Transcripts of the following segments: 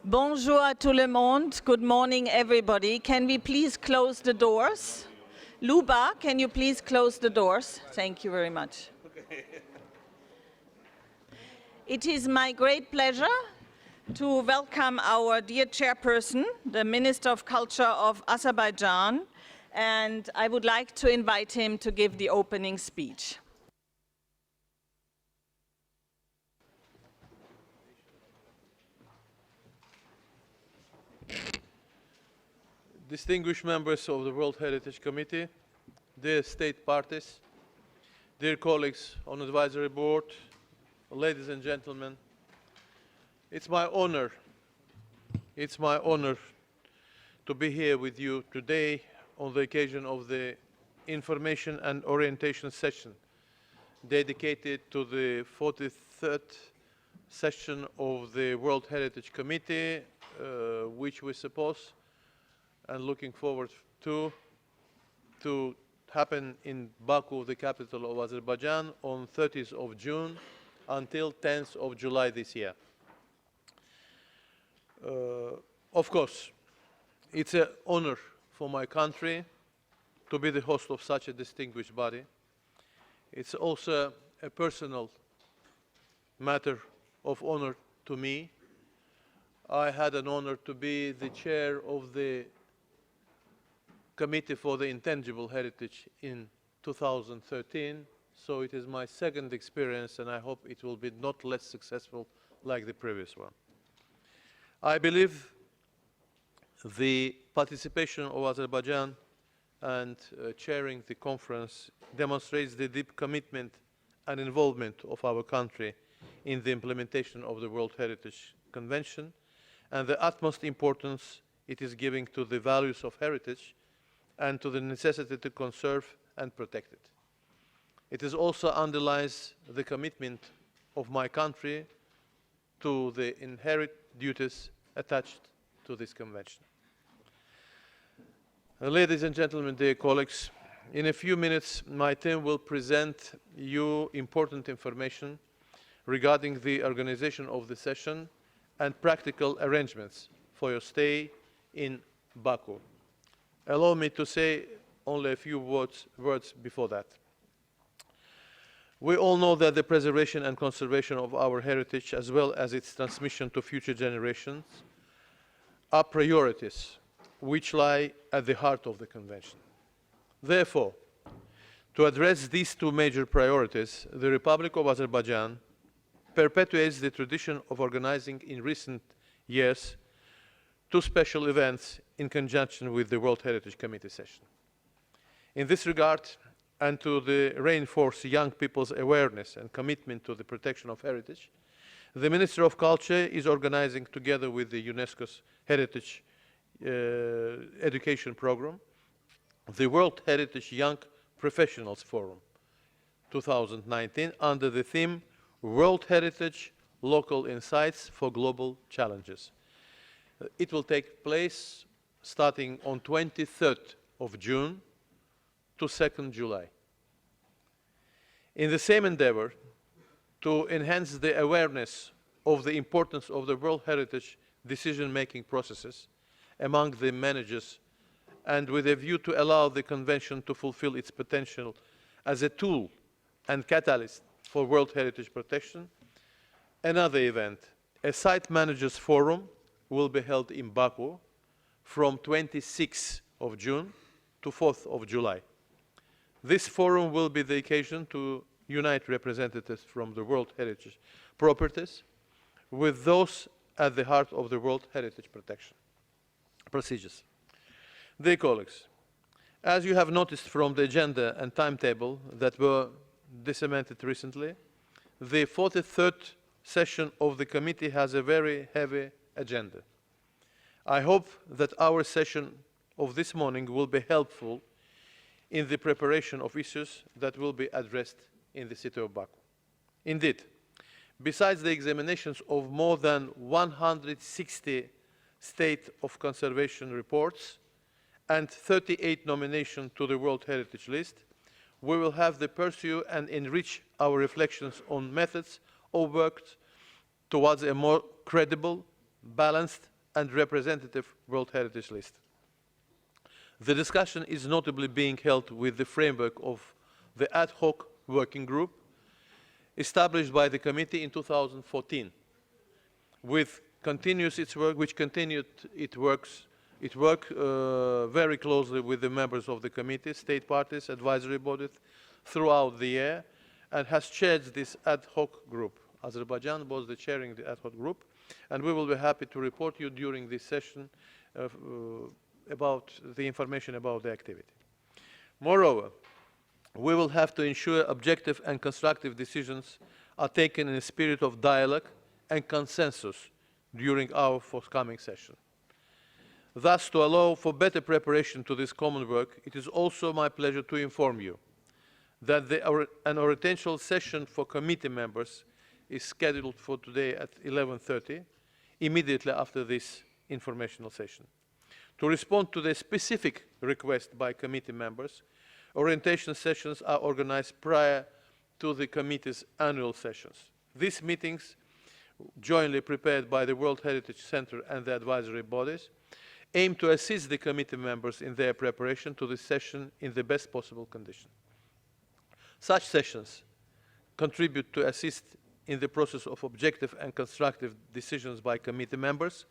Bonjour à tout le monde. Good morning, everybody. Can we please close the doors? Luba, can you please close the doors? Thank you very much. It is my great pleasure to welcome our dear Chairperson, the Minister of Culture of Azerbaijan, and I would like to invite him to give the opening speech. Distinguished members of the World Heritage Committee, dear state parties, dear colleagues on the advisory board, ladies and gentlemen, it's my honor to be here with you today on the occasion of the information and orientation session dedicated to the 43rd session of the World Heritage Committee, which we suppose and looking forward to happen in Baku, the capital of Azerbaijan, on 30th of June until 10th of July this year. Of course, it's an honor for my country to be the host of such a distinguished body. It's also a personal matter of honor to me. I had an honor to be the chair of the Committee for the Intangible Heritage in 2013, so it is my second experience and I hope it will be not less successful like the previous one. I believe the participation of Azerbaijan and chairing the conference demonstrates the deep commitment and involvement of our country in the implementation of the World Heritage Convention and the utmost importance it is giving to the values of heritage and to the necessity to conserve and protect it. It also underlies the commitment of my country to the inherent duties attached to this convention. Ladies and gentlemen, dear colleagues, in a few minutes my team will present you important information regarding the organization of the session and practical arrangements for your stay in Baku. Allow me to say only a few words before that. We all know that the preservation and conservation of our heritage, as well as its transmission to future generations, are priorities which lie at the heart of the Convention. Therefore, to address these two major priorities, the Republic of Azerbaijan perpetuates the tradition of organizing in recent years two special events in conjunction with the World Heritage Committee session. In this regard, and to reinforce young people's awareness and commitment to the protection of heritage, the Ministry of Culture is organizing, together with the UNESCO's Heritage Education Program, the World Heritage Young Professionals Forum 2019 under the theme World Heritage Local Insights for Global Challenges. It will take place starting on 23rd of June to 2nd July. In the same endeavor, to enhance the awareness of the importance of the World Heritage decision-making processes among the managers and with a view to allow the Convention to fulfill its potential as a tool and catalyst for World Heritage protection, another event, a Site Managers Forum, will be held in Baku from 26th of June to 4th of July. This forum will be the occasion to unite representatives from the World Heritage properties with those at the heart of the World Heritage protection procedures. Dear colleagues, as you have noticed from the agenda and timetable that were disseminated recently, the 43rd session of the committee has a very heavy agenda. I hope that our session of this morning will be helpful in the preparation of issues that will be addressed in the city of Baku. Indeed, besides the examinations of more than 160 state of conservation reports and 38 nominations to the World Heritage List, we will have to pursue and enrich our reflections on methods of work towards a more credible, balanced and representative World Heritage List. The discussion is notably being held with the framework of the ad hoc working group established by the committee in 2014, which continued its work very closely with the members of the committee, state parties, advisory bodies throughout the year, and has chaired this ad hoc group. Azerbaijan was the chairing the ad hoc group, and we will be happy to report you during this session about the information about the activity. Moreover, we will have to ensure objective and constructive decisions are taken in a spirit of dialogue and consensus during our forthcoming session. Thus, to allow for better preparation to this common work, it is also my pleasure to inform you that an orientation session for committee members is scheduled for today at 11:30, immediately after this informational session. To respond to the specific request by committee members, orientation sessions are organized prior to the committee's annual sessions. These meetings, jointly prepared by the World Heritage Center and the advisory bodies, aim to assist the committee members in their preparation to this session in the best possible condition. Such sessions contribute to assist in the process of objective and constructive decisions by committee members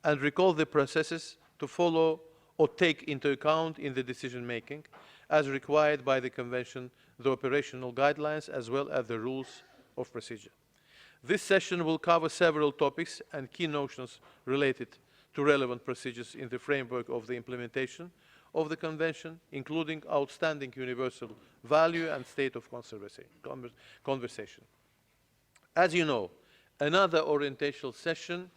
and recall the processes to follow or take into account in the decision-making as required by the Convention, the operational guidelines, as well as the rules of procedure. This session will cover several topics and key notions related to relevant procedures in the framework of the implementation of the Convention, including outstanding universal value and state of conversation. As you know, another orientational session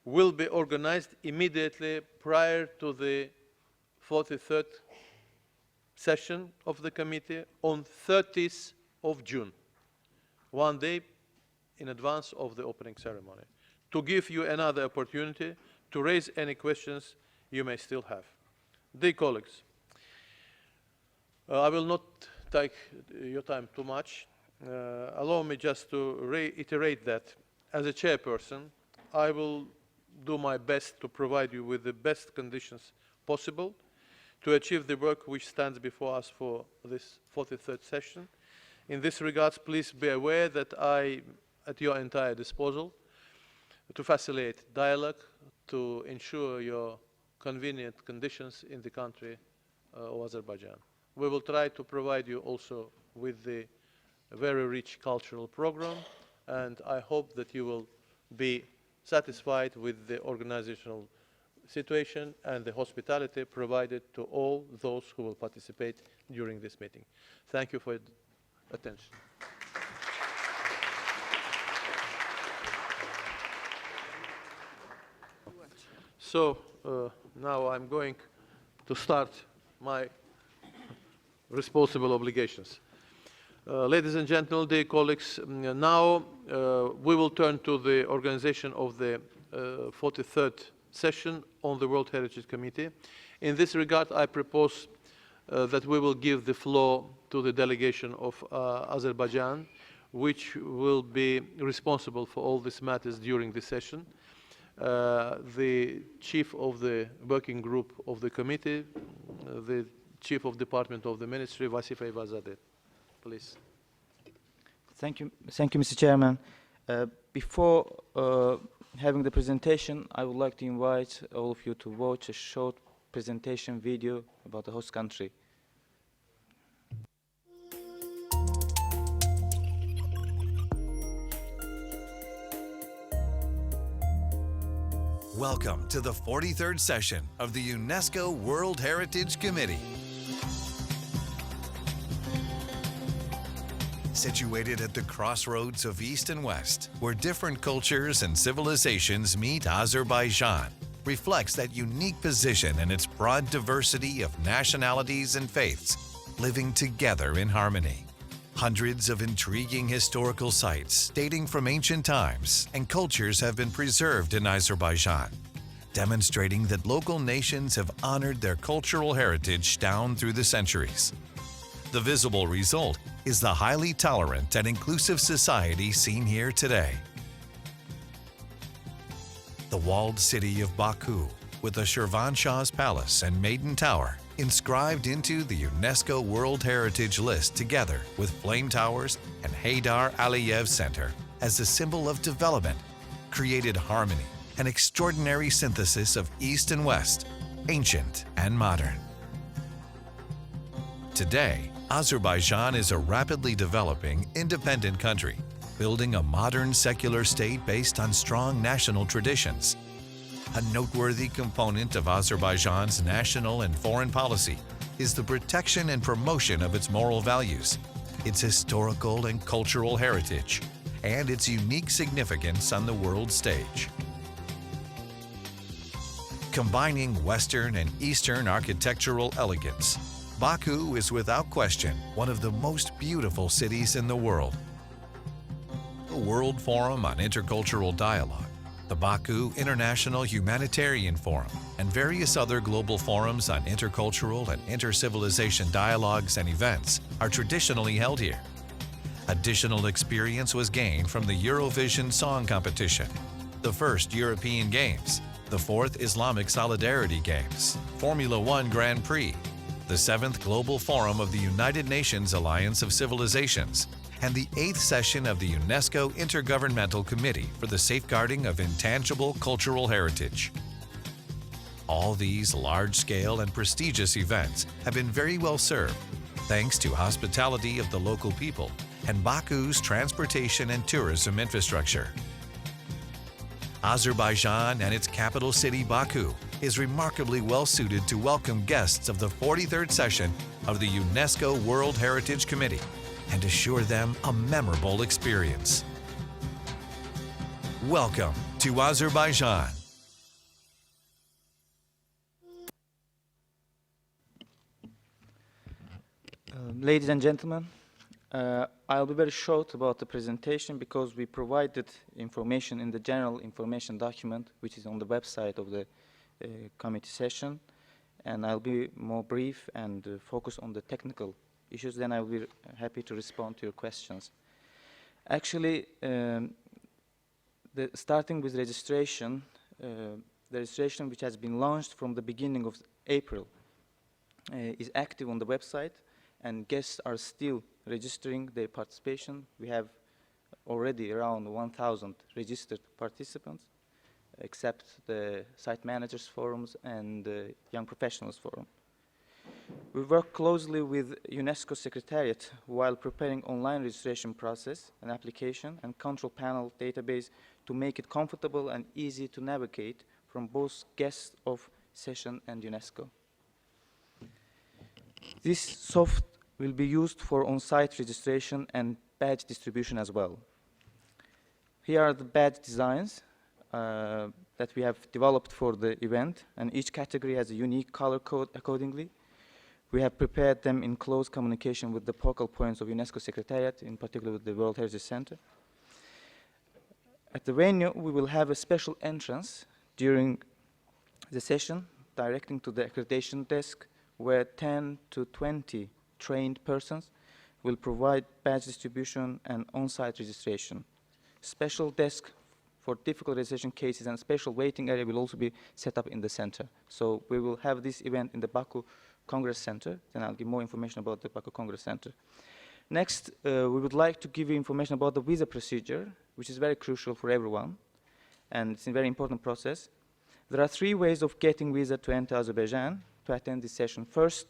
will be organized immediately prior to the 43rd session of the committee on 30th of June, one day in advance of the opening ceremony, to give you another opportunity to raise any questions you may still have. Dear colleagues, I will not take your time too much. Allow me just to reiterate that as a chairperson, I will do my best to provide you with the best conditions possible to achieve the work which stands before us for this 43rd session. In this regard, please be aware that I am at your entire disposal to facilitate dialogue, to ensure your convenient conditions in the country of Azerbaijan. We will try to provide you also with the very rich cultural program, and I hope that you will be satisfied with the organizational situation and the hospitality provided to all those who will participate during this meeting. Thank you for your attention. So now I'm going to start my responsible obligations. Ladies and gentlemen, dear colleagues, now we will turn to the organization of the 43rd session on the World Heritage Committee. In this regard, I propose that we will give the floor to the delegation of Azerbaijan, which will be responsible for all these matters during the session. The chief of the working group of the committee, the chief of department of the ministry, Vasif Eyvazadeh. Please. Thank you, Mr. Chairman. Before having the presentation, I would like to invite all of you to watch a short presentation video about the host country. Welcome to the 43rd session of the UNESCO World Heritage Committee. Situated at the crossroads of East and West, where different cultures and civilizations meet, Azerbaijan reflects that unique position in its broad diversity of nationalities and faiths living together in harmony. Hundreds of intriguing historical sites dating from ancient times and cultures have been preserved in Azerbaijan, demonstrating that local nations have honored their cultural heritage down through the centuries. The visible result is the highly tolerant and inclusive society seen here today. The walled city of Baku, with the Shirvanshah's Palace and Maiden Tower inscribed into the UNESCO World Heritage List together with Flame Towers and Haydar Aliyev Center as a symbol of development, created harmony, an extraordinary synthesis of East and West, ancient and modern. Today, Azerbaijan is a rapidly developing, independent country, building a modern secular state based on strong national traditions. A noteworthy component of Azerbaijan's national and foreign policy is the protection and promotion of its moral values, its historical and cultural heritage, and its unique significance on the world stage. Combining Western and Eastern architectural elegance, Baku is without question one of the most beautiful cities in the world. The World Forum on Intercultural Dialogue, the Baku International Humanitarian Forum, and various other global forums on intercultural and intercivilization dialogues and events are traditionally held here. Additional experience was gained from the Eurovision Song Competition, the first European Games, the fourth Islamic Solidarity Games, Formula One Grand Prix, the 7th Global Forum of the United Nations Alliance of Civilizations, and the 8th session of the UNESCO Intergovernmental Committee for the Safeguarding of Intangible Cultural Heritage. All these large-scale and prestigious events have been very well served, thanks to hospitality of the local people and Baku's transportation and tourism infrastructure. Azerbaijan and its capital city Baku is remarkably well suited to welcome guests of the 43rd session of the UNESCO World Heritage Committee and assure them a memorable experience. Welcome to Azerbaijan. Ladies and gentlemen, I'll be very short about the presentation because we provided information in the general information document, which is on the website of the committee session, and I'll be more brief and focus on the technical issues. Then I'll be happy to respond to your questions. Actually, starting with registration, the registration which has been launched from the beginning of April is active on the website, and guests are still registering their participation. We have already around 1,000 registered participants, except the site managers forums and the young professionals forum. We work closely with UNESCO Secretariat while preparing online registration process, an application and control panel database to make it comfortable and easy to navigate from both guests of session and UNESCO. This soft will be used for on-site registration and badge distribution as well. Here are the badge designs that we have developed for the event, and each category has a unique color code accordingly. We have prepared them in close communication with the focal points of UNESCO Secretariat, in particular with the World Heritage Center. At the venue, we will have a special entrance during the session, directing to the accreditation desk, where 10 to 20 trained persons will provide badge distribution and on-site registration. Special desk for difficult registration cases and special waiting area will also be set up in the center. So we will have this event in the Baku Congress Center. Then I'll give more information about the Baku Congress Center. Next, we would like to give you information about the visa procedure, which is very crucial for everyone, and it's a very important process. There are 3 ways of getting visa to enter Azerbaijan to attend this session. First,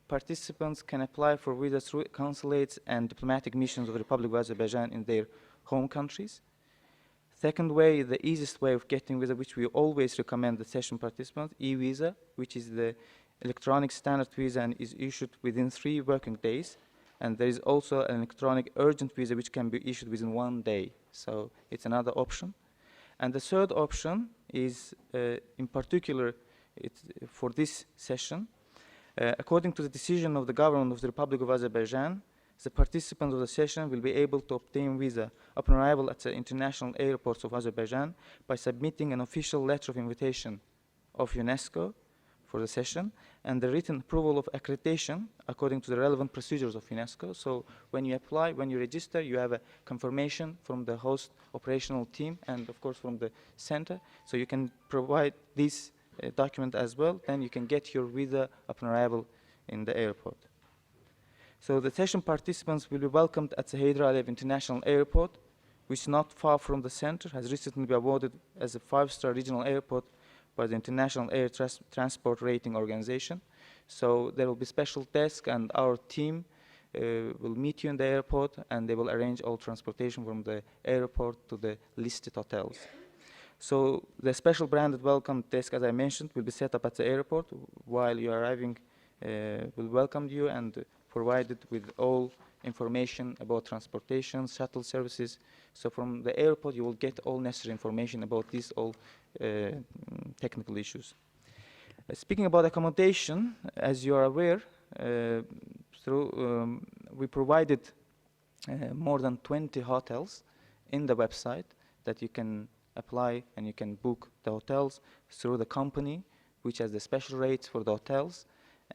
participants can apply for visas through consulates and diplomatic missions of the Republic of Azerbaijan in their home countries. Second way, the easiest way of getting visa, which we always recommend the session participants, e-visa, which is the electronic standard visa and is issued within 3 working days. And there is also an electronic urgent visa which can be issued within 1 day. So it's another option. And the third option is, in particular, for this session, according to the decision of the government of the Republic of Azerbaijan, the participants of the session will be able to obtain visa upon arrival at the international airports of Azerbaijan by submitting an official letter of invitation of UNESCO for the session, and the written approval of accreditation according to the relevant procedures of UNESCO. So when you apply, when you register, you have a confirmation from the host operational team and of course from the center. So you can provide this document as well, then you can get your visa upon arrival in the airport. So the session participants will be welcomed at the Heydar Aliyev International Airport, which is not far from the center, has recently been awarded as a 5-star regional airport by the International Air Transport Rating Organization. So there will be special desk, and our team will meet you in the airport, and they will arrange all transportation from the airport to the listed hotels. So the special branded welcome desk, as I mentioned, will be set up at the airport while you are arriving. Will welcome you and provided with all information about transportation, shuttle services. So from the airport, you will get all necessary information about these all technical issues. Speaking about accommodation, as you are aware, we provided more than 20 hotels in the website that you can apply and you can book the hotels through the company, which has the special rates for the hotels.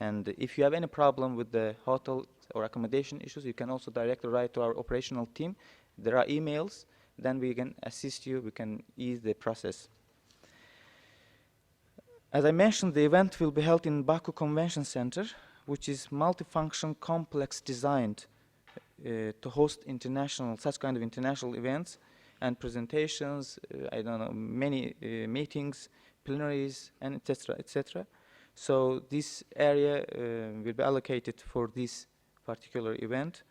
And if you have any problem with the hotel or accommodation issues, you can also directly write to our operational team. There are emails, then we can assist you, we can ease the process. As I mentioned, the event will be held in Baku Convention Center, which is multifunction complex designed to host such kind of international events and presentations, I don't know, many meetings, plenaries, and etc., etc. So this area will be allocated for this particular event,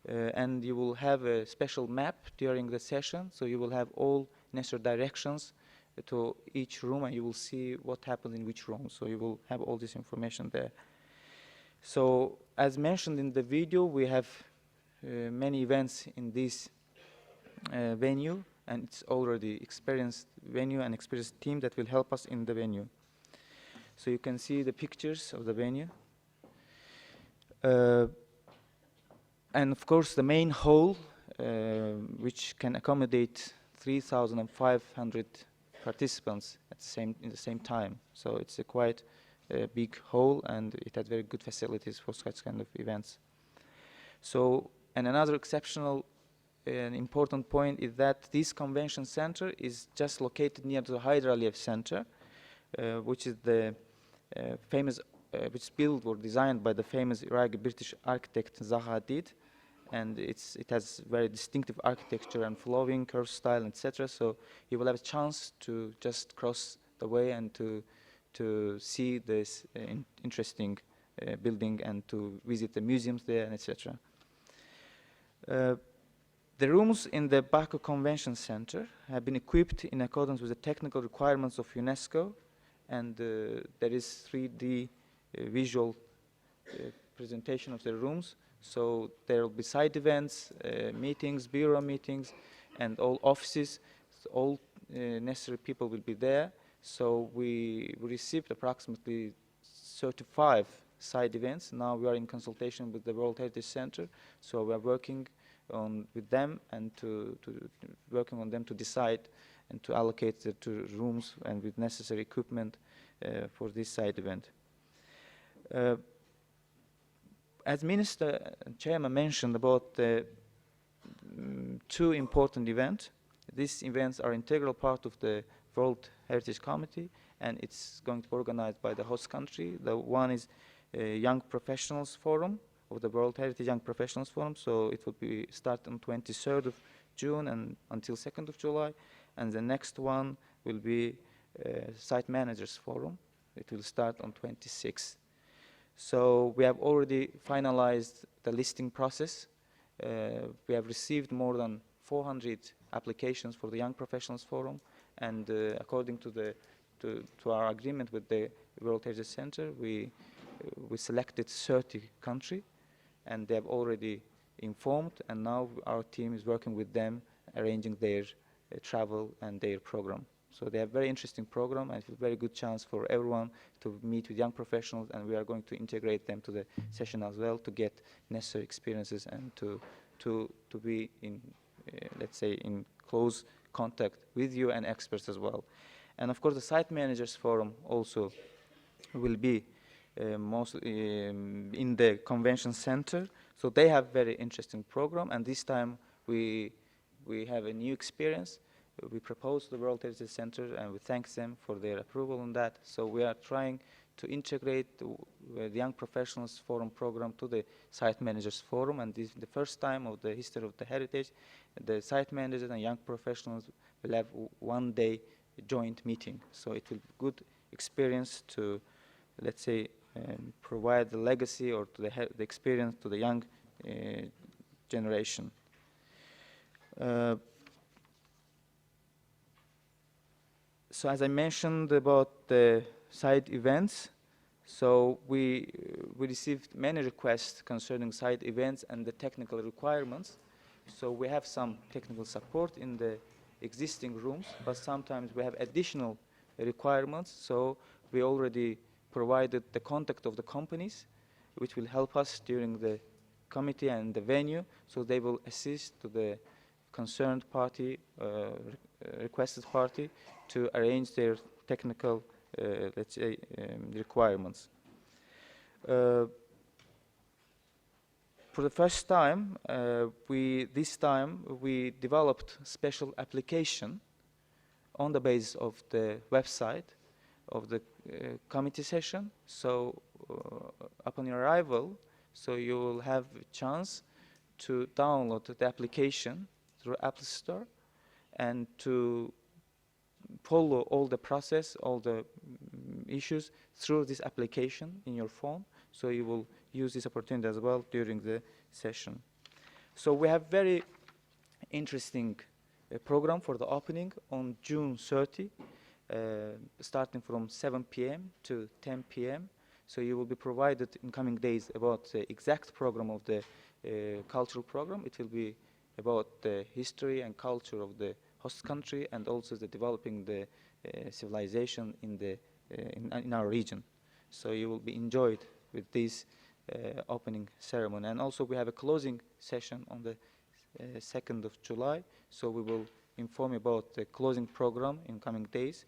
and you will have a special map during the session, so you will have all necessary directions to each room, and you will see what happens in which room, so you will have all this information there. So as mentioned in the video, we have many events in this venue, and it's already experienced venue and experienced team that will help us in the venue. So you can see the pictures of the venue. And of course the main hall, which can accommodate 3,500 participants at in the same time. So it's a quite big hall, and it had very good facilities for such kind of events. So, and another exceptional and important point is that this convention center is just located near the Heydar Aliyev Center, which is the famous, which is built or designed by the famous Iraqi British architect Zaha Hadid, and it has very distinctive architecture and flowing curve style, etc. So you will have a chance to just cross the way and to see this interesting building and to visit the museums there, and etc. The rooms in the Baku Convention Center have been equipped in accordance with the technical requirements of UNESCO, and there is 3D visual presentation of the rooms. So there will be side events, meetings, bureau meetings, and all offices. So all necessary people will be there. So we received approximately 35 side events. Now we are in consultation with the World Heritage Center. So we are working with them and working on them to decide and to allocate the 2 rooms and with necessary equipment for this side event. As Minister and Chairman mentioned about the 2 important events, these events are integral part of the World Heritage Committee, and it's going to be organized by the host country. The one is Young Professionals Forum, of the World Heritage Young Professionals Forum, so it will be start on 23rd of June and until 2nd of July, and the next one will be Site Managers Forum. It will start on 26th. So we have already finalized the listing process. We have received more than 400 applications for the Young Professionals Forum, and according to our agreement with the World Heritage Center, we selected 30 countries, and they have already informed, and now our team is working with them, arranging their travel and their program. So they have a very interesting program, and it's a very good chance for everyone to meet with young professionals, and we are going to integrate them to the session as well to get necessary experiences and to be in, let's say, in close contact with you and experts as well. And of course, the Site Managers Forum also will be mostly in the convention center. So they have very interesting program, and this time we have a new experience. We proposed the World Heritage Center, and we thank them for their approval on that. So we are trying to integrate the Young Professionals Forum program to the Site Managers Forum, and this is the first time of the history of the heritage. The site managers and young professionals will have one-day joint meeting. So it will be good experience to, let's say, provide the legacy or to the experience to the young generation. So as I mentioned about the side events, so we received many requests concerning side events and the technical requirements. So we have some technical support in the existing rooms, but sometimes we have additional requirements. So we already provided the contact of the companies, which will help us during the committee and the venue. So they will assist to the concerned party, requested party, to arrange their technical, let's say, requirements. For the first time, this time we developed special application on the basis of the website of the committee session. So upon your arrival, so you will have a chance to download the application through Apple Store and to follow all the process, all the issues through this application in your phone. So you will use this opportunity as well during the session. So we have very interesting program for the opening on June 30, starting from 7 p.m. to 10 p.m. So you will be provided in coming days about the exact program of the cultural program. It will be about the history and culture of the host country and also the developing the civilization in the in our region. So you will be enjoyed with this opening ceremony. And also we have a closing session on the 2nd of July. So we will inform you about the closing program in coming days.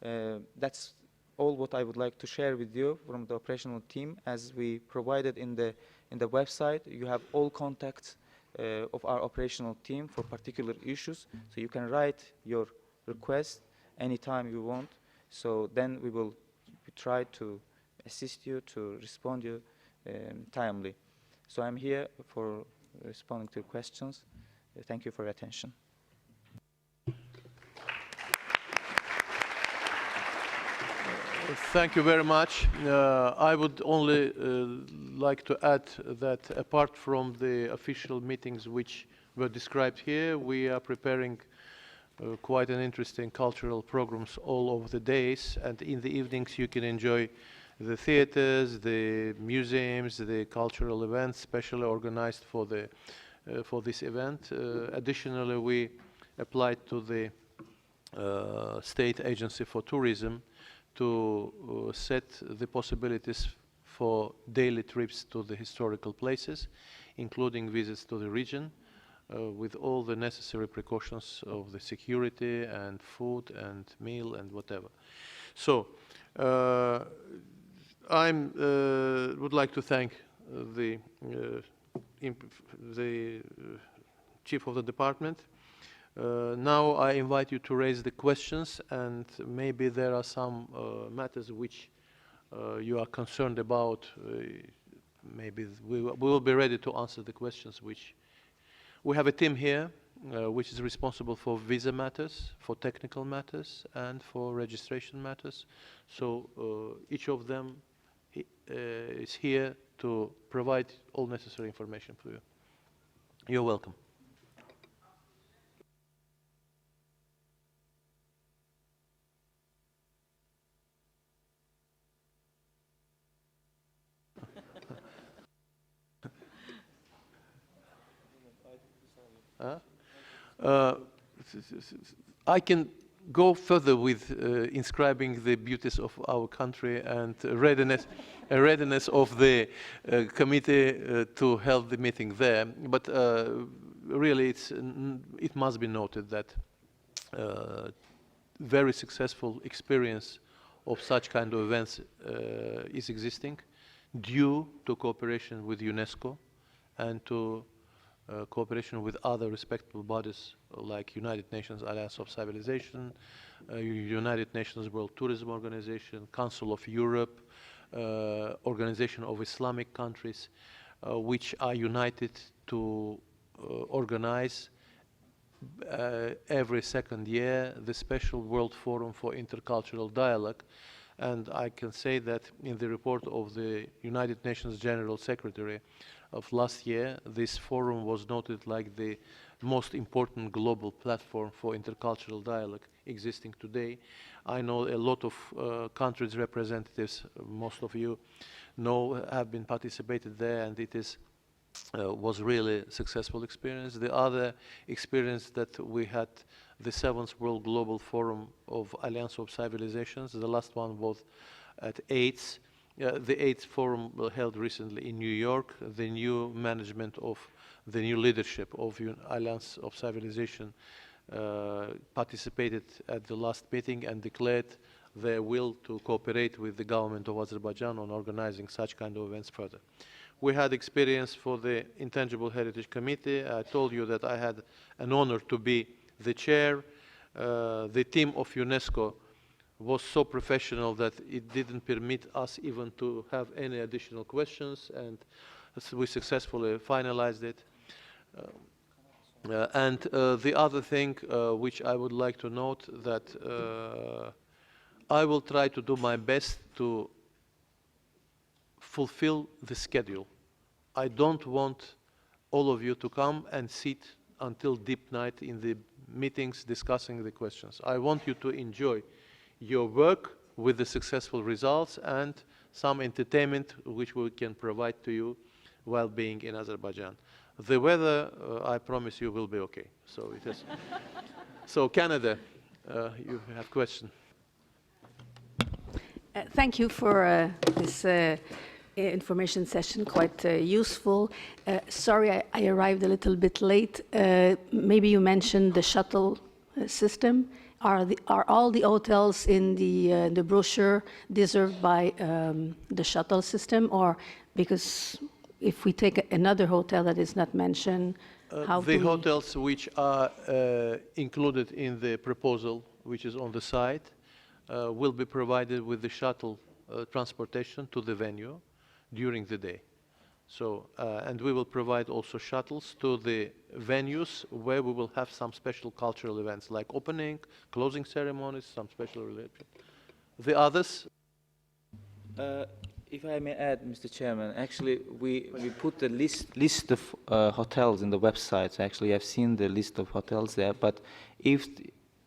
That's all what I would like to share with you from the operational team. As we provided in the website, you have all contacts of our operational team for particular issues. So you can write your request anytime you want. So then we will try to assist you to respond you timely. So I'm here for responding to your questions. Thank you for your attention. Thank you very much. I would only like to add that apart from the official meetings which were described here, we are preparing quite an interesting cultural programs all over the days, and in the evenings you can enjoy the theaters, the museums, the cultural events specially organized for this event. Additionally, we applied to the State Agency for Tourism to set the possibilities for daily trips to the historical places, including visits to the region, with all the necessary precautions of the security and food and meal and whatever. So I would like to thank the chief of the department. Now I invite you to raise the questions, and maybe there are some matters which you are concerned about. Maybe we will be ready to answer the questions which we have a team here which is responsible for visa matters, for technical matters, and for registration matters. So each of them is here to provide all necessary information for you. You're welcome. I can go further with inscribing the beauties of our country and readiness of the committee to hold the meeting there. But really, it must be noted that very successful experience of such kind of events is existing due to cooperation with UNESCO and to cooperation with other respectable bodies like United Nations Alliance of Civilization, United Nations World Tourism Organization, Council of Europe, Organization of Islamic Countries, which are united to organize every second year the special World Forum for Intercultural Dialogue. And I can say that in the report of the United Nations General Secretary of last year, this forum was noted like the most important global platform for intercultural dialogue existing today. I know a lot of countries' representatives, most of you know, have been participated there, and it is was really a successful experience. The other experience that we had, the 7th World Global Forum of Alliance of Civilizations, the last one was at AIDS. The 8th forum held recently in New York. The new management of the new leadership of Alliance of Civilization participated at the last meeting and declared their will to cooperate with the government of Azerbaijan on organizing such kind of events further. We had experience for the Intangible Heritage Committee. I told you that I had an honor to be the chair. The team of UNESCO was so professional that it didn't permit us even to have any additional questions, and we successfully finalized it. The other thing which I would like to note that I will try to do my best to fulfill the schedule. I don't want all of you to come and sit until deep night in the meetings discussing the questions. I want you to enjoy your work with the successful results and some entertainment which we can provide to you while being in Azerbaijan. The weather, I promise you, will be okay. So it is. So Canada, you have question. Thank you for this information session, quite useful. Sorry, I arrived a little bit late. Maybe you mentioned the shuttle system. Are all the hotels in the brochure deserved by the shuttle system, or because if we take another hotel that is not mentioned, how the hotels which are included in the proposal, which is on the site, will be provided with the shuttle transportation to the venue during the day. So, and we will provide also shuttles to the venues where we will have some special cultural events like opening, closing ceremonies, some special related. The others? If I may add, Mr. Chairman, actually we put the list of hotels in the website. So actually I've seen the list of hotels there, but if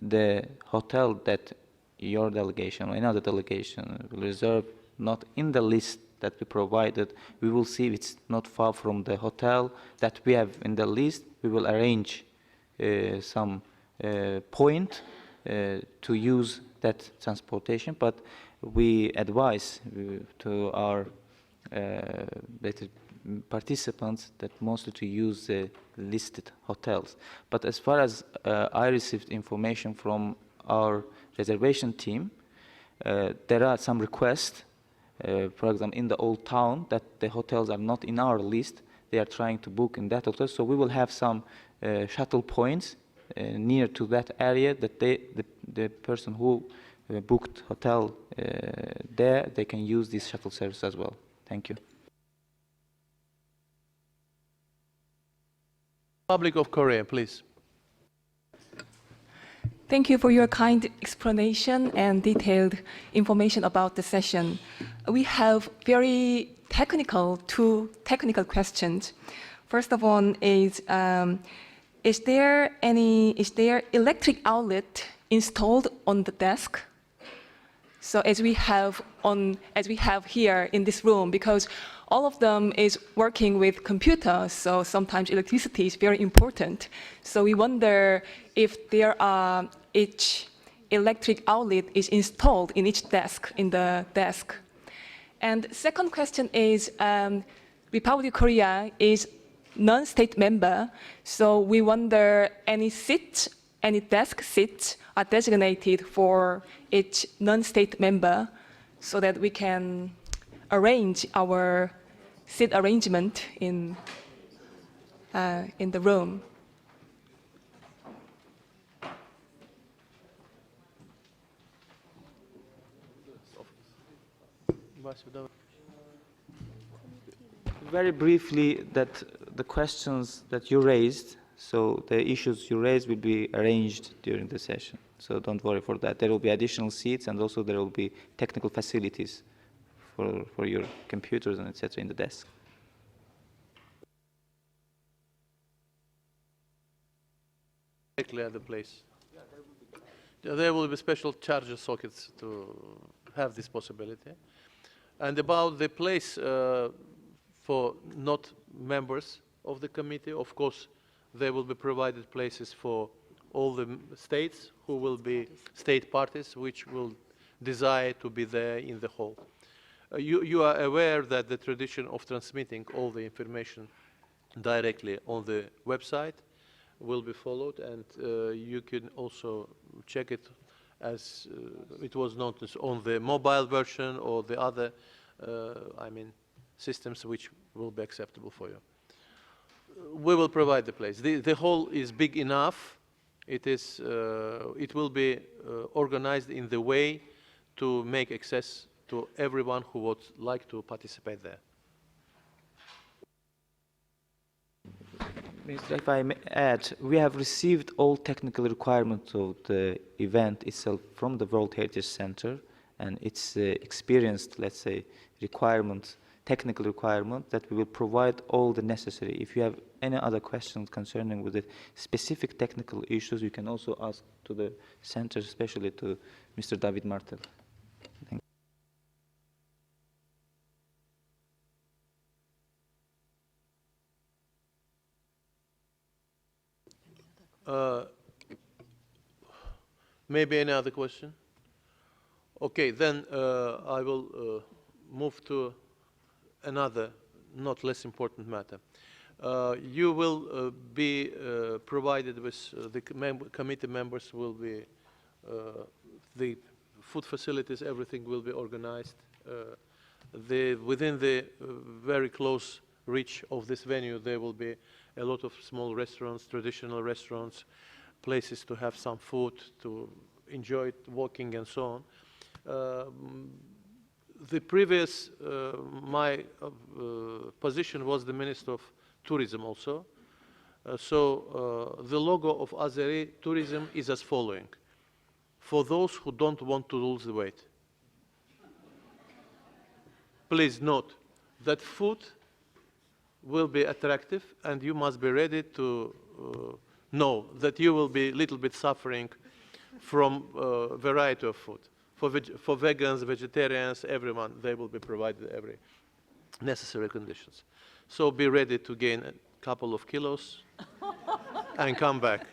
the hotel that your delegation or another delegation will reserve not in the list that we provided, we will see if it's not far from the hotel that we have in the list. We will arrange some point to use that transportation, but we advise to our participants that mostly to use the listed hotels. But as far as I received information from our reservation team, there are some requests, for example, in the Old Town, that the hotels are not in our list. They are trying to book in that hotel, so we will have some shuttle points near to that area that the person who booked hotel there, they can use this shuttle service as well. Thank you. Republic of Korea, please. Thank you for your kind explanation and detailed information about the session. We have two technical questions. First of all is there electric outlet installed on the desk? So as we have here in this room, because all of them is working with computers, so sometimes electricity is very important. So we wonder if there are each electric outlet is installed in each desk, in the desk. And second question is, Republic of Korea is non-state member, so we wonder any seats any desk seats are designated for each non-state member so that we can arrange our seat arrangement in the room. Very briefly, that the questions that you raised, so the issues you raised will be arranged during the session. So don't worry for that. There will be additional seats, and also there will be technical facilities for your computers and etc. in the desk. Directly at the place. There will be special charger sockets to have this possibility. And about the place for not members of the committee, of course, there will be provided places for all the states who will be state parties, which will desire to be there in the hall. You are aware that the tradition of transmitting all the information directly on the website will be followed, and you can also check it as it was noticed on the mobile version or the other, systems which will be acceptable for you. We will provide the place. The hall is big enough. It will be organized in the way to make access to everyone who would like to participate there. Minister, if I may add, we have received all technical requirements of the event itself from the World Heritage Center, and its experienced, let's say, technical requirement that we will provide all the necessary. If you have any other questions concerning with the specific technical issues, you can also ask to the center, especially to Mr. David Martel. Thank you. Maybe any other question? Okay, then I will move to another, not less important matter. You will be provided with, the committee members will be, the food facilities, everything will be organized. Within the very close reach of this venue, there will be a lot of small restaurants, traditional restaurants, places to have some food, to enjoy walking and so on. The previous, my position was the Minister of Tourism also. The logo of Azeri tourism is as following. For those who don't want to lose the weight. Please note that food will be attractive, and you must be ready to know that you will be a little bit suffering from a variety of food. For vegans, vegetarians, everyone, they will be provided every necessary conditions. So be ready to gain a couple of kilos and come back.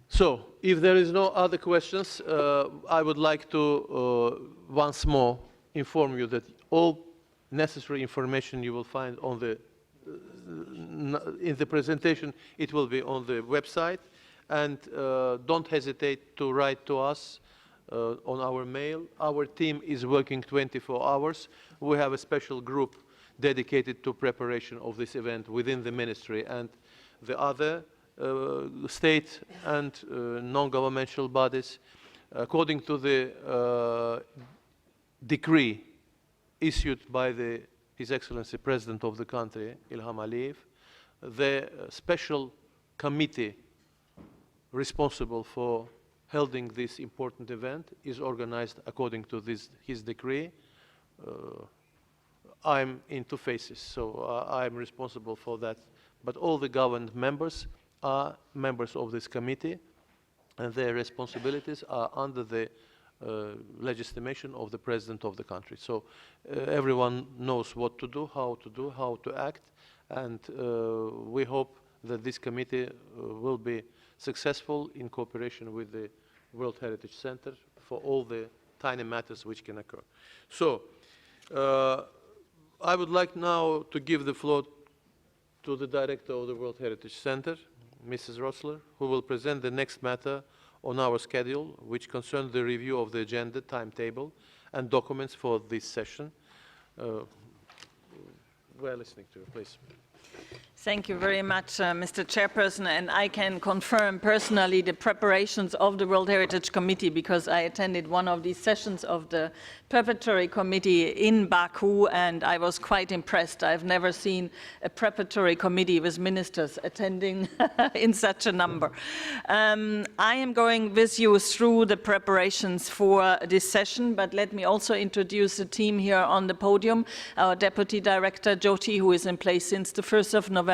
So, if there is no other questions, I would like to once more inform you that all necessary information you will find on the in the presentation. It will be on the website, and don't hesitate to write to us on our mail. Our team is working 24 hours. We have a special group dedicated to preparation of this event within the ministry, and the other state and non-governmental bodies, according to the decree issued by His Excellency President of the country, Ilham Aliyev. The special committee responsible for holding this important event is organized according to his decree. I'm in two phases, so I'm responsible for that. But all the government members are members of this committee, and their responsibilities are under the legislation of the President of the country. So everyone knows what to do, how to act, and we hope that this committee will be successful in cooperation with the World Heritage Center for all the tiny matters which can occur. So I would like now to give the floor to the Director of the World Heritage Center, Mrs. Rossler, who will present the next matter on our schedule, which concerns the review of the agenda, timetable, and documents for this session. We're listening to you, please. Thank you very much, Mr. Chairperson, and I can confirm personally the preparations of the World Heritage Committee because I attended one of these sessions of the preparatory committee in Baku, and I was quite impressed. I've never seen a preparatory committee with ministers attending in such a number. I am going with you through the preparations for this session, but let me also introduce the team here on the podium. Our Deputy Director, Jyoti, who is in place since the 1st of November,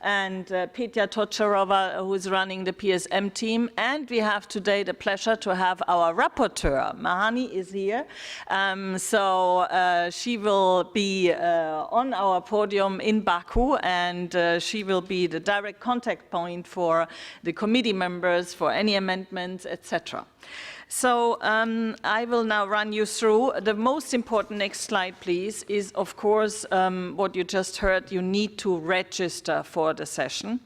and Petya Tocharova, who is running the PSM team. And we have today the pleasure to have our rapporteur. Mahani is here. She will be on our podium in Baku, and she will be the direct contact point for the committee members for any amendments, etc. So I will now run you through. The most important, next slide please, is of course what you just heard. You need to register for the session.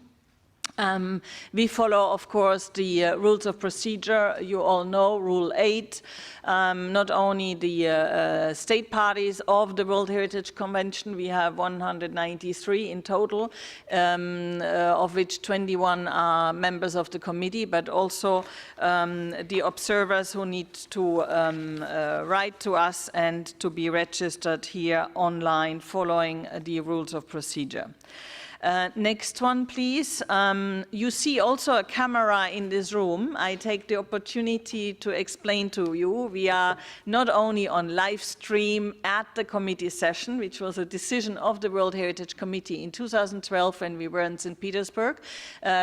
We follow, of course, the rules of procedure. You all know Rule 8. Not only the state parties of the World Heritage Convention, we have 193 in total, of which 21 are members of the committee, but also the observers who need to write to us and to be registered here online following the rules of procedure. Next one, please. You see also a camera in this room. I take the opportunity to explain to you. We are not only on live stream at the committee session, which was a decision of the World Heritage Committee in 2012 when we were in St. Petersburg,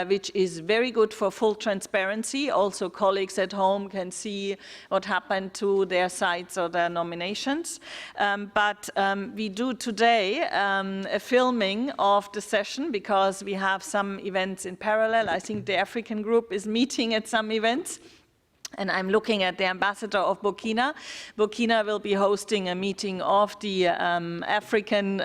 which is very good for full transparency. Also, colleagues at home can see what happened to their sites or their nominations. But we do today a filming of the session because we have some events in parallel. I think the African group is meeting at some events. And I'm looking at the ambassador of Burkina. Burkina will be hosting a meeting of the African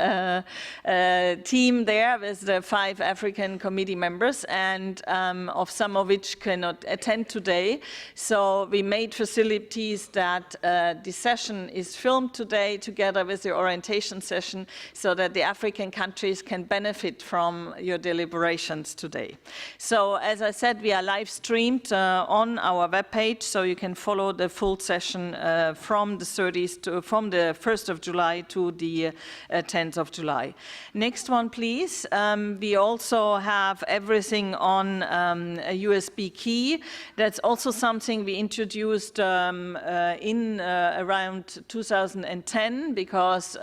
team there with the 5 African committee members, and of some of which cannot attend today. So we made facilities that the session is filmed today together with the orientation session so that the African countries can benefit from your deliberations today. So as I said, we are live streamed on our webpage. So you can follow the full session from the 1st of July to the 10th of July. Next one, please. We also have everything on a USB key. That's also something we introduced in around 2010 because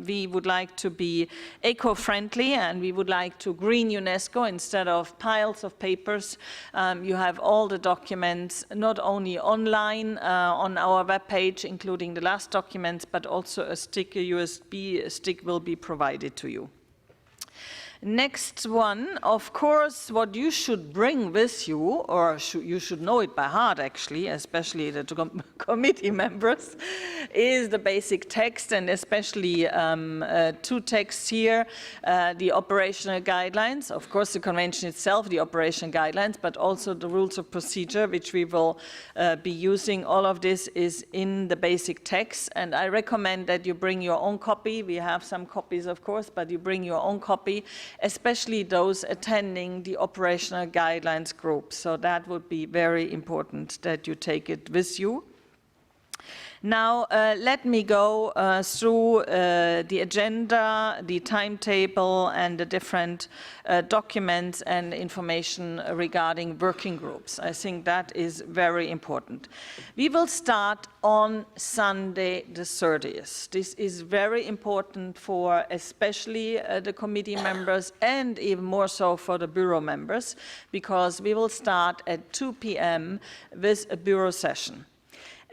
we would like to be eco-friendly and we would like to green UNESCO instead of piles of papers. You have all the documents, not only online on our webpage, including the last documents, but also a stick, a USB stick will be provided to you. Next one, of course, what you should bring with you, or you should know it by heart actually, especially the committee members, is the basic text, and especially 2 texts here, the operational guidelines, of course the convention itself, the operational guidelines, but also the rules of procedure, which we will be using. All of this is in the basic text, and I recommend that you bring your own copy. We have some copies, of course, but you bring your own copy, especially those attending the operational guidelines group. So that would be very important that you take it with you. Now, let me go through the agenda, the timetable, and the different documents and information regarding working groups. I think that is very important. We will start on Sunday the 30th. This is very important for especially the committee members and even more so for the bureau members, because we will start at 2 p.m. with a bureau session.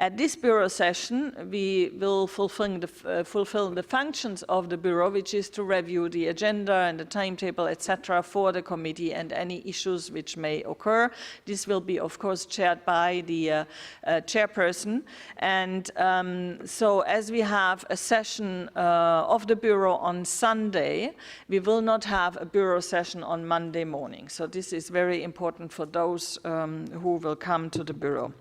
At this Bureau session, we will fulfill the functions of the Bureau, which is to review the agenda and the timetable, etc., for the committee and any issues which may occur. This will be, of course, chaired by the chairperson. And so as we have a session of the Bureau on Sunday, we will not have a Bureau session on Monday morning. So this is very important for those who will come to the Bureau.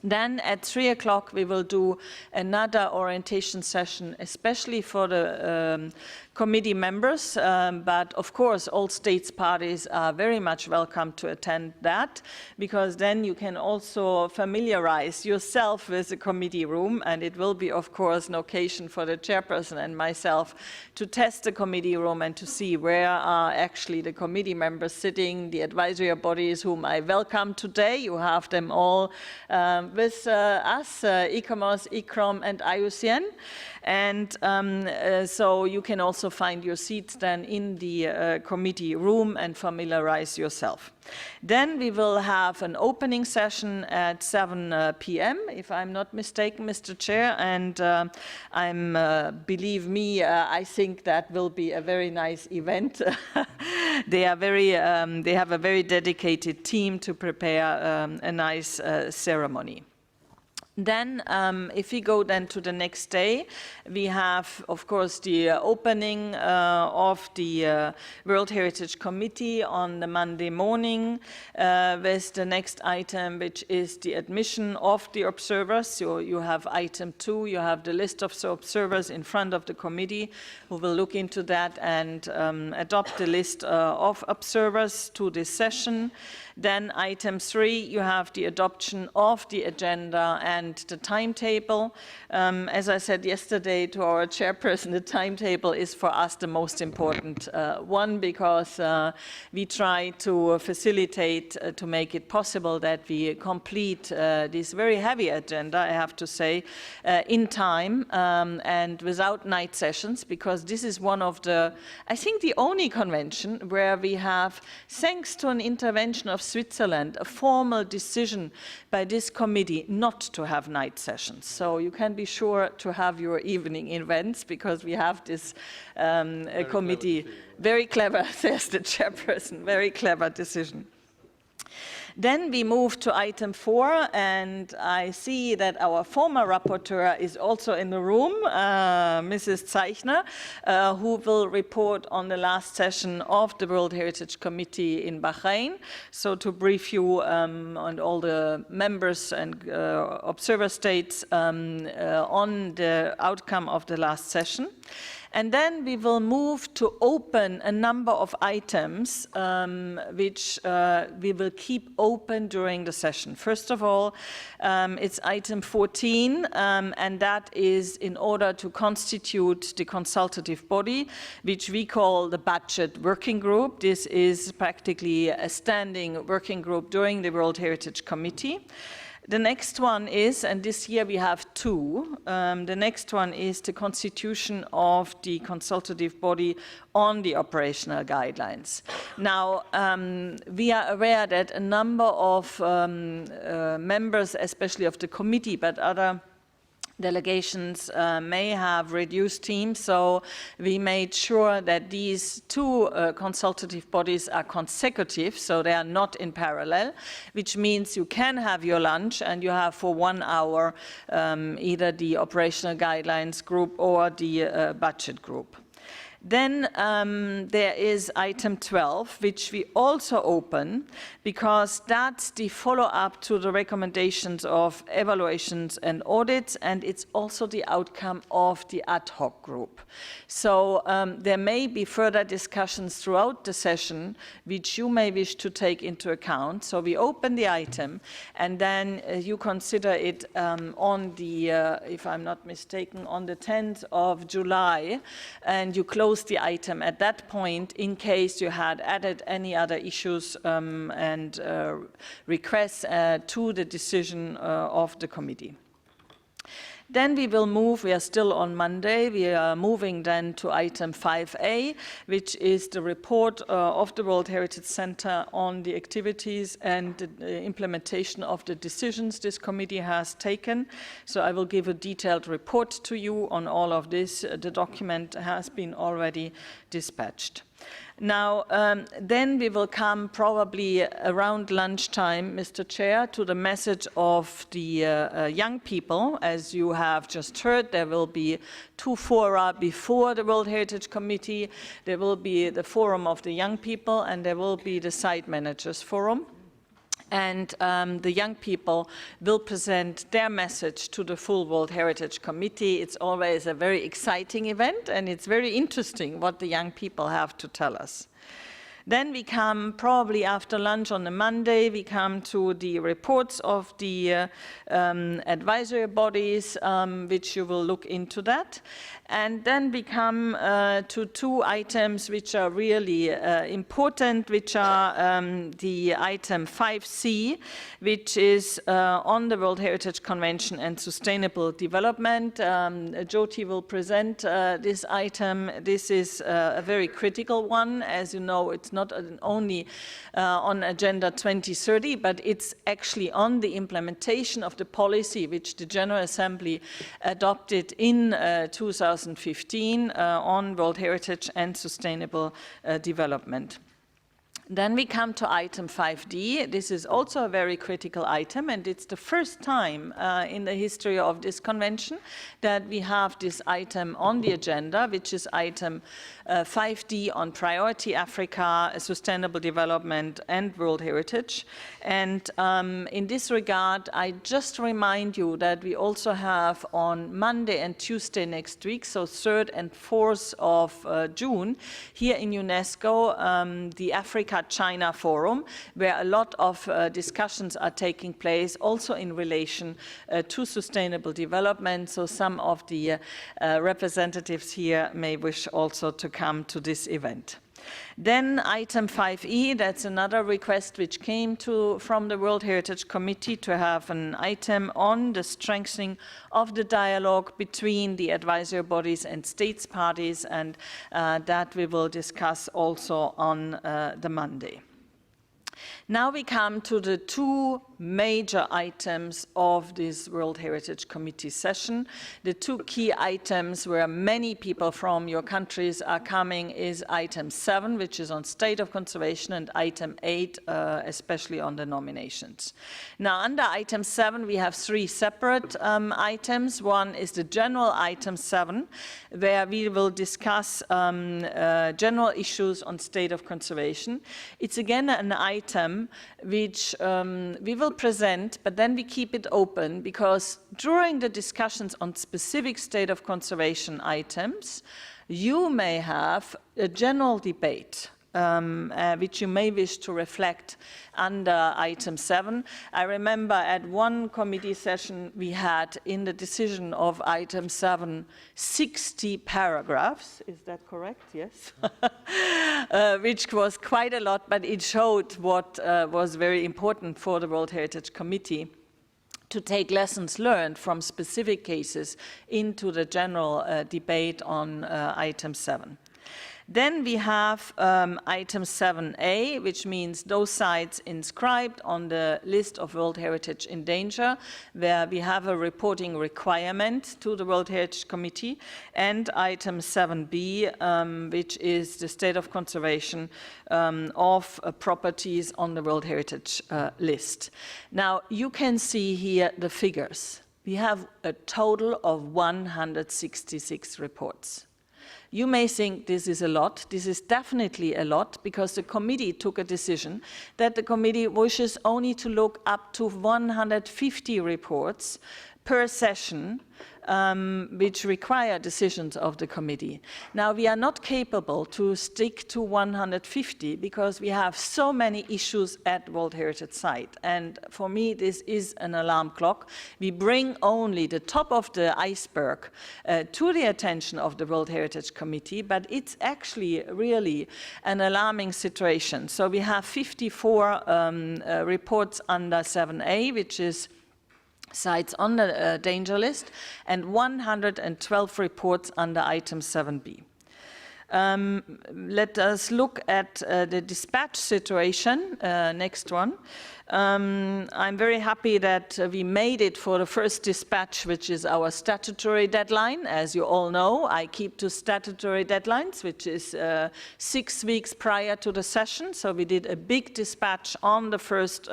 Then at 3 o'clock we will do another orientation session, especially for the committee members, but of course all states parties are very much welcome to attend that, because then you can also familiarize yourself with the committee room, and it will be of course an occasion for the chairperson and myself to test the committee room and to see where are actually the committee members sitting, the advisory bodies whom I welcome today. You have them all with us, ICOMOS, ICROM and IUCN. And so you can also find your seats then in the committee room and familiarize yourself. Then we will have an opening session at 7 p.m., if I'm not mistaken, Mr. Chair, and believe me, I think that will be a very nice event. They have a very dedicated team to prepare a nice ceremony. Then, if we go then to the next day, we have, of course, the opening of the World Heritage Committee on the Monday morning, with the next item, which is the admission of the observers. So you have item 2, you have the list of observers in front of the committee, who will look into that and adopt the list of observers to this session. Then item 3, you have the adoption of the agenda and the timetable. As I said yesterday to our chairperson, the timetable is for us the most important one, because we try to facilitate, to make it possible that we complete this very heavy agenda, I have to say, in time and without night sessions, because this is one of the, I think, the only convention where we have, thanks to an intervention of Switzerland, a formal decision by this committee not to have night sessions. So you can be sure to have your evening events, because we have this committee. Very clever, says the chairperson, very clever decision. Then we move to item 4, and I see that our former rapporteur is also in the room, Mrs. Zeichner, who will report on the last session of the World Heritage Committee in Bahrain. So to brief you on all the members and observer states on the outcome of the last session. And then we will move to open a number of items which we will keep open during the session. First of all, it's item 14, and that is in order to constitute the consultative body, which we call the Budget Working Group. This is practically a standing working group during the World Heritage Committee. The next one is, and this year we have 2, the next one is the constitution of the consultative body on the operational guidelines. Now, we are aware that a number of members, especially of the committee, but other delegations may have reduced teams, so we made sure that these 2 consultative bodies are consecutive, so they are not in parallel, which means you can have your lunch and you have for 1 hour either the operational guidelines group or the budget group. Then there is item 12, which we also open, because that's the follow-up to the recommendations of evaluations and audits, and it's also the outcome of the ad hoc group. So there may be further discussions throughout the session, which you may wish to take into account. So we open the item, and then you consider it on the, if I'm not mistaken, on the 10th of July, and you close the item at that point in case you had added any other issues and requests to the decision of the committee. Then we will move, we are still on Monday, we are moving then to item 5A, which is the report of the World Heritage Center on the activities and the implementation of the decisions this committee has taken. So I will give a detailed report to you on all of this. The document has been already dispatched. Now, then we will come probably around lunchtime, Mr. Chair, to the message of the young people. As you have just heard, there will be 2 fora before the World Heritage Committee. There will be the Forum of the Young People, and there will be the Site Managers Forum. And the young people will present their message to the full World Heritage Committee. It's always a very exciting event, and it's very interesting what the young people have to tell us. Then we come, probably after lunch on the Monday, we come to the reports of the advisory bodies, which you will look into that. And then we come to 2 items which are really important, which are the item 5C, which is on the World Heritage Convention and Sustainable Development. Jyoti will present this item. This is a very critical one. As you know, it's not only on Agenda 2030, but it's actually on the implementation of the policy which the General Assembly adopted in 2015 on World Heritage and Sustainable Development. Then we come to item 5D. This is also a very critical item, and it's the first time in the history of this convention that we have this item on the agenda, which is item 5D on priority Africa, sustainable development, and World Heritage. And in this regard, I just remind you that we also have on Monday and Tuesday next week, so 3rd and 4th of June, here in UNESCO, the Africa-China Forum, where a lot of discussions are taking place, also in relation to sustainable development. So some of the representatives here may wish also to come to this event. Then item 5E, that's another request which came from the World Heritage Committee to have an item on the strengthening of the dialogue between the advisory bodies and states parties, and that we will discuss also on the Monday. Now we come to the 2 major items of this World Heritage Committee session. The 2 key items where many people from your countries are coming is item 7, which is on state of conservation, and item 8, especially on the nominations. Now, under item 7, we have 3 separate items. One is the general item 7, where we will discuss general issues on state of conservation. It's again an item which we will present, but then we keep it open, because during the discussions on specific state of conservation items, you may have a general debate which you may wish to reflect under item 7. I remember at one committee session we had in the decision of item 7, 60 paragraphs. Is that correct? Yes. Which was quite a lot, but it showed what was very important for the World Heritage Committee, to take lessons learned from specific cases into the general debate on item 7. Then we have item 7A, which means those sites inscribed on the list of World Heritage in danger, where we have a reporting requirement to the World Heritage Committee, and item 7B, which is the state of conservation of properties on the World Heritage list. Now, you can see here the figures. We have a total of 166 reports. You may think this is a lot. This is definitely a lot, because the committee took a decision that the committee wishes only to look up to 150 reports per session, which require decisions of the committee. Now, we are not capable to stick to 150 because we have so many issues at World Heritage Site. And for me, this is an alarm clock. We bring only the top of the iceberg to the attention of the World Heritage Committee, but it's actually really an alarming situation. So we have 54 reports under 7A, which is sites on the danger list and 112 reports under item 7b. Let us look at the dispatch situation, next one. I'm very happy that we made it for the first dispatch, which is our statutory deadline. As you all know, I keep to statutory deadlines, which is 6 weeks prior to the session. So we did a big dispatch on the first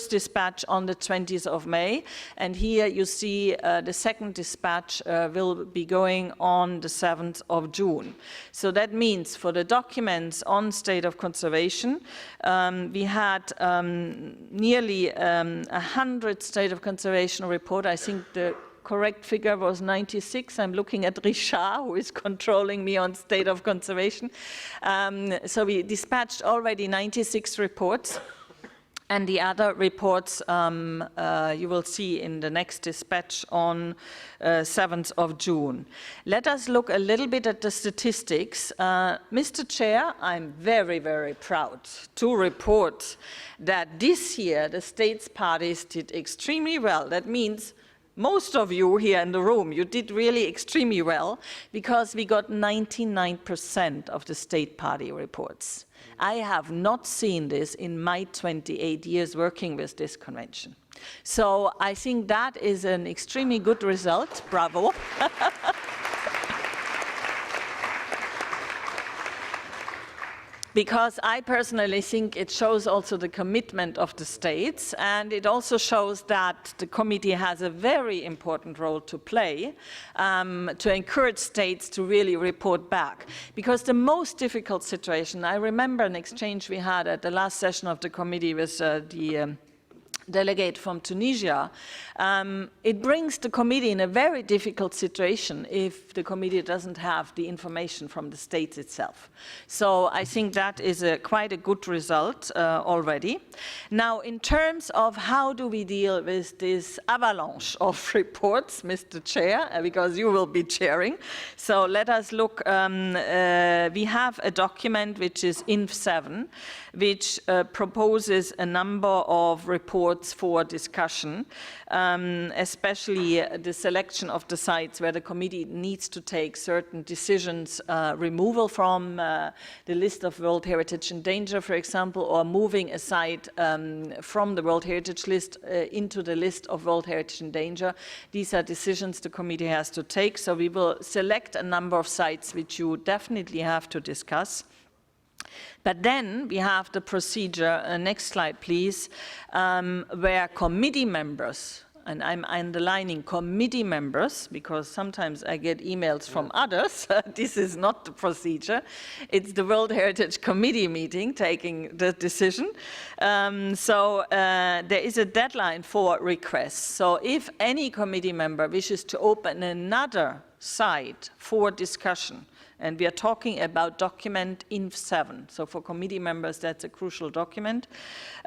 dispatch on the 20th of May. And here you see the second dispatch will be going on the 7th of June. So that means for the documents on state of conservation, we had nearly 100 state of conservation report. I think the correct figure was 96. I'm looking at Richard, who is controlling me on state of conservation. So we dispatched already 96 reports. And the other reports you will see in the next dispatch on 7th of June. Let us look a little bit at the statistics. Mr. Chair, I'm very, very proud to report that this year the states parties did extremely well. That means most of you here in the room, you did really extremely well because we got 99% of the state party reports. I have not seen this in my 28 years working with this convention. So I think that is an extremely good result. Bravo. Because I personally think it shows also the commitment of the states, and it also shows that the committee has a very important role to play to encourage states to really report back. Because the most difficult situation, I remember an exchange we had at the last session of the committee with the delegate from Tunisia, it brings the committee in a very difficult situation if the committee doesn't have the information from the states itself. So I think that is quite a good result already. Now, in terms of how do we deal with this avalanche of reports, Mr. Chair, because you will be chairing. So let us look. We have a document which is INF7, which proposes a number of reports for discussion, especially the selection of the sites where the committee needs to take certain decisions, removal from the list of World Heritage in Danger, for example, or moving a site from the World Heritage list into the list of World Heritage in Danger. These are decisions the committee has to take, so we will select a number of sites which you definitely have to discuss. But then we have the procedure, next slide please, where committee members, and I'm underlining committee members because sometimes I get emails from others, this is not the procedure, it's the World Heritage Committee meeting taking the decision. So there is a deadline for requests. So if any committee member wishes to open another site for discussion, and we are talking about document INF7. So for committee members, that's a crucial document.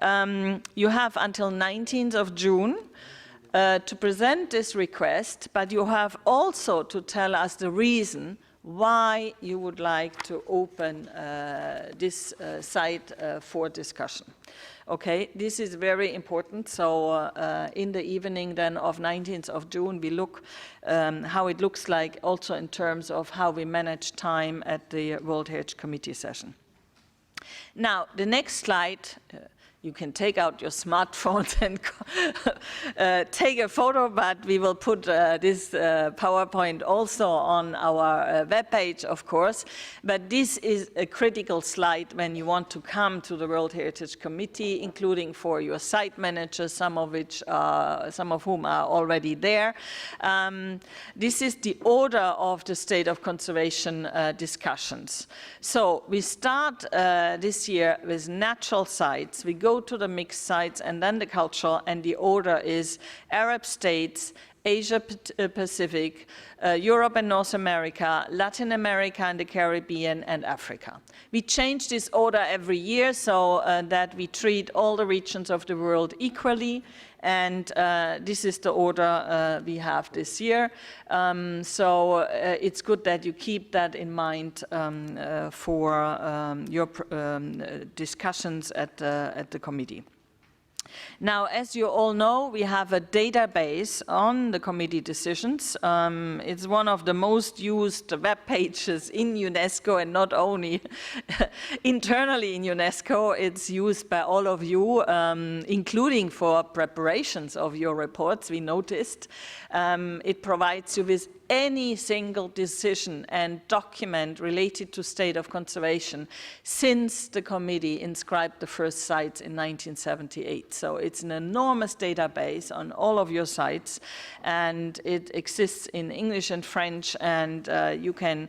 You have until 19th of June to present this request, but you have also to tell us the reason why you would like to open this site for discussion. Okay, this is very important. So in the evening then of 19th of June, we look how it looks like also in terms of how we manage time at the World Heritage Committee session. Now, the next slide, you can take out your smartphones and take a photo, but we will put this PowerPoint also on our webpage, of course. But this is a critical slide when you want to come to the World Heritage Committee, including for your site managers, some of whom are already there. This is the order of the state of conservation discussions. So we start this year with natural sites. We go to the mixed sites and then the cultural, and the order is Arab states, Asia Pacific, Europe and North America, Latin America and the Caribbean, and Africa. We change this order every year so that we treat all the regions of the world equally, and this is the order we have this year. So it's good that you keep that in mind for your discussions at the committee. Now, as you all know, we have a database on the committee decisions. It's one of the most used web pages in UNESCO, and not only internally in UNESCO, it's used by all of you, including for preparations of your reports, we noticed. It provides you with any single decision and document related to state of conservation since the committee inscribed the first sites in 1978. So it's an enormous database on all of your sites, and it exists in English and French, and you can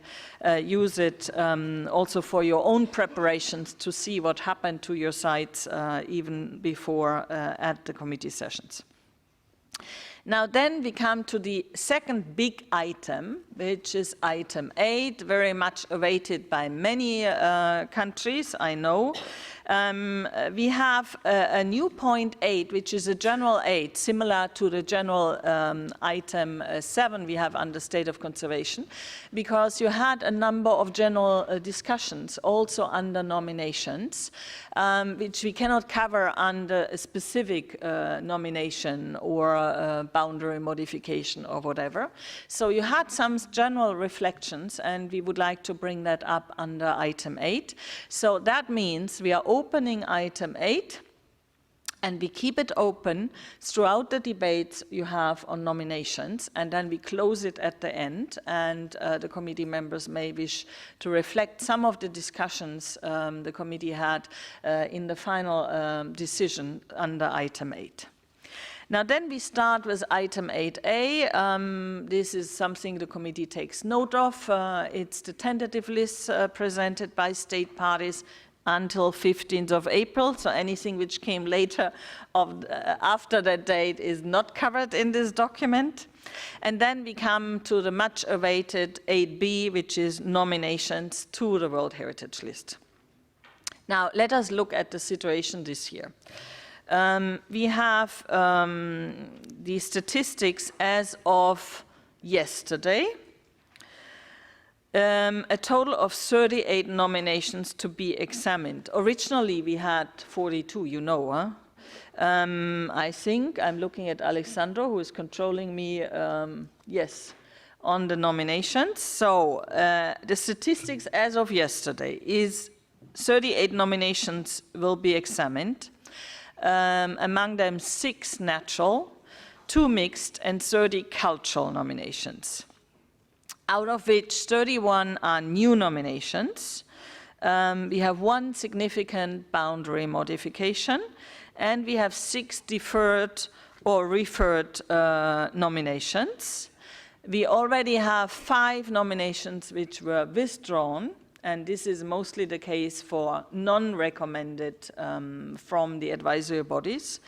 use it also for your own preparations to see what happened to your sites even before at the committee sessions. Now then we come to the second big item, which is item 8, very much awaited by many countries, I know. We have a new point 8, which is a general 8, similar to the general item 7 we have under state of conservation, because you had a number of general discussions also under nominations, which we cannot cover under a specific nomination or boundary modification or whatever. So you had some general reflections, and we would like to bring that up under item 8. So that means we are opening item 8, and we keep it open throughout the debates you have on nominations, and then we close it at the end, and the committee members may wish to reflect some of the discussions the committee had in the final decision under item 8. Now then we start with item 8A. This is something the committee takes note of. It's the tentative list presented by state parties until 15th of April, so anything which came later after that date is not covered in this document. And then we come to the much awaited 8B, which is nominations to the World Heritage List. Now let us look at the situation this year. We have the statistics as of yesterday. A total of 38 nominations to be examined. Originally, we had 42, you know, huh? I think, I'm looking at Alexandro, who is controlling me, yes, on the nominations. So the statistics as of yesterday is 38 nominations will be examined. Among them 6 natural, 2 mixed, and 30 cultural nominations, out of which 31 are new nominations. We have 1 significant boundary modification, and we have 6 deferred or referred nominations. We already have 5 nominations which were withdrawn, and this is mostly the case for non-recommended from the advisory bodies.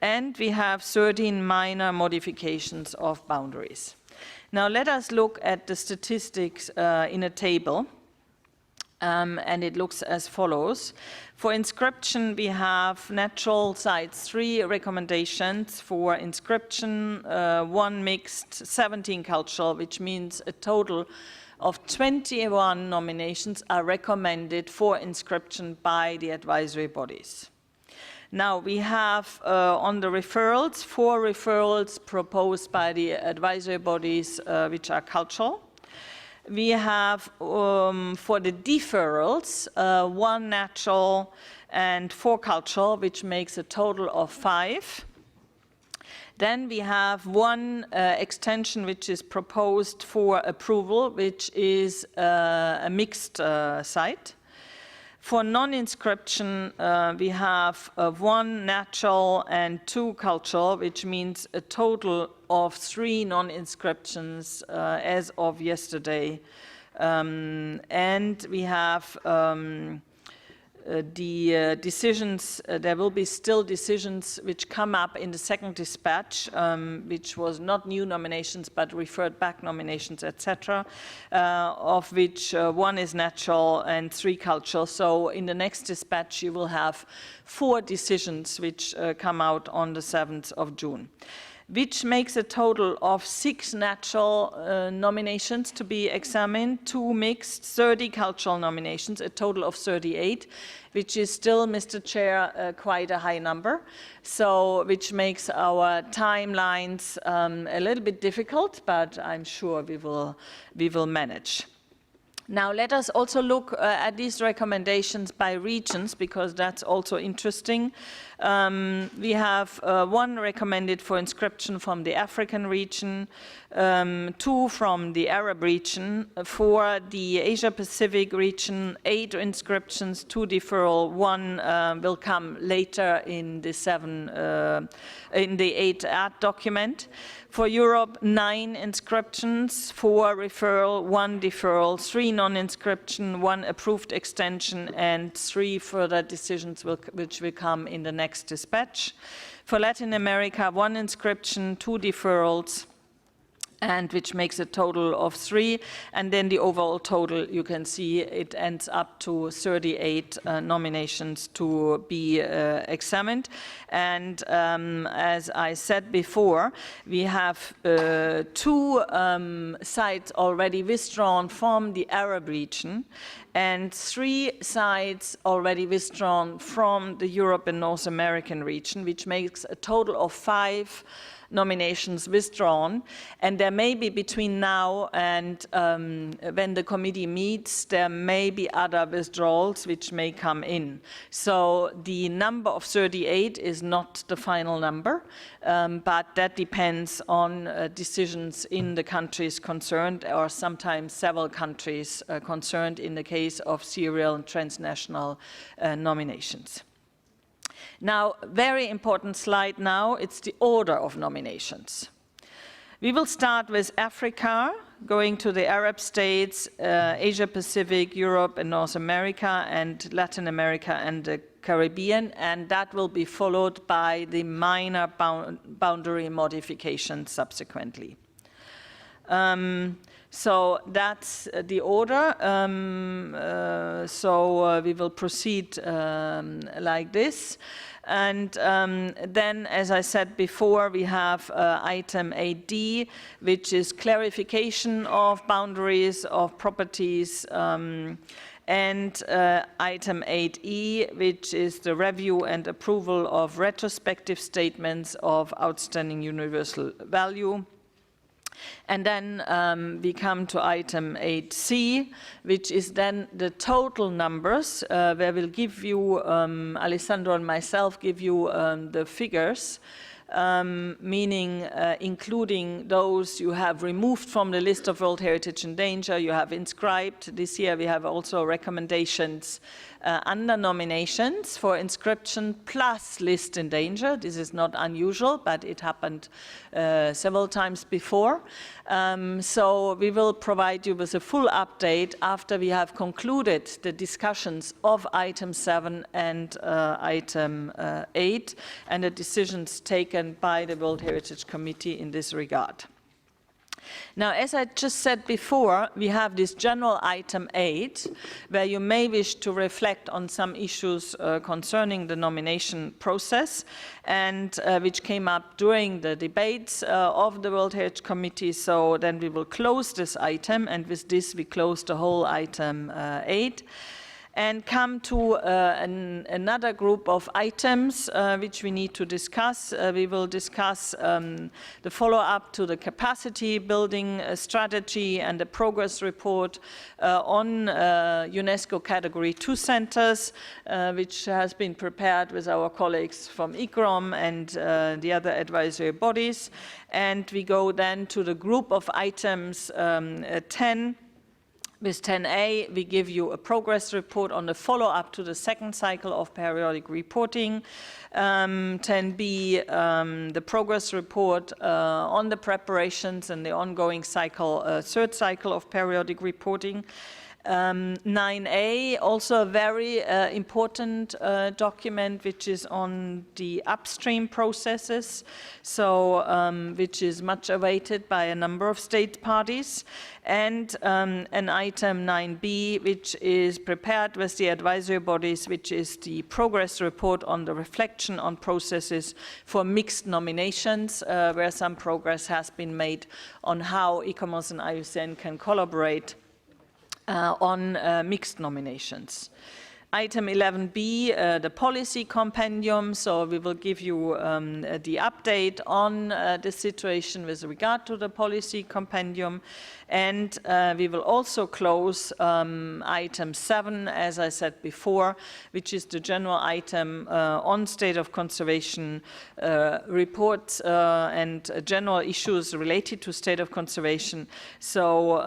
And we have 13 minor modifications of boundaries. Now let us look at the statistics in a table, and it looks as follows. For inscription, we have natural sites, 3 recommendations for inscription, 1 mixed, 17 cultural, which means a total of 21 nominations are recommended for inscription by the advisory bodies. Now we have on the referrals, 4 referrals proposed by the advisory bodies which are cultural. We have for the deferrals 1 natural and 4 cultural, which makes a total of 5. Then we have 1 extension which is proposed for approval, which is a mixed site. For non-inscription, we have 1 natural and 2 cultural, which means a total of 3 non-inscriptions as of yesterday. And we have the decisions, there will be still decisions which come up in the second dispatch, which was not new nominations but referred back nominations, etc., of which 1 is natural and 3 cultural. So in the next dispatch you will have 4 decisions which come out on the 7th of June. which makes a total of 6 natural nominations to be examined, 2 mixed, 30 cultural nominations, a total of 38, which is still, Mr. Chair, quite a high number, so which makes our timelines a little bit difficult, but I'm sure we will manage. Now let us also look at these recommendations by regions, because that's also interesting. We have 1 recommended for inscription from the African region, 2 from the Arab region. For the Asia-Pacific region, 8 inscriptions, 2 deferral, 1 will come later in the 8 ad document. For Europe, 9 inscriptions, 4 referral, 1 deferral, 3 non-inscription, 1 approved extension, and 3 further decisions which will come in the next dispatch. For Latin America, 1 inscription, 2 deferrals, and which makes a total of 3, and then the overall total, you can see it ends up to 38 nominations to be examined. And as I said before, we have 2 sites already withdrawn from the Arab region, and 3 sites already withdrawn from the Europe and North American region, which makes a total of 5 nominations withdrawn, and there may be between now and when the committee meets, there may be other withdrawals which may come in. So the number of 38 is not the final number, but that depends on decisions in the countries concerned, or sometimes several countries concerned in the case of serial and transnational nominations. Now, very important slide now, it's the order of nominations. We will start with Africa, going to the Arab states, Asia Pacific, Europe and North America, and Latin America and the Caribbean, and that will be followed by the minor boundary modifications subsequently. So that's the order. We will proceed like this. And then, as I said before, we have item 8D, which is clarification of boundaries of properties, and item 8E, which is the review and approval of retrospective statements of outstanding universal value. And then we come to item 8C, which is then the total numbers, where we'll give you, Alessandro and myself give you the figures, meaning including those you have removed from the list of World Heritage in Danger, you have inscribed. This year we have also recommendations under nominations for inscription plus list in danger. This is not unusual, but it happened several times before. So we will provide you with a full update after we have concluded the discussions of item 7 and item 8 and the decisions taken by the World Heritage Committee in this regard. Now, as I just said before, we have this general item 8, where you may wish to reflect on some issues concerning the nomination process, and which came up during the debates of the World Heritage Committee. So then we will close this item, and with this we close the whole item 8. And come to another group of items which we need to discuss. We will discuss the follow-up to the capacity building strategy and the progress report on UNESCO Category 2 centers, which has been prepared with our colleagues from ICROM and the other advisory bodies. And we go then to the group of items 10. With 10A, we give you a progress report on the follow-up to the second cycle of periodic reporting. 10B, the progress report on the preparations and the ongoing cycle, third cycle of periodic reporting. 9A, also a very important document, which is on the upstream processes, so which is much awaited by a number of state parties, and an item 9B, which is prepared with the advisory bodies, which is the progress report on the reflection on processes for mixed nominations, where some progress has been made on how ICOMOS and IUCN can collaborate on mixed nominations. Item 11B, the policy compendium, so we will give you the update on the situation with regard to the policy compendium, and we will also close item 7, as I said before, which is the general item on state of conservation reports and general issues related to state of conservation, so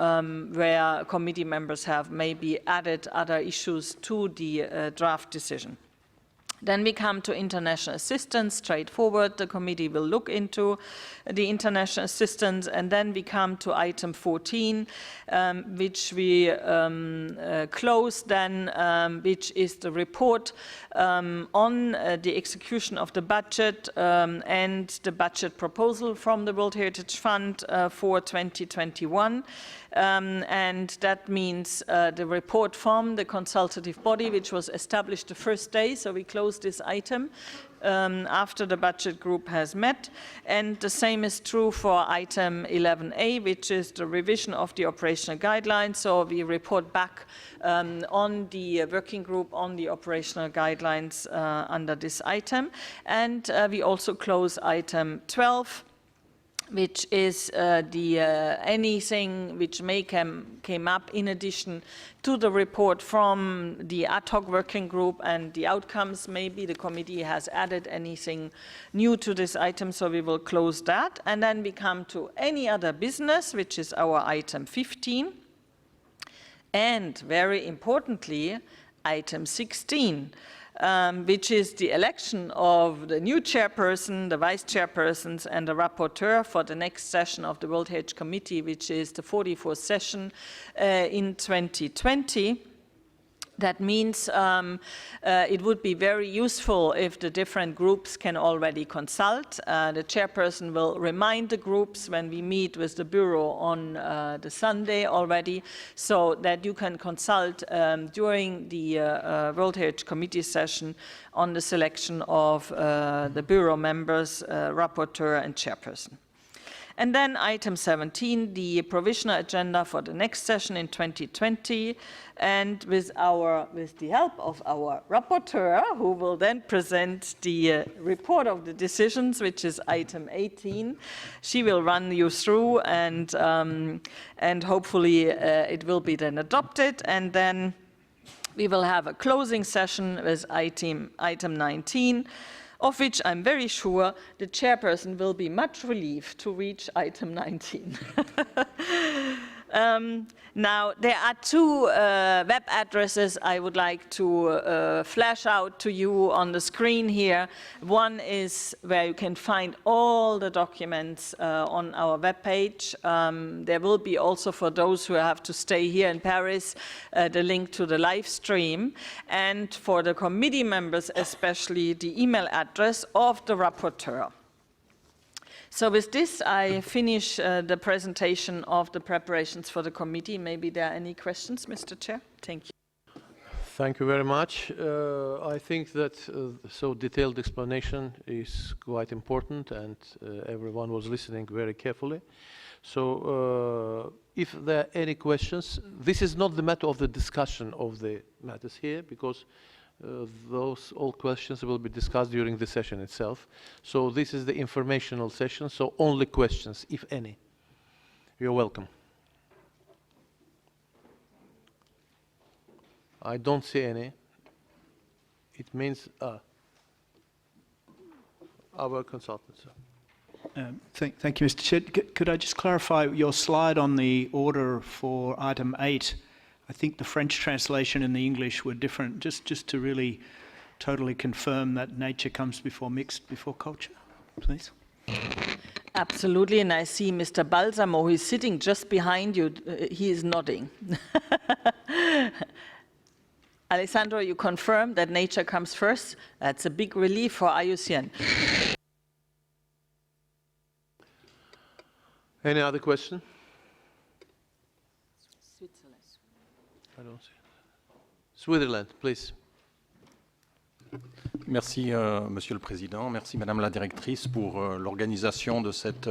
where committee members have maybe added other issues to the draft decision. Then we come to international assistance, straightforward. The committee will look into the international assistance, and then we come to item 14, which we close then, which is the report on the execution of the budget and the budget proposal from the World Heritage Fund for 2021. And that means the report from the consultative body, which was established the first day, so we closed this item after the budget group has met. And the same is true for item 11A, which is the revision of the operational guidelines. So we report back on the working group on the operational guidelines under this item. And we also close item 12, which is anything which may came up in addition to the report from the ad hoc working group and the outcomes. Maybe the committee has added anything new to this item, so we will close that. And then we come to any other business, which is our item 15. And very importantly, item 16. Which is the election of the new chairperson, the vice chairpersons, and the rapporteur for the next session of the World Heritage Committee, which is the 44th session in 2020. That means it would be very useful if the different groups can already consult. The chairperson will remind the groups when we meet with the Bureau on the Sunday already, so that you can consult during the World Heritage Committee session on the selection of the Bureau members, rapporteur and chairperson. And then item 17, the provisional agenda for the next session in 2020, and with the help of our rapporteur, who will then present the report of the decisions, which is item 18. She will run you through, and hopefully it will be then adopted, and then we will have a closing session with item 19. Of which I'm very sure the chairperson will be much relieved to reach item 19. Now, there are two web addresses I would like to flash out to you on the screen here. One is where you can find all the documents on our webpage. There will be also, for those who have to stay here in Paris, the link to the live stream. And for the committee members especially, the email address of the rapporteur. So with this, I finish the presentation of the preparations for the committee. Maybe there are any questions, Mr. Chair? Thank you. Thank you very much. I think that so detailed explanation is quite important, and everyone was listening very carefully. So if there are any questions, this is not the matter of the discussion of the matters here, because those all questions will be discussed during the session itself. So this is the informational session, so only questions, if any. You're welcome. I don't see any. It means our consultant. Thank you, Mr. Chair. Could I just clarify your slide on the order for item 8? I think the French translation and the English were different, just to really totally confirm that nature comes before mixed, before culture, please. Absolutely, and I see Mr. Balsamo, who is sitting just behind you, he is nodding. Alessandro, you confirm that nature comes first? That's a big relief for IUCN. Any other question? Switzerland. I don't see. Switzerland, please. Merci, Monsieur le Président. Merci, Madame la Directrice, pour l'organisation de cette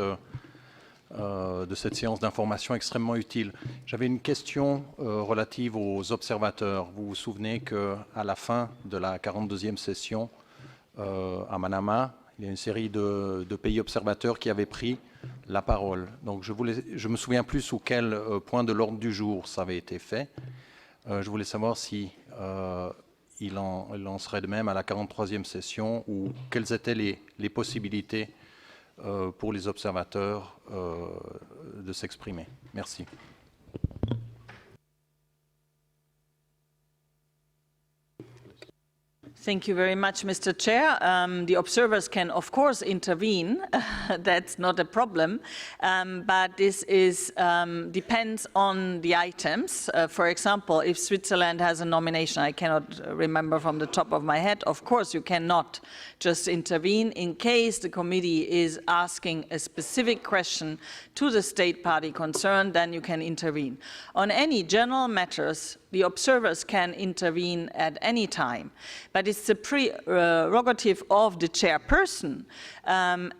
séance d'information extrêmement utile. J'avais une question relative aux observateurs. Vous vous souvenez qu'à la fin de la 42e session à Manama, il y a une série de pays observateurs qui avaient pris la parole. Donc je me souviens plus sous quel point de l'ordre du jour ça avait été fait. Je voulais savoir si il en serait de même à la 43e session ou quelles étaient les possibilités pour les observateurs de s'exprimer. Merci. Thank you very much, Mr. Chair. The observers can, of course, intervene. That's not a problem. But this depends on the items. For example, if Switzerland has a nomination, I cannot remember from the top of my head, of course you cannot just intervene. In case the committee is asking a specific question to the state party concerned, then you can intervene. On any general matters, the observers can intervene at any time, but it's the prerogative of the chairperson,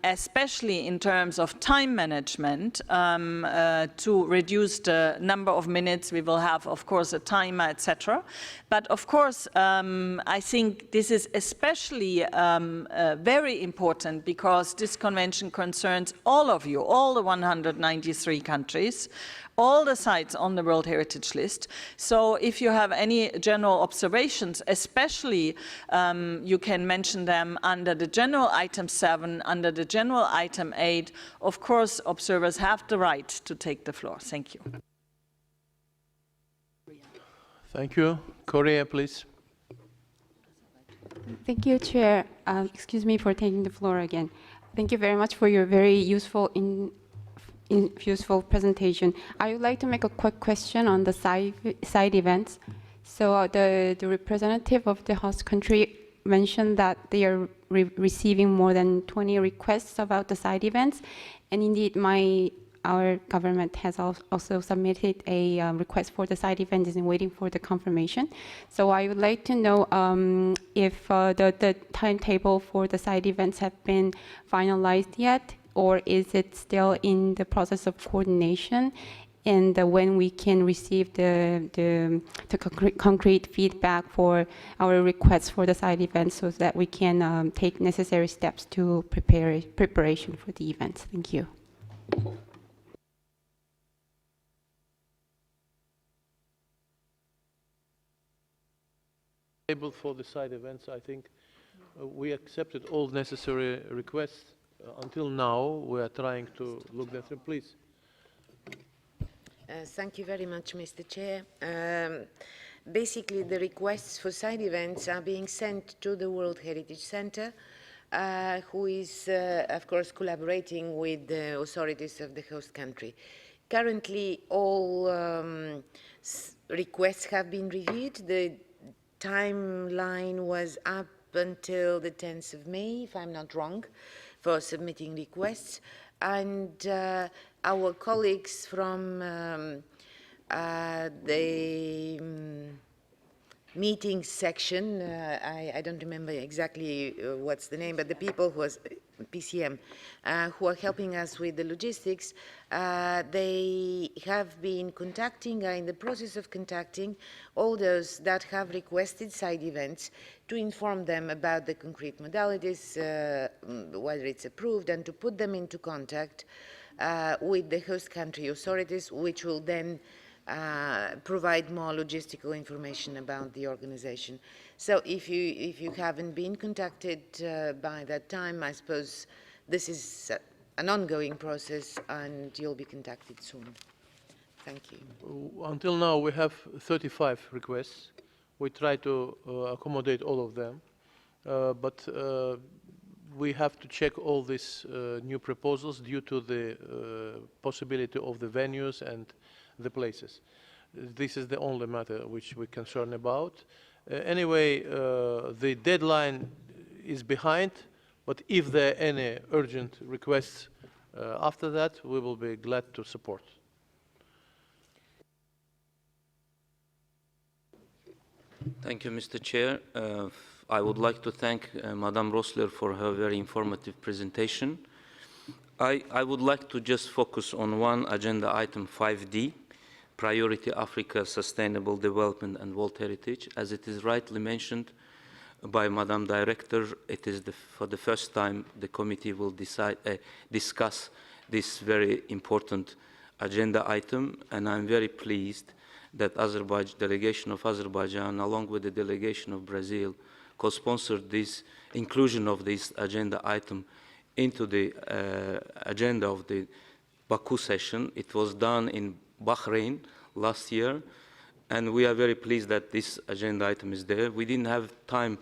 especially in terms of time management, to reduce the number of minutes. We will have, of course, a timer, etc. But of course, I think this is especially very important because this convention concerns all of you, all the 193 countries, all the sites on the World Heritage List. So if you have any general observations, especially you can mention them under the general item 7, under the general item 8. Of course, observers have the right to take the floor. Thank you. Thank you. Korea, please. Thank you, Chair. Excuse me for taking the floor again. Thank you very much for your very useful useful presentation. I would like to make a quick question on the side events. So the representative of the host country mentioned that they are receiving more than 20 requests about the side events, and indeed our government has also submitted a request for the side events and waiting for the confirmation. So I would like to know if the timetable for the side events have been finalized yet, or is it still in the process of coordination, and when we can receive the concrete feedback for our requests for the side events so that we can take necessary steps to preparation for the events. Thank you. For the side events, I think we accepted all necessary requests. Until now, we are trying to look that through. Please. Thank you very much, Mr. Chair. Basically, the requests for side events are being sent to the World Heritage Center, who is, of course, collaborating with the authorities of the host country. Currently, all requests have been reviewed. The timeline was up until the 10th of May, if I'm not wrong, for submitting requests. And our colleagues from the meetings section, I don't remember exactly what's the name, but the people who was PCM, who are helping us with the logistics, they have been contacting, are in the process of contacting all those that have requested side events to inform them about the concrete modalities, whether it's approved, and to put them into contact with the host country authorities, which will then provide more logistical information about the organization. So if you haven't been contacted by that time, I suppose this is an ongoing process and you'll be contacted soon. Thank you. Until now, we have 35 requests. We try to accommodate all of them, but we have to check all these new proposals due to the possibility of the venues and the places. This is the only matter which we're concerned about. Anyway, the deadline is behind, but if there are any urgent requests after that, we will be glad to support. Thank you, Mr. Chair. I would like to thank Madame Rossler for her very informative presentation. I would like to just focus on one agenda item 5D, Priority Africa Sustainable Development and World Heritage. As it is rightly mentioned by Madam Director, it is for the first time the committee will discuss this very important agenda item, and I'm very pleased that delegation of Azerbaijan, along with the delegation of Brazil, co-sponsored this inclusion of this agenda item into the agenda of the Baku session. It was done in Bahrain last year, and we are very pleased that this agenda item is there. We didn't have time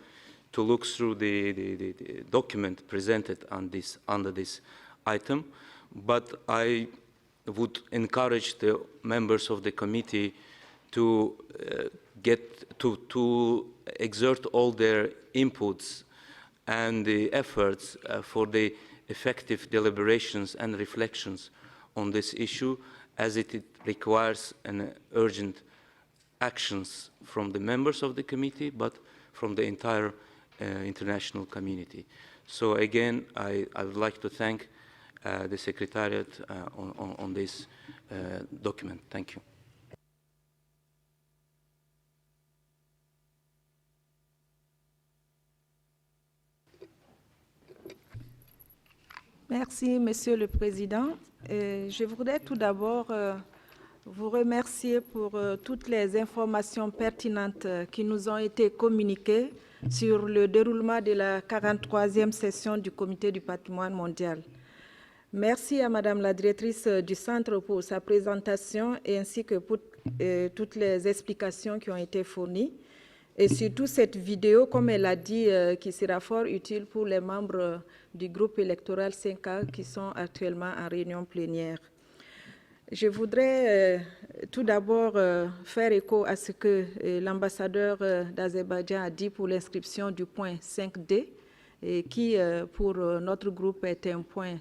to look through the document presented on under this item, but I would encourage the members of the committee to exert all their inputs and the efforts for the effective deliberations and reflections on this issue, as it requires an urgent actions from the members of the committee, but from the entire international community. So again, I would like to thank the Secretariat on this document. Thank you. Merci, Monsieur le Président. Je voudrais tout d'abord vous remercier pour toutes les informations pertinentes qui nous ont été communiquées sur le déroulement de la 43e session du Comité du patrimoine mondial. Merci à Madame la directrice du Centre pour sa présentation ainsi que pour toutes les explications qui ont été fournies. Et surtout cette vidéo, comme elle a dit, qui sera fort utile pour les membres du groupe électoral 5A qui sont actuellement en réunion plénière. Je voudrais tout d'abord faire écho à ce que l'ambassadeur d'Azerbaïdjan a dit pour l'inscription du point 5D, et qui pour notre groupe est un point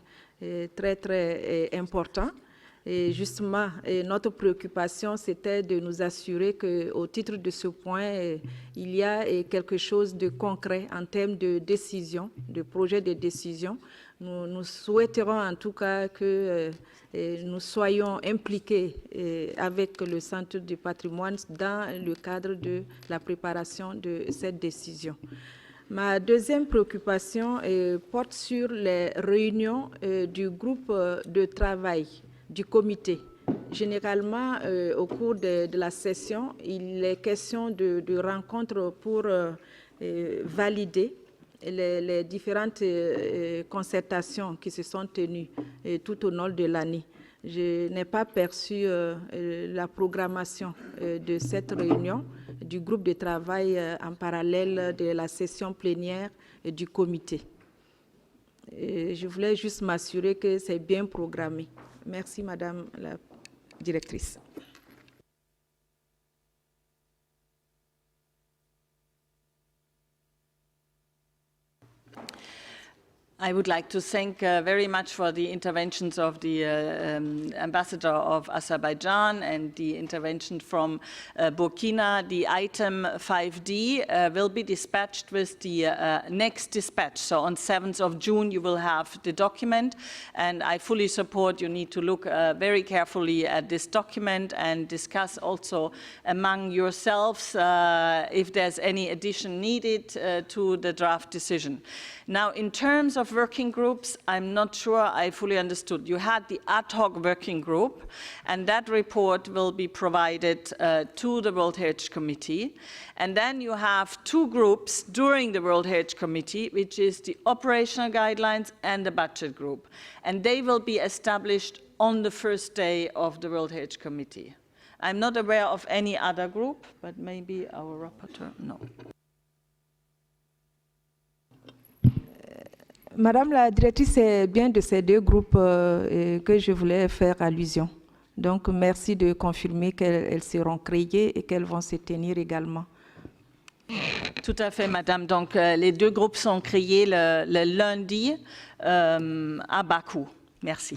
très très important. Et justement, notre préoccupation, c'était de nous assurer qu'au titre de ce point, il y a quelque chose de concret en termes de décision, de projet de décision. Nous souhaiterons en tout cas que nous soyons impliqués avec le Centre du patrimoine dans le cadre de la préparation de cette décision. Ma deuxième préoccupation porte sur les réunions du groupe de travail du comité. Généralement, au cours de la session, il est question de rencontres pour valider les différentes concertations qui se sont tenues tout au long de l'année. Je n'ai pas perçu la programmation de cette réunion du groupe de travail en parallèle de la session plénière du comité. Je voulais juste m'assurer que c'est bien programmé. Merci, Madame la Directrice. I would like to thank very much for the interventions of the ambassador of Azerbaijan and the intervention from Burkina. The item 5D will be dispatched with the next dispatch. So on 7th of June, you will have the document. And I fully support you need to look very carefully at this document and discuss also among yourselves if there's any addition needed to the draft decision. Now, in terms of working groups, I'm not sure I fully understood. You had the ad hoc working group, and that report will be provided to the World Heritage Committee. And then you have two groups during the World Heritage Committee, which is the operational guidelines and the budget group. And they will be established on the first day of the World Heritage Committee. I'm not aware of any other group, but maybe our rapporteur, no. Madame la directrice, c'est bien de ces deux groupes que je voulais faire allusion. Donc, merci de confirmer qu'elles seront créées et qu'elles vont se tenir également. Tout à fait, madame. Donc, les deux groupes sont créés le lundi à Bakou. Merci.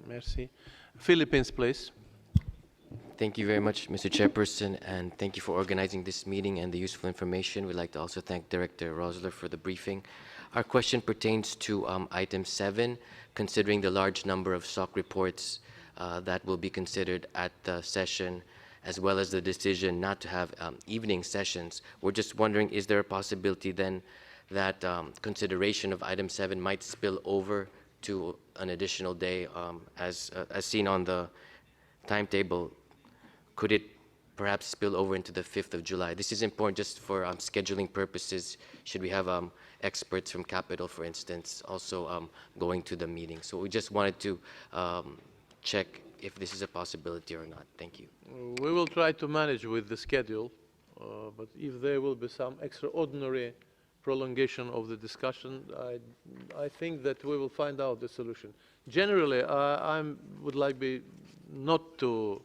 Merci. Philippines, please. Thank you very much, Mr. Chairperson, and thank you for organizing this meeting and the useful information. We'd like to also thank Director Rosler for the briefing. Our question pertains to item 7, considering the large number of SOC reports that will be considered at the session, as well as the decision not to have evening sessions. We're just wondering, is there a possibility then that consideration of item 7 might spill over to an additional day, as seen on the timetable? Could it perhaps spill over into the 5th of July? This is important just for scheduling purposes. Should we have experts from Capital, for instance, also going to the meeting? So we just wanted to check if this is a possibility or not. Thank you. We will try to manage with the schedule, but if there will be some extraordinary prolongation of the discussion, I think that we will find out the solution. Generally, I would like not to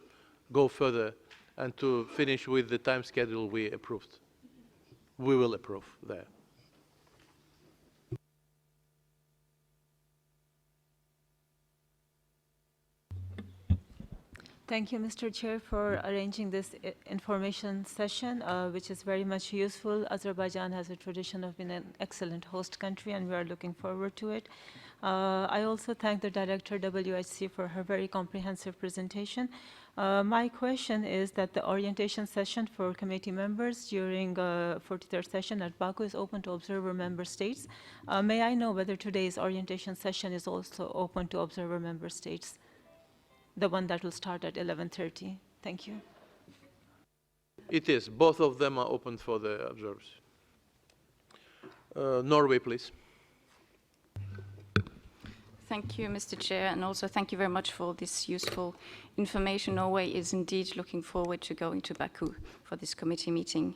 go further and to finish with the time schedule we approved. We will approve there. Thank you, Mr. Chair, for arranging this information session, which is very much useful. Azerbaijan has a tradition of being an excellent host country, and we are looking forward to it. I also thank the Director WHC for her very comprehensive presentation. My question is that the orientation session for committee members during 43rd session at Baku is open to observer member states. May I know whether today's orientation session is also open to observer member states? The one that will start at 11:30. Thank you. It is. Both of them are open for the observers. Norway, please. Thank you, Mr. Chair, and also thank you very much for this useful information. Norway is indeed looking forward to going to Baku for this committee meeting.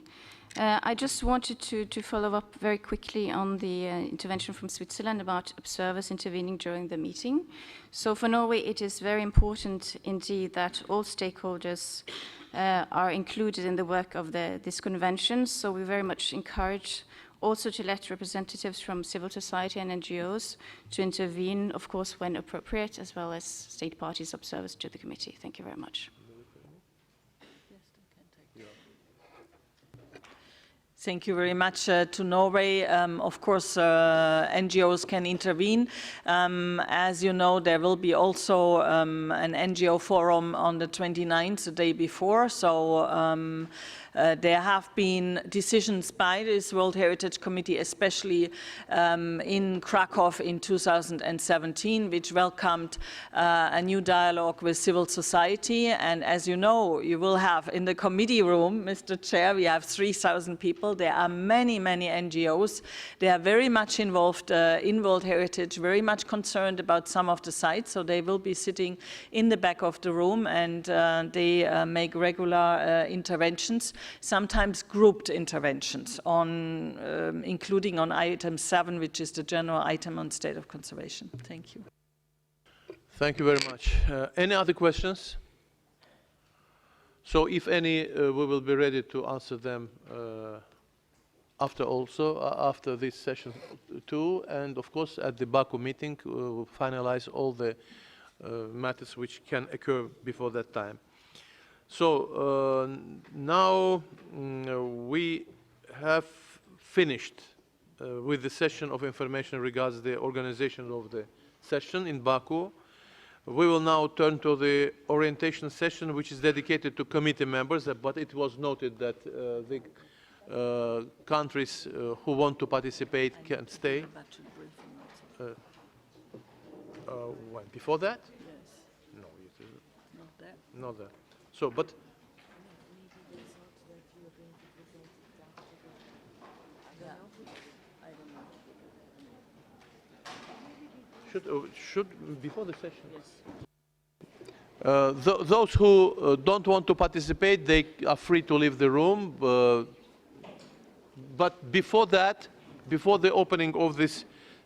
I just wanted to follow up very quickly on the intervention from Switzerland about observers intervening during the meeting. So for Norway, it is very important indeed that all stakeholders are included in the work of this convention. So we very much encourage also to let representatives from civil society and NGOs to intervene, of course, when appropriate, as well as state parties observers to the committee. Thank you very much. Thank you very much to Norway. Of course, NGOs can intervene. As you know, there will be also an NGO forum on the 29th, the day before. So there have been decisions by this World Heritage Committee, especially in Krakow in 2017, which welcomed a new dialogue with civil society. And as you know, you will have in the committee room, Mr. Chair, we have 3,000 people. There are many, many NGOs. They are very much involved in World Heritage, very much concerned about some of the sites. So they will be sitting in the back of the room, and they make regular interventions, sometimes grouped interventions, on, including on item 7, which is the general item on state of conservation. Thank you. Thank you very much. Any other questions? So if any, we will be ready to answer them after this session too, and of course at the Baku meeting we will finalize all the matters which can occur before that time. So now we have finished with the session of information regards the organization of the session in Baku. We will now turn to the orientation session, which is dedicated to committee members, but it was noted that the countries who want to participate can stay. When? Before that? Yes. No, Not there. not that. So, but should before the session. Yes. Those who don't want to participate, they are free to leave the room. But before that, before the opening of this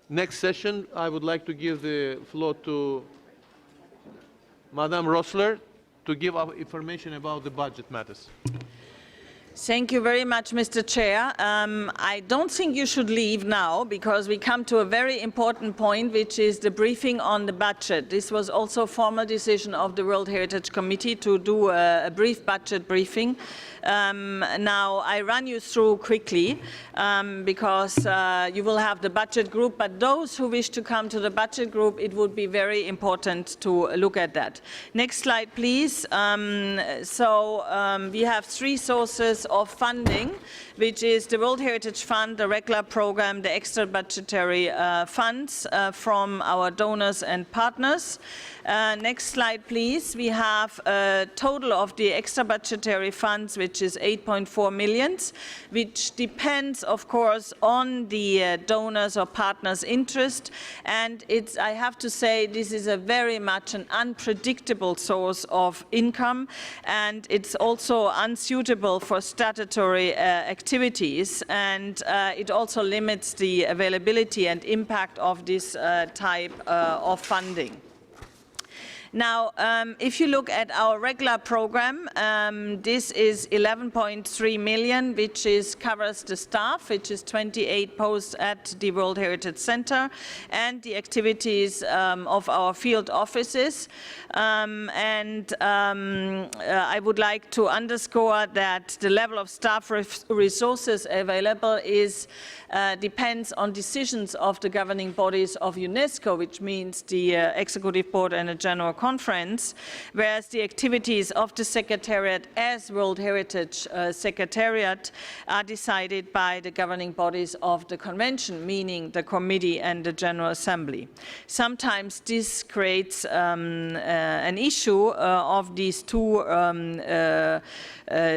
next session, I would like to give the floor to Madame Rossler to give us information about the budget matters. Thank you very much, Mr. Chair. I don't think you should leave now because we come to a very important point, which is the briefing on the budget. This was also a formal decision of the World Heritage Committee to do a brief budget briefing. Now, I run you through quickly because you will have the budget group, but those who wish to come to the budget group, it would be very important to look at that. Next slide, please. We have three sources of funding, which is the World Heritage Fund, the regular program, the extra budgetary funds from our donors and partners. Next slide, please. We have a total of the extra budgetary funds, which is 8.4 million, which depends, of course, on the donors or partners' interest. And I have to say, this is a very much an unpredictable source of income, and it's also unsuitable for statutory activities, and it also limits the availability and impact of this type of funding. Now, if you look at our regular program, this is 11.3 million, which covers the staff, which is 28 posts at the World Heritage Center, and the activities of our field offices. I would like to underscore that the level of staff resources available depends on decisions of the governing bodies of UNESCO, which means the Executive Board and the General Conference, whereas the activities of the Secretariat as World Heritage Secretariat are decided by the governing bodies of the Convention, meaning the Committee and the General Assembly. Sometimes this creates an issue of these two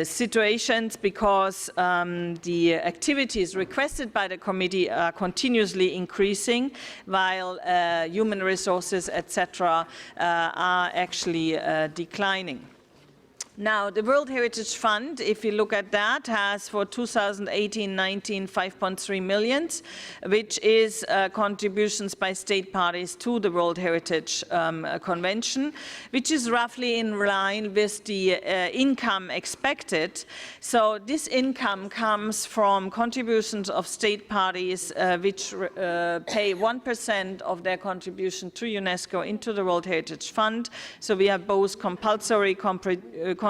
situations because the activities requested by the committee are continuously increasing, while human resources, etc., are actually declining. Now, the World Heritage Fund, if you look at that, has for 2018-19 5.3 million, which is contributions by state parties to the World Heritage Convention, which is roughly in line with the income expected. So this income comes from contributions of state parties which pay 1% of their contribution to UNESCO into the World Heritage Fund. So we have both compulsory contributions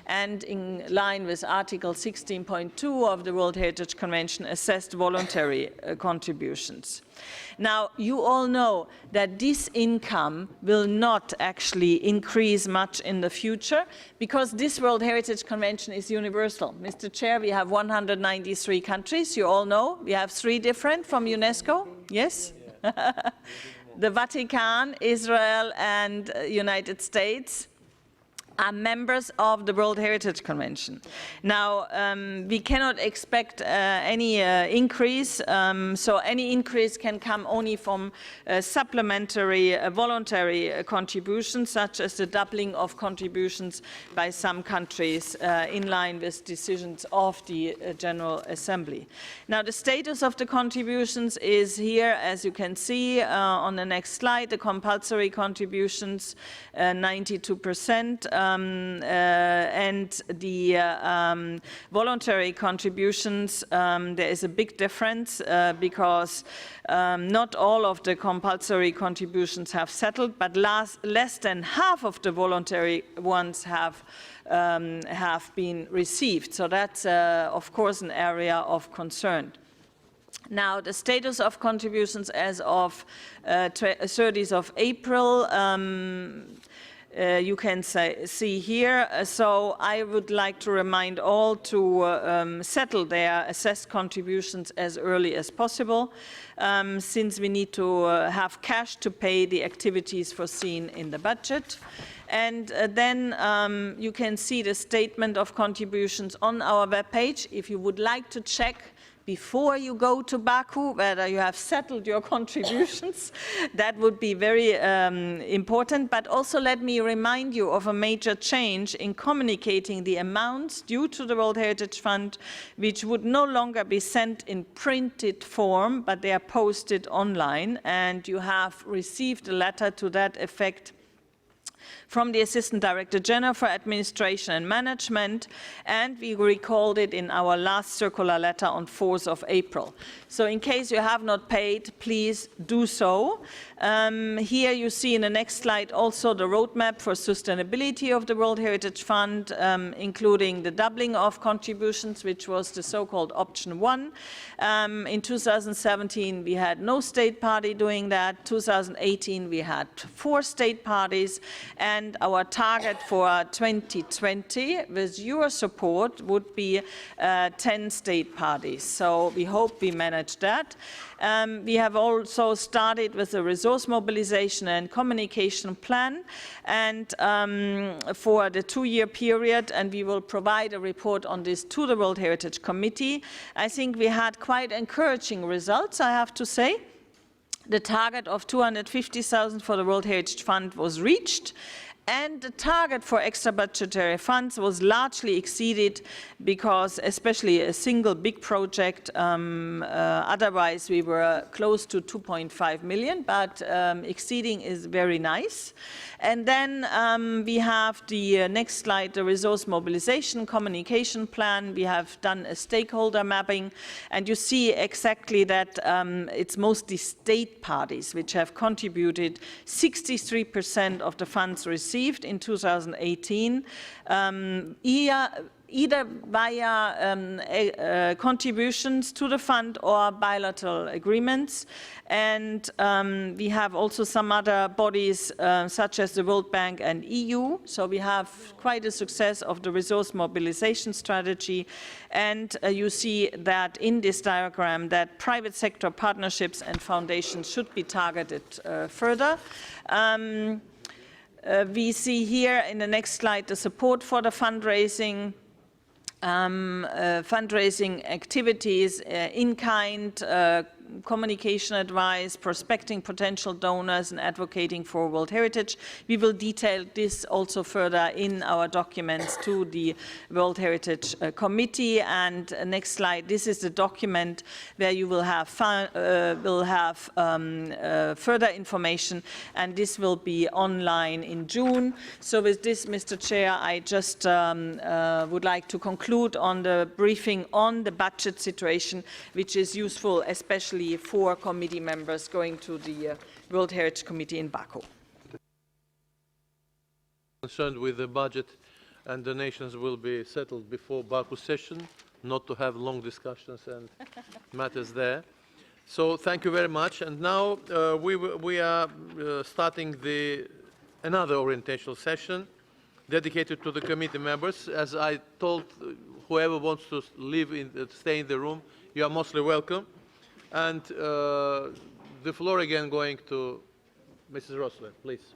and, in line with Article 16.2 of the World Heritage Convention, assessed voluntary contributions. Now, you all know that this income will not actually increase much in the future because this World Heritage Convention is universal. Mr. Chair, we have 193 countries, you all know. We have 3 different from UNESCO, yes? The Vatican, Israel, and United States are members of the World Heritage Convention. Now, we cannot expect any increase, so any increase can come only from supplementary voluntary contributions, such as the doubling of contributions by some countries in line with decisions of the General Assembly. Now, the status of the contributions is here, as you can see on the next slide. The compulsory contributions, 92%. And the voluntary contributions, there is a big difference because not all of the compulsory contributions have settled, but less than half of the voluntary ones have been received. So that's, of course, an area of concern. Now, the status of contributions as of 30th of April, you can see here. So I would like to remind all to settle their assessed contributions as early as possible, since we need to have cash to pay the activities foreseen in the budget. And then you can see the statement of contributions on our webpage. If you would like to check before you go to Baku, whether you have settled your contributions. That would be very important. But also let me remind you of a major change in communicating the amounts due to the World Heritage Fund, which would no longer be sent in printed form, but they are posted online. And you have received a letter to that effect from the Assistant Director General for Administration and Management, and we recalled it in our last circular letter on 4th of April. So in case you have not paid, please do so. Here you see in the next slide also the roadmap for sustainability of the World Heritage Fund, including the doubling of contributions, which was the so-called option 1. In 2017, we had no state party doing that. 2018, we had 4 state parties. And our target for 2020, with your support, would be 10 state parties. So we hope we manage that. We have also started with a resource mobilization and communication plan and for the 2-year period, and we will provide a report on this to the World Heritage Committee. I think we had quite encouraging results, I have to say. The target of 250,000 for the World Heritage Fund was reached, and the target for extra budgetary funds was largely exceeded because especially a single big project, otherwise we were close to 2.5 million, but exceeding is very nice. And then we have the next slide, the resource mobilization communication plan. We have done a stakeholder mapping, and you see exactly that it's mostly state parties which have contributed 63% of the funds received in 2018, either via contributions to the fund or bilateral agreements. And we have also some other bodies such as the World Bank and EU. So we have quite a success of the resource mobilization strategy. And you see that in this diagram that private sector partnerships and foundations should be targeted further. We see here in the next slide the support for the fundraising. Fundraising activities, in-kind, communication advice, prospecting potential donors, and advocating for World Heritage. We will detail this also further in our documents to the World Heritage Committee. And next slide, this is the document where you will have, further information, and this will be online in June. So with this, Mr. Chair, I just would like to conclude on the briefing on the budget situation, which is useful especially for committee members going to the World Heritage Committee in Baku. Concerned with the budget and donations will be settled before Baku session, not to have long discussions and matters there. So thank you very much. And now we are starting another orientational session dedicated to the committee members. As I told whoever wants to stay in the room, you are mostly welcome. And the floor again going to Mrs. Rossler, please.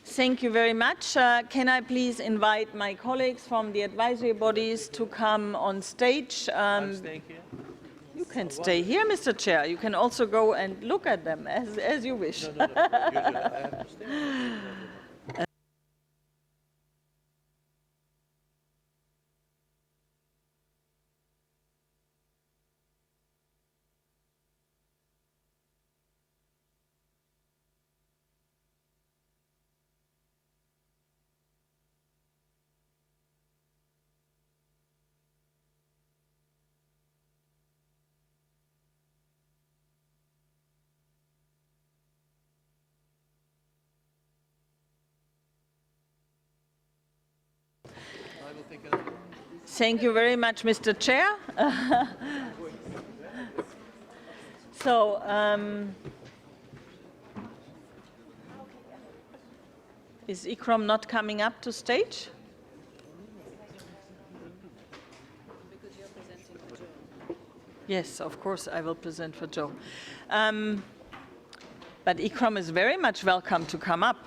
Thank you very much. Can I please invite my colleagues from the advisory bodies to come on stage? I'm staying here. You can stay here, Mr. Chair. You can also go and look at them as you wish. No. Usually I have to stay. Thank you very much, Mr. Chair. So, is Ikram not coming up to stage? Yes, of course, I will present for Joe. But Ikram is very much welcome to come up.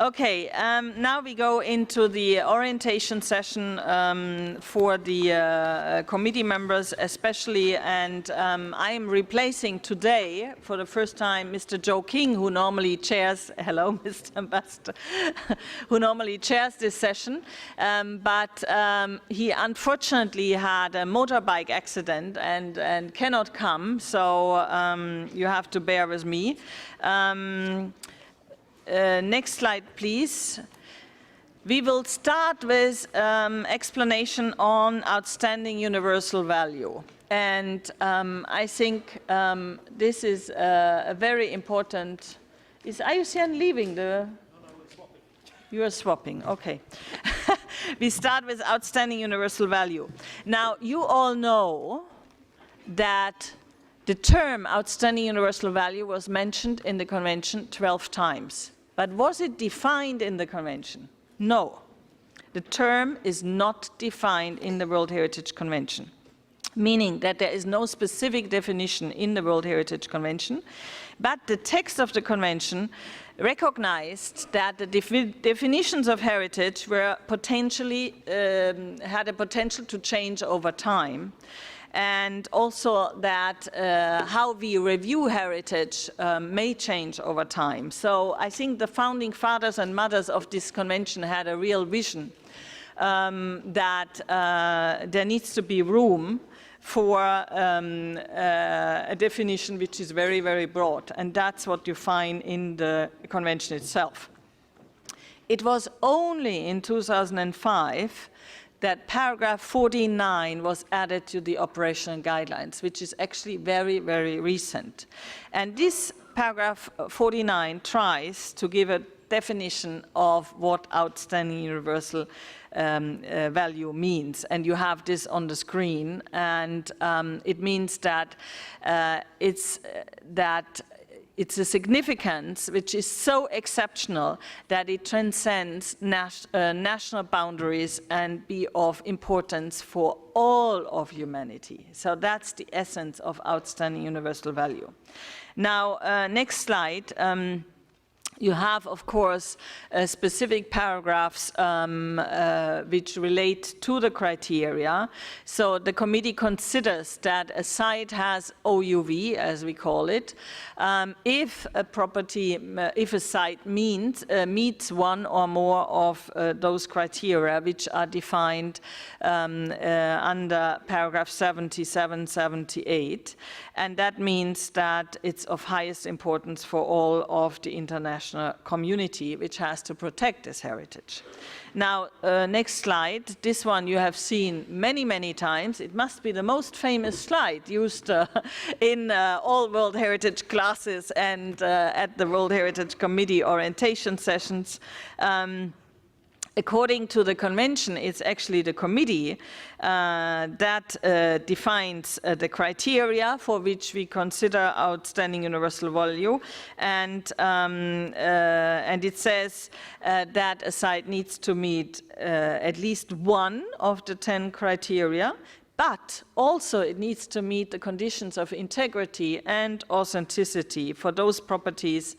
Okay, now we go into the orientation session for the committee members especially, and I am replacing today for the first time Mr. Joe King, who normally chairs, hello Mr. Ambassador, who normally chairs this session, but he unfortunately had a motorbike accident and cannot come, so you have to bear with me. Next slide, please. We will start with explanation on outstanding universal value. And I think this is a very important... Is IUCN leaving the... You are swapping, okay. We start with outstanding universal value. Now, you all know that the term outstanding universal value was mentioned in the Convention 12 times. But was it defined in the Convention? No. The term is not defined in the World Heritage Convention, meaning that there is no specific definition in the World Heritage Convention, but the text of the Convention recognized that the definitions of heritage were potentially, had a potential to change over time, and also that how we review heritage may change over time. So I think the founding fathers and mothers of this convention had a real vision that there needs to be room for a definition which is very, very broad, and that's what you find in the convention itself. It was only in 2005 that paragraph 49 was added to the operational guidelines, which is actually very, very recent. And this paragraph 49 tries to give a definition of what outstanding universal value means. And you have this on the screen, and it means that it's a significance which is so exceptional that it transcends national boundaries and be of importance for all of humanity. So that's the essence of outstanding universal value. Now, next slide. You have, of course, specific paragraphs which relate to the criteria. So the committee considers that a site has OUV, as we call it, if a property, if a site meets one or more of those criteria which are defined under paragraph 77, 78. And that means that it's of highest importance for all of the international community which has to protect this heritage. Now, next slide. This one you have seen many, many times. It must be the most famous slide used in all World Heritage classes and at the World Heritage Committee orientation sessions. According to the convention, it's actually the committee that defines the criteria for which we consider outstanding universal value, and it says that a site needs to meet at least one of the 10 criteria, but also it needs to meet the conditions of integrity and authenticity for those properties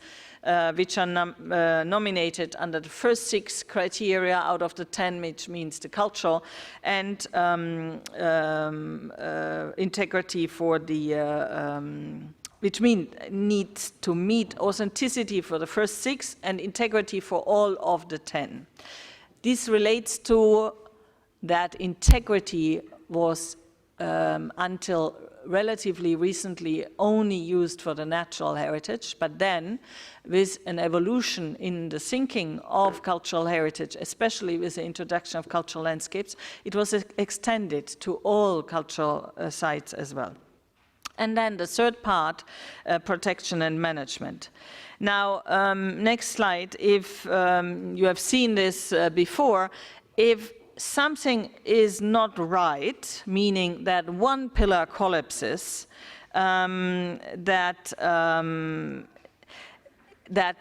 which are nominated under the first 6 criteria out of the 10, which means the cultural, and integrity for the, which needs to meet authenticity for the first 6 and integrity for all of the 10. This relates to that integrity was until relatively recently only used for the natural heritage, but then with an evolution in the thinking of cultural heritage, especially with the introduction of cultural landscapes, it was extended to all cultural sites as well. And then the third part, protection and management. Now, next slide. If you have seen this before, if something is not right, meaning that one pillar collapses, that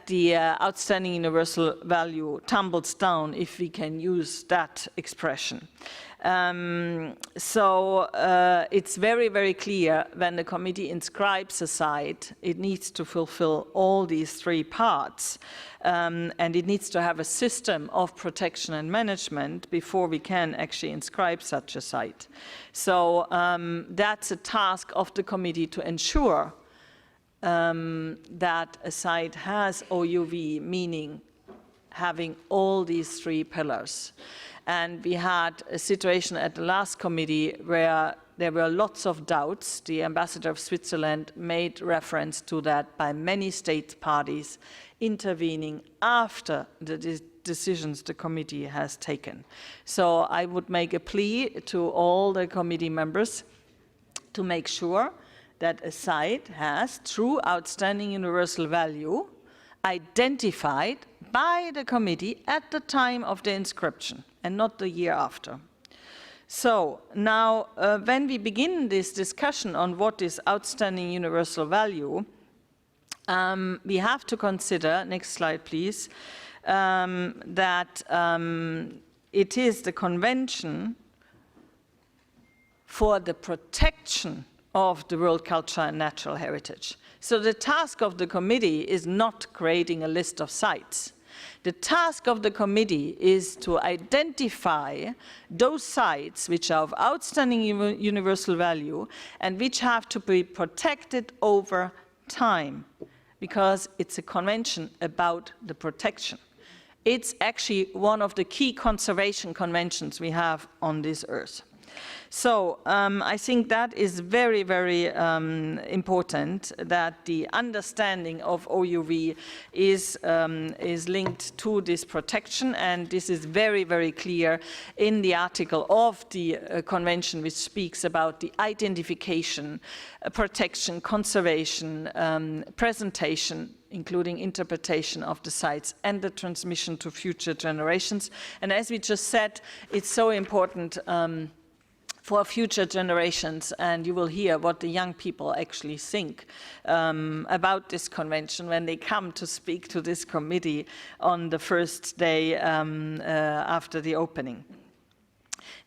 the outstanding universal value tumbles down, if we can use that expression. So it's very, very clear when the committee inscribes a site, it needs to fulfill all these three parts. And it needs to have a system of protection and management before we can actually inscribe such a site. So that's a task of the committee to ensure that a site has OUV, meaning having all these three pillars. And we had a situation at the last committee where there were lots of doubts. The ambassador of Switzerland made reference to that by many state parties intervening after the decisions the committee has taken. So I would make a plea to all the committee members to make sure that a site has true outstanding universal value identified by the committee at the time of the inscription and not the year after. So now when we begin this discussion on what is outstanding universal value, we have to consider, next slide please, that it is the Convention for the Protection of the World Culture and Natural Heritage. So the task of the committee is not creating a list of sites. The task of the committee is to identify those sites which are of outstanding universal value and which have to be protected over time, because it's a convention about the protection. It's actually one of the key conservation conventions we have on this earth. So I think that is very, very important, that the understanding of OUV is linked to this protection, and this is very, very clear in the article of the convention which speaks about the identification, protection, conservation, presentation, including interpretation of the sites and the transmission to future generations. And as we just said, it's so important for future generations, and you will hear what the young people actually think about this convention when they come to speak to this committee on the first day after the opening.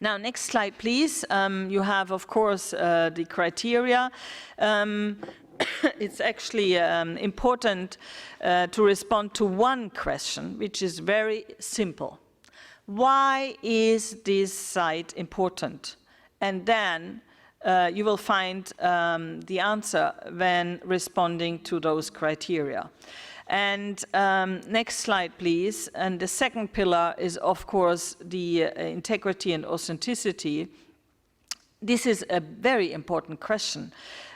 Now, next slide, please. You have, of course, the criteria. It's actually important to respond to one question, which is very simple. Why is this site important? And then you will find the answer when responding to those criteria. And next slide, please. And the second pillar is, of course, the integrity and authenticity. This is a very important question.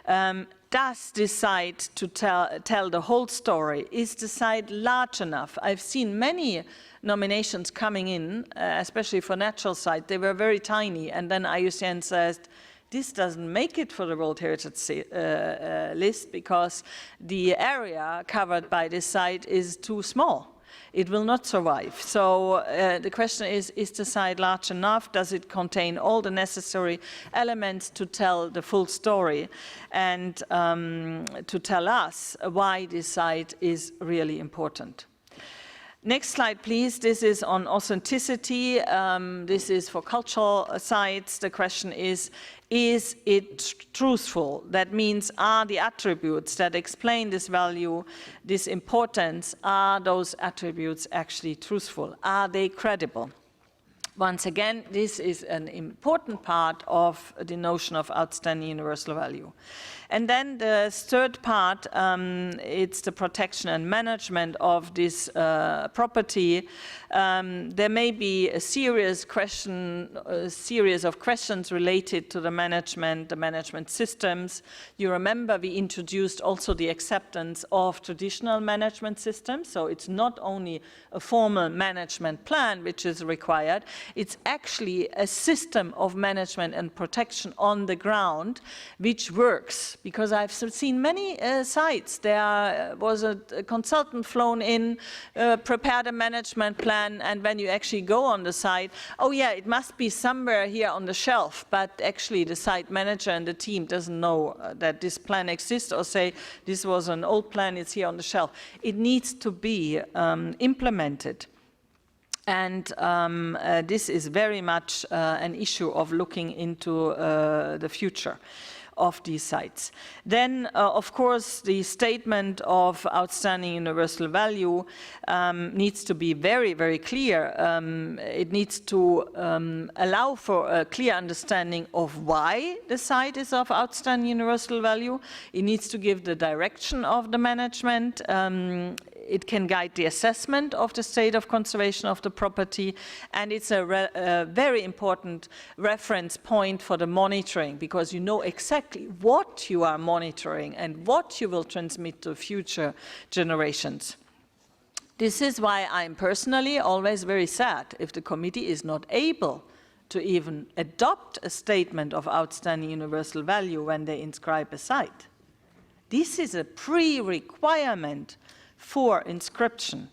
Does the site to tell the whole story? Is the site large enough? I've seen many nominations coming in, especially for natural site. They were very tiny, and then IUCN says, this doesn't make it for the World Heritage list because the area covered by this site is too small. It will not survive. So the question is the site large enough? Does it contain all the necessary elements to tell the full story and to tell us why this site is really important? Next slide, please. This is on authenticity. This is for cultural sites. The question is it truthful? That means, are the attributes that explain this value, this importance, are those attributes actually truthful? Are they credible? Once again, this is an important part of the notion of outstanding universal value. And then the third part, it's the protection and management of this property. There may be a series of questions related to the management systems. You remember we introduced also the acceptance of traditional management systems. So it's not only a formal management plan which is required, it's actually a system of management and protection on the ground which works. Because I've seen many sites, there was a consultant flown in, prepared a management plan, and when you actually go on the site, oh yeah, it must be somewhere here on the shelf, but actually the site manager and the team doesn't know that this plan exists, or say this was an old plan, it's here on the shelf. It needs to be implemented. And this is very much an issue of looking into the future of these sites. Then, of course, the statement of outstanding universal value needs to be very, very clear. It needs to allow for a clear understanding of why the site is of outstanding universal value. It needs to give the direction of the management. It can guide the assessment of the state of conservation of the property, and it's a very important reference point for the monitoring, because you know exactly what you are monitoring and what you will transmit to future generations. This is why I'm personally always very sad if the committee is not able to even adopt a statement of outstanding universal value when they inscribe a site. This is a pre-requirement for inscription.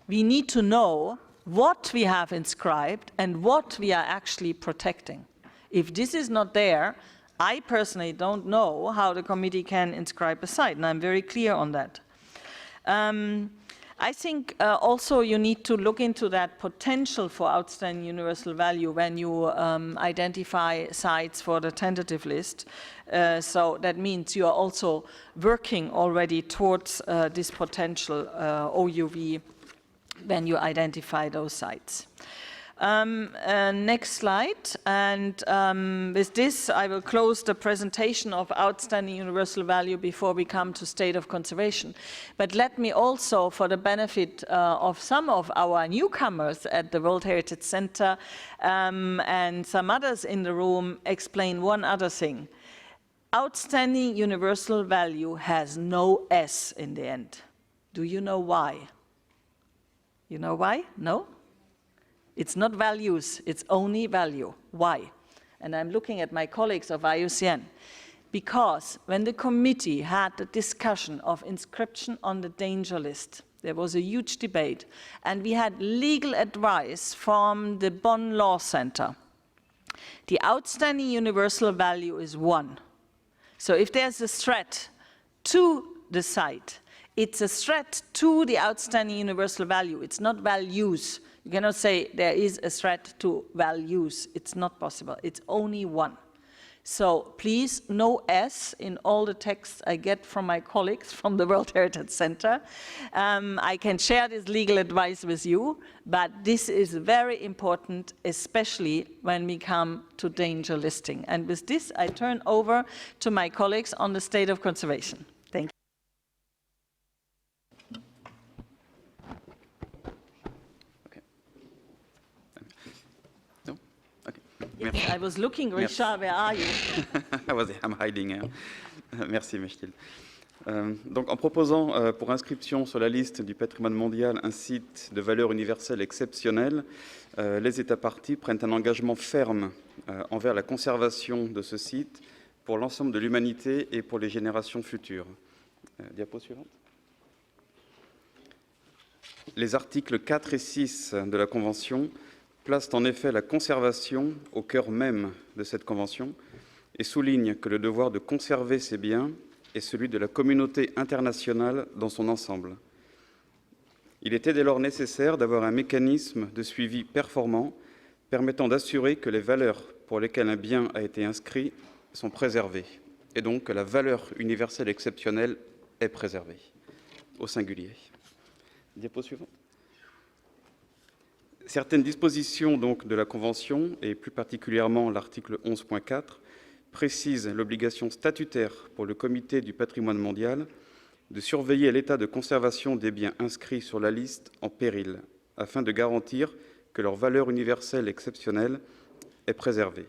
We need to know what we have inscribed and what we are actually protecting. If this is not there, I personally don't know how the committee can inscribe a site, and I'm very clear on that. I think also you need to look into that potential for outstanding universal value when you identify sites for the tentative list. So that means you are also working already towards this potential OUV when you identify those sites. Next slide, and with this I will close the presentation of outstanding universal value before we come to state of conservation. But let me also, for the benefit of some of our newcomers at the World Heritage Center and some others in the room, explain one other thing. Outstanding universal value has no S in the end. Do you know why? You know why? No? It's not values, it's only value. Why? And I'm looking at my colleagues of IUCN. Because when the committee had the discussion of inscription on the danger list, there was a huge debate, and we had legal advice from the Bonn Law Center. The outstanding universal value is 1. So if there's a threat to the site, it's a threat to the outstanding universal value. It's not values. You cannot say there is a threat to values. It's not possible. It's only 1. So please, no S in all the texts I get from my colleagues from the World Heritage Center. I can share this legal advice with you, but this is very important, especially when we come to danger listing. And with this, I turn over to my colleagues on the state of conservation. Thank you. Yes, I was looking, Richard, where are you? I'm hiding. Merci, Mechtil. Donc, en proposant pour inscription sur la liste du patrimoine mondial un site de valeur universelle exceptionnelle, les États parties prennent un engagement ferme envers la conservation de ce site pour l'ensemble de l'humanité et pour les générations futures. Diapo suivante. Les articles 4 et 6 de la Convention placent en effet la conservation au cœur même de cette convention et soulignent que le devoir de conserver ces biens est celui de la communauté internationale dans son ensemble. Il était dès lors nécessaire d'avoir un mécanisme de suivi performant permettant d'assurer que les valeurs pour lesquelles un bien a été inscrit sont préservées et donc que la valeur universelle exceptionnelle est préservée, au singulier. Diapo suivante. Certaines dispositions donc, de la Convention, et plus particulièrement l'article 11.4, précisent l'obligation statutaire pour le Comité du patrimoine mondial de surveiller l'état de conservation des biens inscrits sur la liste en péril, afin de garantir que leur valeur universelle exceptionnelle est préservée.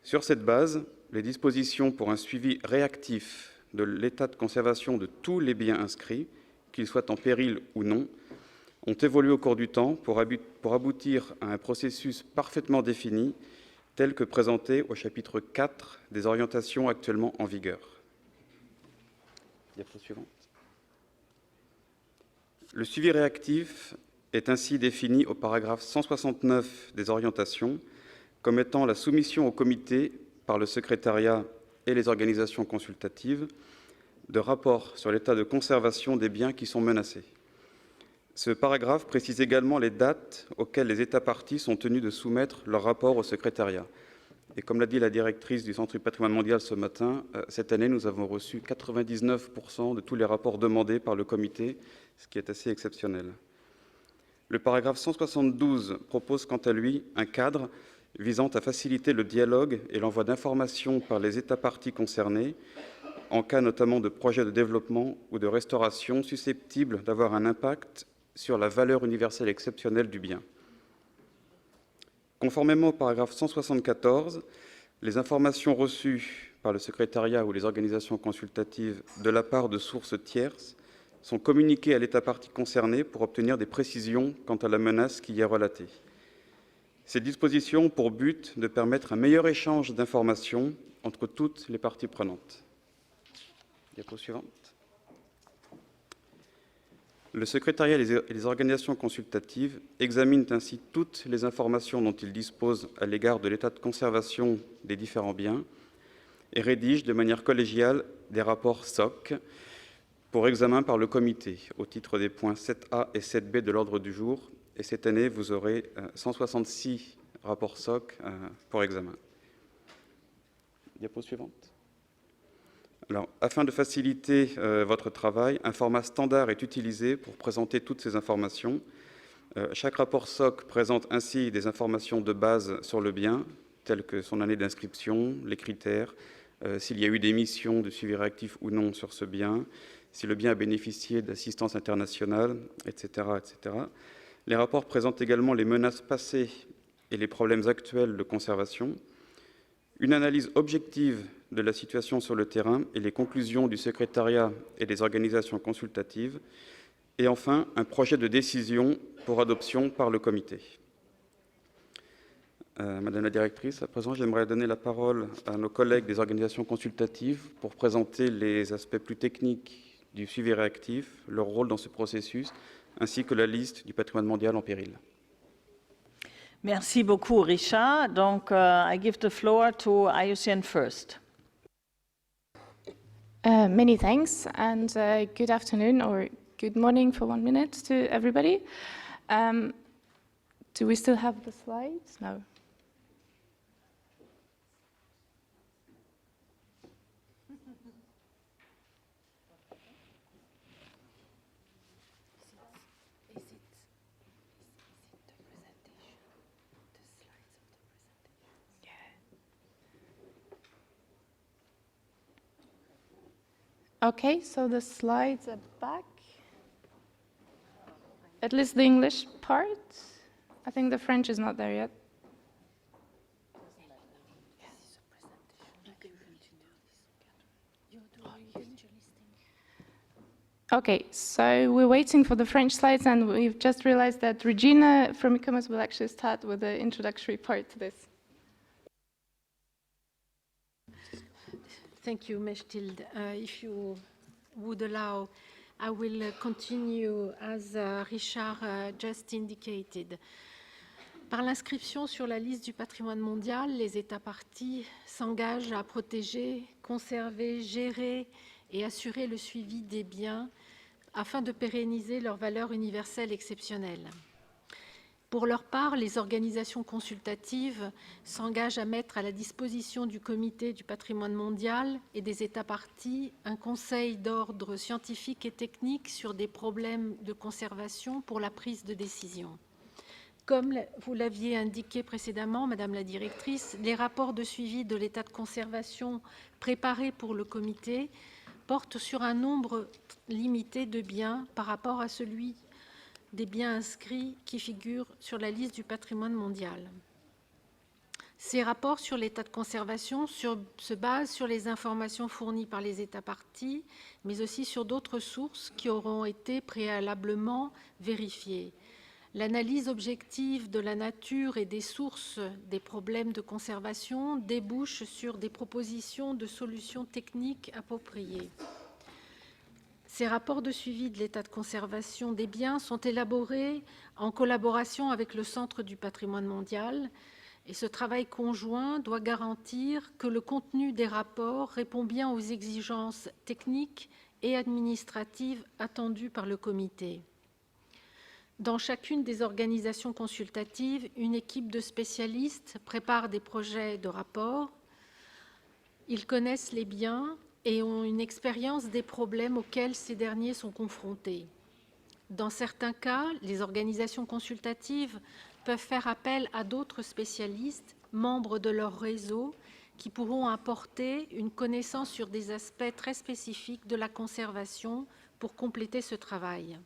Sur cette base, les dispositions pour un suivi réactif de l'état de conservation de tous les biens inscrits, qu'ils soient en péril ou non, ont évolué au cours du temps pour aboutir à un processus parfaitement défini, tel que présenté au chapitre 4 des orientations actuellement en vigueur. Diapo suivante. Le suivi réactif est ainsi défini au paragraphe 169 des orientations comme étant la soumission au comité par le secrétariat et les organisations consultatives de rapports sur l'état de conservation des biens qui sont menacés. Ce paragraphe précise également les dates auxquelles les États parties sont tenus de soumettre leur rapport au secrétariat. Et comme l'a dit la directrice du Centre du patrimoine mondial ce matin, cette année, nous avons reçu 99% de tous les rapports demandés par le comité, ce qui est assez exceptionnel. Le paragraphe 172 propose quant à lui un cadre visant à faciliter le dialogue et l'envoi d'informations par les États parties concernés, en cas notamment de projets de développement ou de restauration susceptibles d'avoir un impact sur la valeur universelle exceptionnelle du bien. Conformément au paragraphe 174, les informations reçues par le secrétariat ou les organisations consultatives de la part de sources tierces sont communiquées à l'État partie concerné pour obtenir des précisions quant à la menace qui y est relatée. Ces dispositions ont pour but de permettre un meilleur échange d'informations entre toutes les parties prenantes. Diapo suivante. Le secrétariat et les organisations consultatives examinent ainsi toutes les informations dont ils disposent à l'égard de l'état de conservation des différents biens et rédigent de manière collégiale des rapports SOC pour examen par le comité au titre des points 7A et 7B de l'ordre du jour. Et cette année, vous aurez 166 rapports SOC pour examen. Diapo suivante. Alors, afin de faciliter votre travail, un format standard est utilisé pour présenter toutes ces informations. Chaque rapport SOC présente ainsi des informations de base sur le bien, telles que son année d'inscription, les critères, s'il y a eu des missions de suivi réactif ou non sur ce bien, si le bien a bénéficié d'assistance internationale, etc., etc. Les rapports présentent également les menaces passées et les problèmes actuels de conservation, une analyse objective de la situation sur le terrain et les conclusions du secrétariat et des organisations consultatives, et enfin un projet de décision pour adoption par le comité. Madame la directrice, à présent, j'aimerais donner la parole à nos collègues des organisations consultatives pour présenter les aspects plus techniques du suivi réactif, leur rôle dans ce processus, ainsi que la liste du patrimoine mondial en péril. Merci beaucoup, Richard. Donc, I give the floor to IUCN first. Many thanks, and good afternoon or good morning for 1 minute to everybody. Do we still have the slides? No. Okay, so the slides are back. At least the English part. I think the French is not there yet. Okay, so we're waiting for the French slides, and we've just realized that Regina from e-commerce will actually start with the introductory part to this. Thank you, Mechtilde. If you would allow, I will continue as Richard just indicated. Par l'inscription sur la liste du patrimoine mondial, les États parties s'engagent à protéger, conserver, gérer et assurer le suivi des biens afin de pérenniser leur valeur universelle exceptionnelle. Pour leur part, les organisations consultatives s'engagent à mettre à la disposition du Comité du patrimoine mondial et des États parties un conseil d'ordre scientifique et technique sur des problèmes de conservation pour la prise de décision. Comme vous l'aviez indiqué précédemment, Madame la Directrice, les rapports de suivi de l'état de conservation préparés pour le Comité portent sur un nombre limité de biens par rapport à celui des biens inscrits qui figurent sur la liste du patrimoine mondial. Ces rapports sur l'état de conservation se basent sur les informations fournies par les États parties, mais aussi sur d'autres sources qui auront été préalablement vérifiées. L'analyse objective de la nature et des sources des problèmes de conservation débouche sur des propositions de solutions techniques appropriées. Ces rapports de suivi de l'état de conservation des biens sont élaborés en collaboration avec le Centre du patrimoine mondial et ce travail conjoint doit garantir que le contenu des rapports répond bien aux exigences techniques et administratives attendues par le comité. Dans chacune des organisations consultatives, une équipe de spécialistes prépare des projets de rapport. Ils connaissent les biens et ont une expérience des problèmes auxquels ces derniers sont confrontés. Dans certains cas, les organisations consultatives peuvent faire appel à d'autres spécialistes, membres de leur réseau, qui pourront apporter une connaissance sur des aspects très spécifiques de la conservation pour compléter ce travail.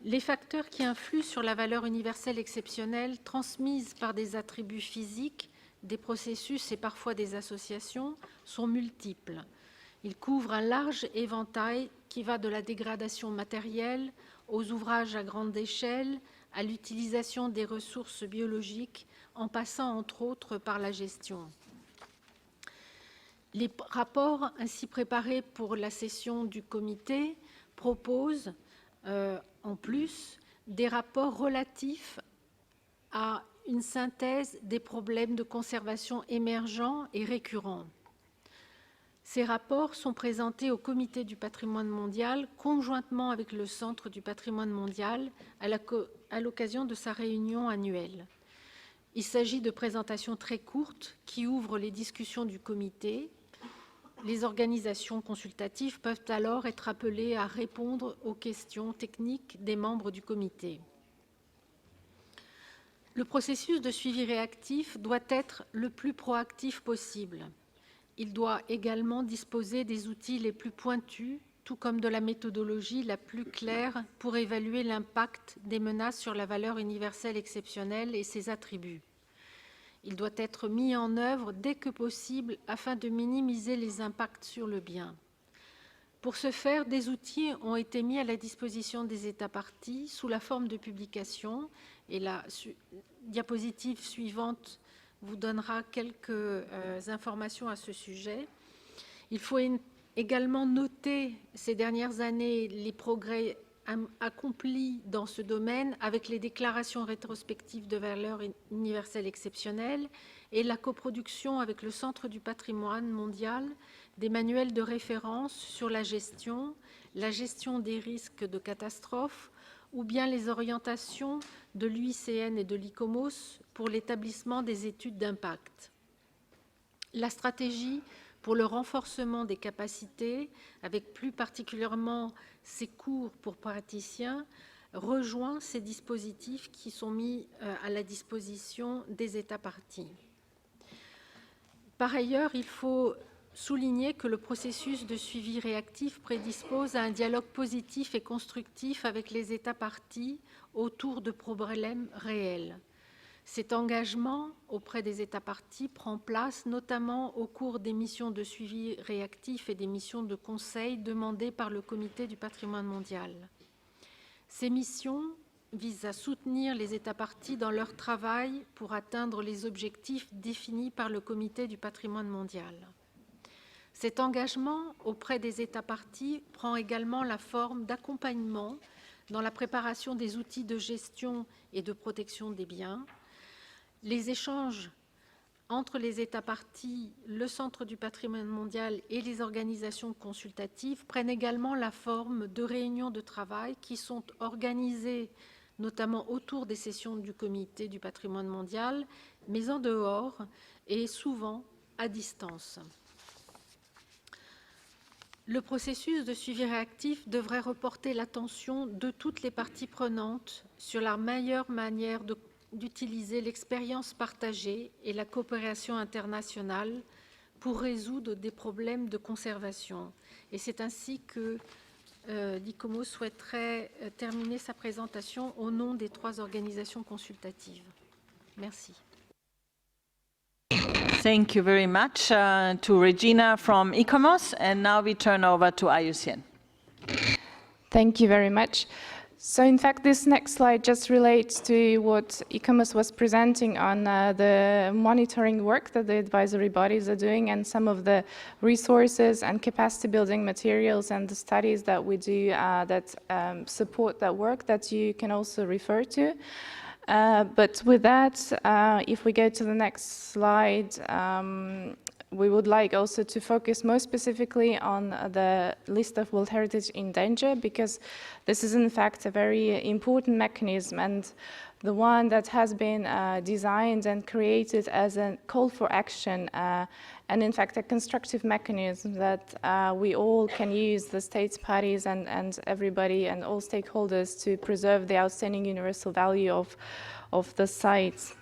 Les facteurs qui influent sur la valeur universelle exceptionnelle transmise par des attributs physiques, des processus et parfois des associations sont multiples. Ils couvrent un large éventail qui va de la dégradation matérielle aux ouvrages à grande échelle, à l'utilisation des ressources biologiques, en passant entre autres par la gestion. Les rapports ainsi préparés pour la session du comité proposent en plus des rapports relatifs à une synthèse des problèmes de conservation émergents et récurrents. Ces rapports sont présentés au Comité du patrimoine mondial conjointement avec le Centre du patrimoine mondial à l'occasion de sa réunion annuelle. Il s'agit de présentations très courtes qui ouvrent les discussions du comité. Les organisations consultatives peuvent alors être appelées à répondre aux questions techniques des membres du comité. Le processus de suivi réactif doit être le plus proactif possible. Il doit également disposer des outils les plus pointus, tout comme de la méthodologie la plus claire pour évaluer l'impact des menaces sur la valeur universelle exceptionnelle et ses attributs. Il doit être mis en œuvre dès que possible afin de minimiser les impacts sur le bien. Pour ce faire, des outils ont été mis à la disposition des États parties sous la forme de publications et la diapositive suivante vous donnera quelques informations à ce sujet. Il faut également noter ces dernières années les progrès accomplis dans ce domaine avec les déclarations rétrospectives de valeur universelle exceptionnelle et la coproduction avec le Centre du patrimoine mondial des manuels de référence sur la gestion des risques de catastrophes ou bien les orientations de l'UICN et de l'ICOMOS pour l'établissement des études d'impact. La stratégie pour le renforcement des capacités, avec plus particulièrement ces cours pour praticiens, rejoint ces dispositifs qui sont mis à la disposition des États parties. Par ailleurs, il faut souligner que le processus de suivi réactif prédispose à un dialogue positif et constructif avec les États parties autour de problèmes réels. Cet engagement auprès des États parties prend place notamment au cours des missions de suivi réactif et des missions de conseil demandées par le Comité du patrimoine mondial. Ces missions visent à soutenir les États parties dans leur travail pour atteindre les objectifs définis par le Comité du patrimoine mondial. Cet engagement auprès des États parties prend également la forme d'accompagnement dans la préparation des outils de gestion et de protection des biens. Les échanges entre les États parties, le Centre du patrimoine mondial et les organisations consultatives prennent également la forme de réunions de travail qui sont organisées notamment autour des sessions du Comité du patrimoine mondial, mais en dehors et souvent à distance. Le processus de suivi réactif devrait reporter l'attention de toutes les parties prenantes sur la meilleure manière d'utiliser l'expérience partagée et la coopération internationale pour résoudre des problèmes de conservation. Et c'est ainsi que l'ICOMO souhaiterait terminer sa présentation au nom des 3 organisations consultatives. Merci. Thank you very much to Regina from ICOMOS, and now we turn over to IUCN. Thank you very much. So in fact, this next slide just relates to what ICOMOS was presenting on the monitoring work that the advisory bodies are doing and some of the resources and capacity building materials and the studies that we do that support that work that you can also refer to. But with that, if we go to the next slide, we would like also to focus more specifically on the list of World Heritage in danger, because this is in fact a very important mechanism and the one that has been designed and created as a call for action and in fact a constructive mechanism that we all can use, the states parties and everybody and all stakeholders, to preserve the outstanding universal value of the sites.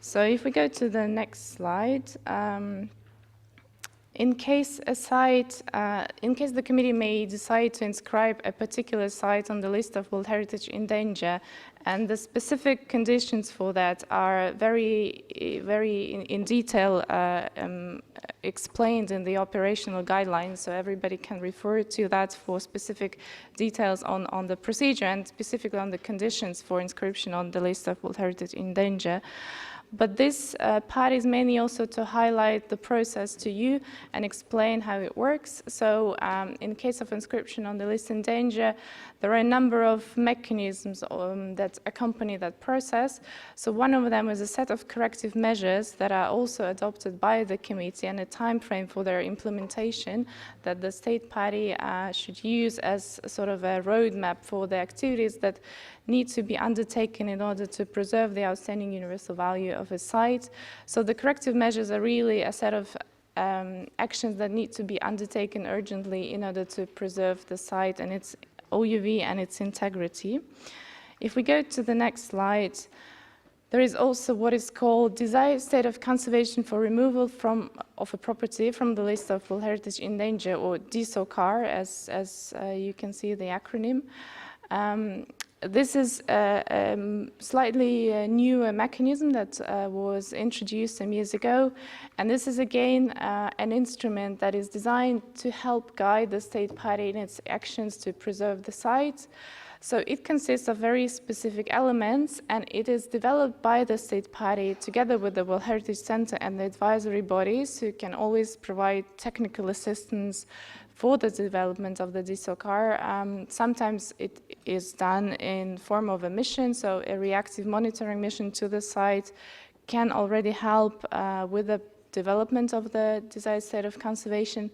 So if we go to the next slide, in case the committee may decide to inscribe a particular site on the list of World Heritage in danger, and the specific conditions for that are very in detail explained in the operational guidelines, so everybody can refer to that for specific details on the procedure and specifically on the conditions for inscription on the list of World Heritage in danger. But this part is mainly also to highlight the process to you and explain how it works. So in case of inscription on the list in danger, there are a number of mechanisms that accompany that process. So one of them is a set of corrective measures that are also adopted by the committee and a time frame for their implementation that the state party should use as sort of a roadmap for the activities that need to be undertaken in order to preserve the outstanding universal value of a site. So the corrective measures are really a set of actions that need to be undertaken urgently in order to preserve the site and its OUV and its integrity. If we go to the next slide, there is also what is called desired state of conservation for removal of a property from the list of World Heritage in danger, or DSOCAR, as you can see the acronym. This is a slightly new mechanism that was introduced some years ago, and this is again an instrument that is designed to help guide the state party in its actions to preserve the site. So it consists of very specific elements, and it is developed by the state party together with the World Heritage Center and the advisory bodies, who can always provide technical assistance for the development of the DSOCAR. Sometimes it is done in form of a mission, so a reactive monitoring mission to the site can already help with the development of the desired state of conservation.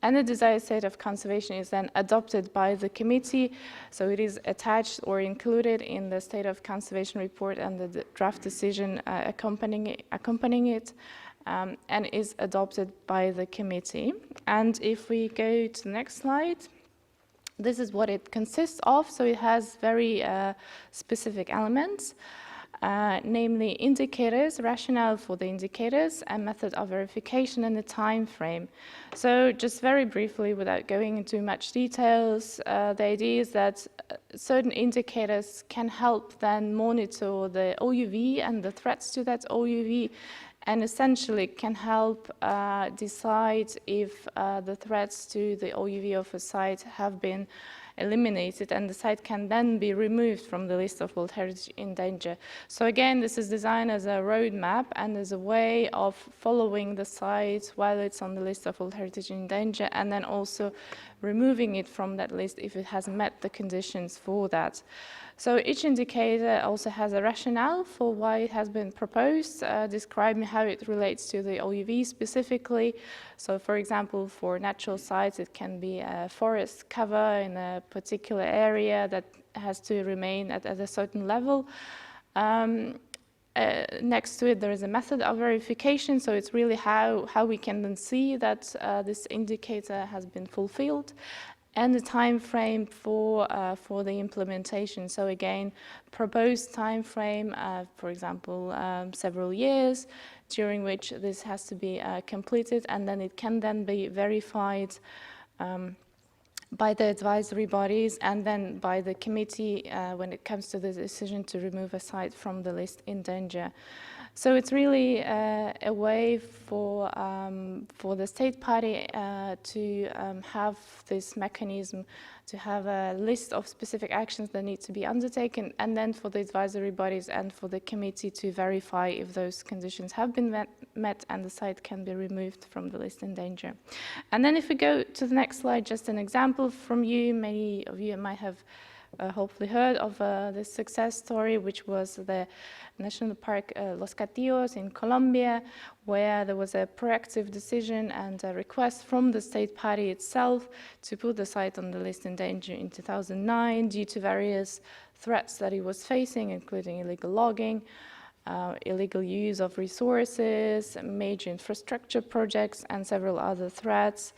And the desired state of conservation is then adopted by the committee, so it is attached or included in the state of conservation report and the draft decision accompanying it. And is adopted by the committee. And if we go to the next slide, this is what it consists of. So it has very specific elements, namely indicators, rationale for the indicators, and method of verification, and the time frame. So just very briefly, without going into much details, the idea is that certain indicators can help then monitor the OUV and the threats to that OUV, and essentially can help decide if the threats to the OUV of a site have been eliminated, and the site can then be removed from the list of World Heritage in danger. So again, this is designed as a roadmap and as a way of following the site while it's on the list of World Heritage in danger, and then also removing it from that list if it has met the conditions for that. So each indicator also has a rationale for why it has been proposed, describing how it relates to the OUV specifically. So for example, for natural sites, it can be a forest cover in a particular area that has to remain at a certain level. Next to it, there is a method of verification, so it's really how we can then see that this indicator has been fulfilled, and the time frame for the implementation. So again, proposed time frame, for example, several years, during which this has to be completed, and then it can then be verified by the advisory bodies and then by the committee when it comes to the decision to remove a site from the list in danger. So it's really a way for the state party to have this mechanism, to have a list of specific actions that need to be undertaken, and then for the advisory bodies and for the committee to verify if those conditions have been met and the site can be removed from the list in danger. And then if we go to the next slide, just an example from you, many of you might have hopefully heard of this success story, which was the National Park Los Catillos in Colombia, where there was a proactive decision and a request from the state party itself to put the site on the list in danger in 2009 due to various threats that it was facing, including illegal logging, illegal use of resources, major infrastructure projects, and several other threats.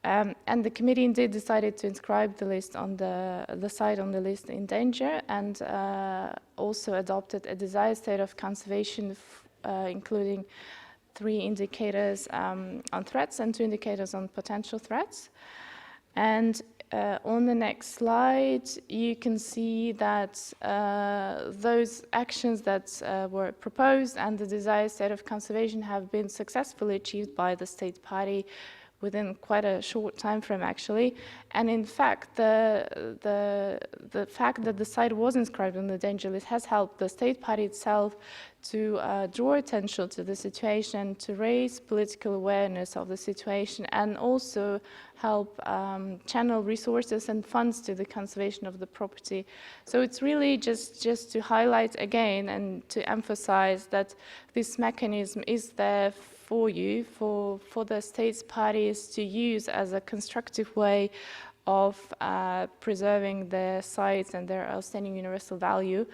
And the committee indeed decided to inscribe the list on the site on the list in danger, and also adopted a desired state of conservation, including 3 indicators on threats and 2 indicators on potential threats. And on the next slide, you can see that those actions that were proposed and the desired state of conservation have been successfully achieved by the state party within quite a short time frame, actually. And in fact, the fact that the site was inscribed on the danger list has helped the state party itself to draw attention to the situation, to raise political awareness of the situation, and also help channel resources and funds to the conservation of the property. So it's really just to highlight again and to emphasize that this mechanism is there for you, for the states parties to use as a constructive way of preserving their sites and their outstanding universal value.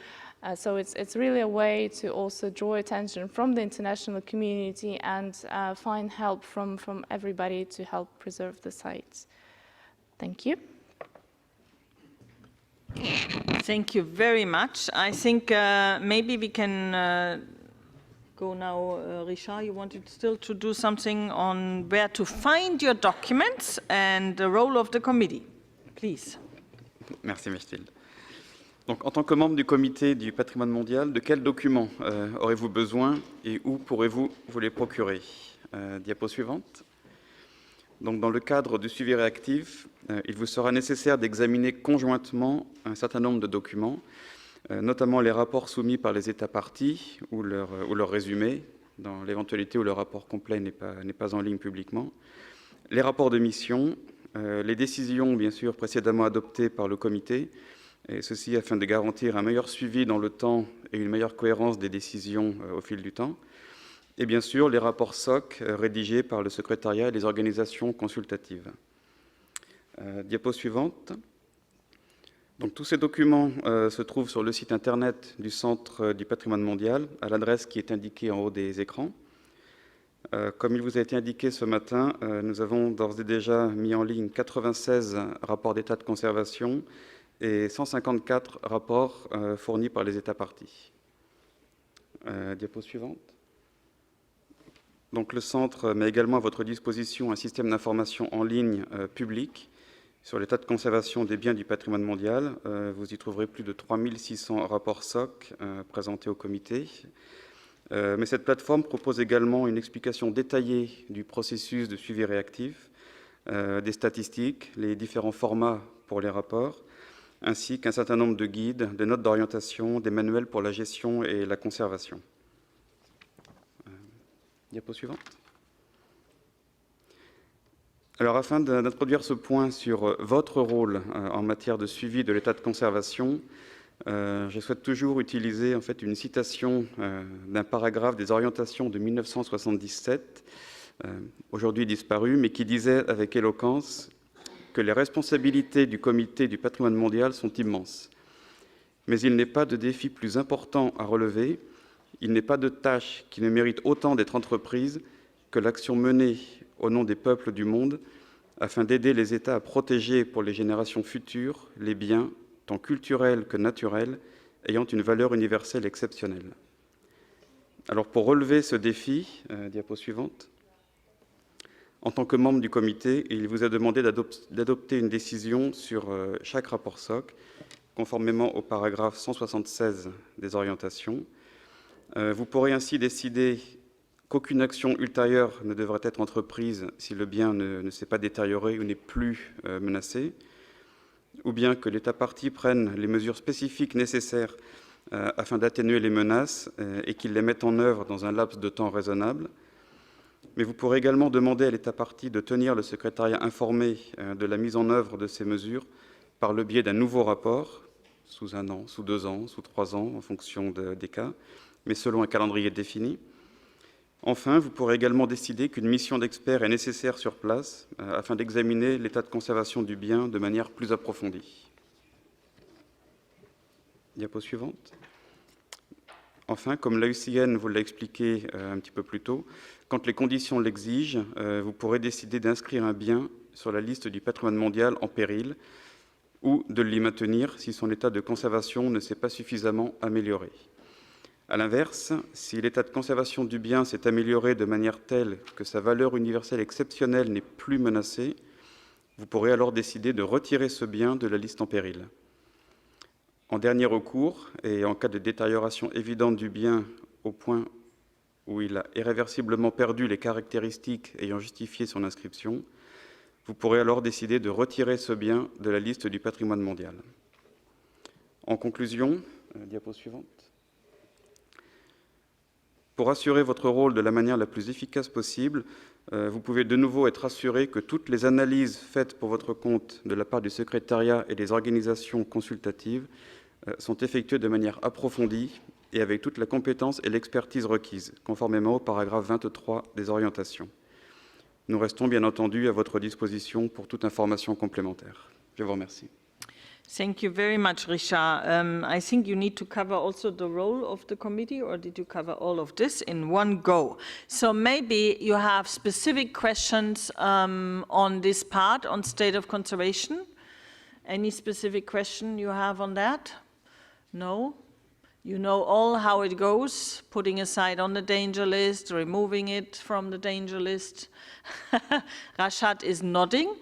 So it's really a way to also draw attention from the international community and find help from everybody to help preserve the sites. Thank you. Thank you very much. I think maybe we can go now. Richard, you wanted still to do something on where to find your documents and the role of the committee. Please. Merci, Mathilde. Donc, en tant que membre du comité du patrimoine mondial, de quels documents aurez-vous besoin et où pourrez-vous vous les procurer? Diapo suivante. Donc, dans le cadre du suivi réactif, il vous sera nécessaire d'examiner conjointement un certain nombre de documents, notamment les rapports soumis par les États parties ou leur résumé, dans l'éventualité où le rapport complet n'est pas en ligne publiquement, les rapports de mission, les décisions, bien sûr, précédemment adoptées par le comité, et ceci afin de garantir un meilleur suivi dans le temps et une meilleure cohérence des décisions au fil du temps, et bien sûr les rapports SOC rédigés par le secrétariat et les organisations consultatives. Diapo suivante. Donc, tous ces documents se trouvent sur le site internet du Centre du patrimoine mondial, à l'adresse qui est indiquée en haut des écrans. Comme il vous a été indiqué ce matin, nous avons d'ores et déjà mis en ligne 96 rapports d'état de conservation et 154 rapports fournis par les États parties. Diapo suivante. Donc, le Centre met également à votre disposition un système d'information en ligne public sur l'état de conservation des biens du patrimoine mondial. Vous y trouverez plus de 3600 rapports SOC présentés au comité. Mais cette plateforme propose également une explication détaillée du processus de suivi réactif, des statistiques, les différents formats pour les rapports, ainsi qu'un certain nombre de guides, de notes d'orientation, des manuels pour la gestion et la conservation. Diapo suivante. Alors, afin d'introduire ce point sur votre rôle en matière de suivi de l'état de conservation, je souhaite toujours utiliser en fait une citation d'un paragraphe des orientations de 1977, aujourd'hui disparu, mais qui disait avec éloquence que les responsabilités du comité du patrimoine mondial sont immenses. Mais il n'est pas de défi plus important à relever, il n'est pas de tâche qui ne mérite autant d'être entreprise que l'action menée au nom des peuples du monde, afin d'aider les États à protéger pour les générations futures les biens, tant culturels que naturels, ayant une valeur universelle exceptionnelle. Alors, pour relever ce défi, diapo suivante, en tant que membre du comité, il vous est demandé d'adopter une décision sur chaque rapport SOC, conformément au paragraphe 176 des orientations. Vous pourrez ainsi décider qu'aucune action ultérieure ne devrait être entreprise si le bien ne s'est pas détérioré ou n'est plus menacé, ou bien que l'État partie prenne les mesures spécifiques nécessaires afin d'atténuer les menaces et qu'il les mette en œuvre dans un laps de temps raisonnable. Mais vous pourrez également demander à l'État partie de tenir le secrétariat informé de la mise en œuvre de ces mesures par le biais d'un nouveau rapport sous 1 an, sous 2 ans, sous 3 ans, en fonction des cas, mais selon un calendrier défini. Enfin, vous pourrez également décider qu'une mission d'experts est nécessaire sur place afin d'examiner l'état de conservation du bien de manière plus approfondie. Diapo suivante. Enfin, comme l'AUCN vous l'a expliqué un petit peu plus tôt, quand les conditions l'exigent, vous pourrez décider d'inscrire un bien sur la liste du patrimoine mondial en péril ou de l'y maintenir si son état de conservation ne s'est pas suffisamment amélioré. A l'inverse, si l'état de conservation du bien s'est amélioré de manière telle que sa valeur universelle exceptionnelle n'est plus menacée, vous pourrez alors décider de retirer ce bien de la liste en péril. En dernier recours, et en cas de détérioration évidente du bien au point où il a irréversiblement perdu les caractéristiques ayant justifié son inscription, vous pourrez alors décider de retirer ce bien de la liste du patrimoine mondial. En conclusion, diapo suivante. Pour assurer votre rôle de la manière la plus efficace possible, vous pouvez de nouveau être assuré que toutes les analyses faites pour votre compte de la part du secrétariat et des organisations consultatives sont effectuées de manière approfondie et avec toute la compétence et l'expertise requises, conformément au paragraphe 23 des orientations. Nous restons bien entendu à votre disposition pour toute information complémentaire. Je vous remercie. Thank you very much, Richard. I think you need to cover also the role of the committee, or did you cover all of this in one go? So maybe you have specific questions on this part, on state of conservation. Any specific question you have on that? No? You know all how it goes, putting a site on the danger list, removing it from the danger list. Rashad is nodding.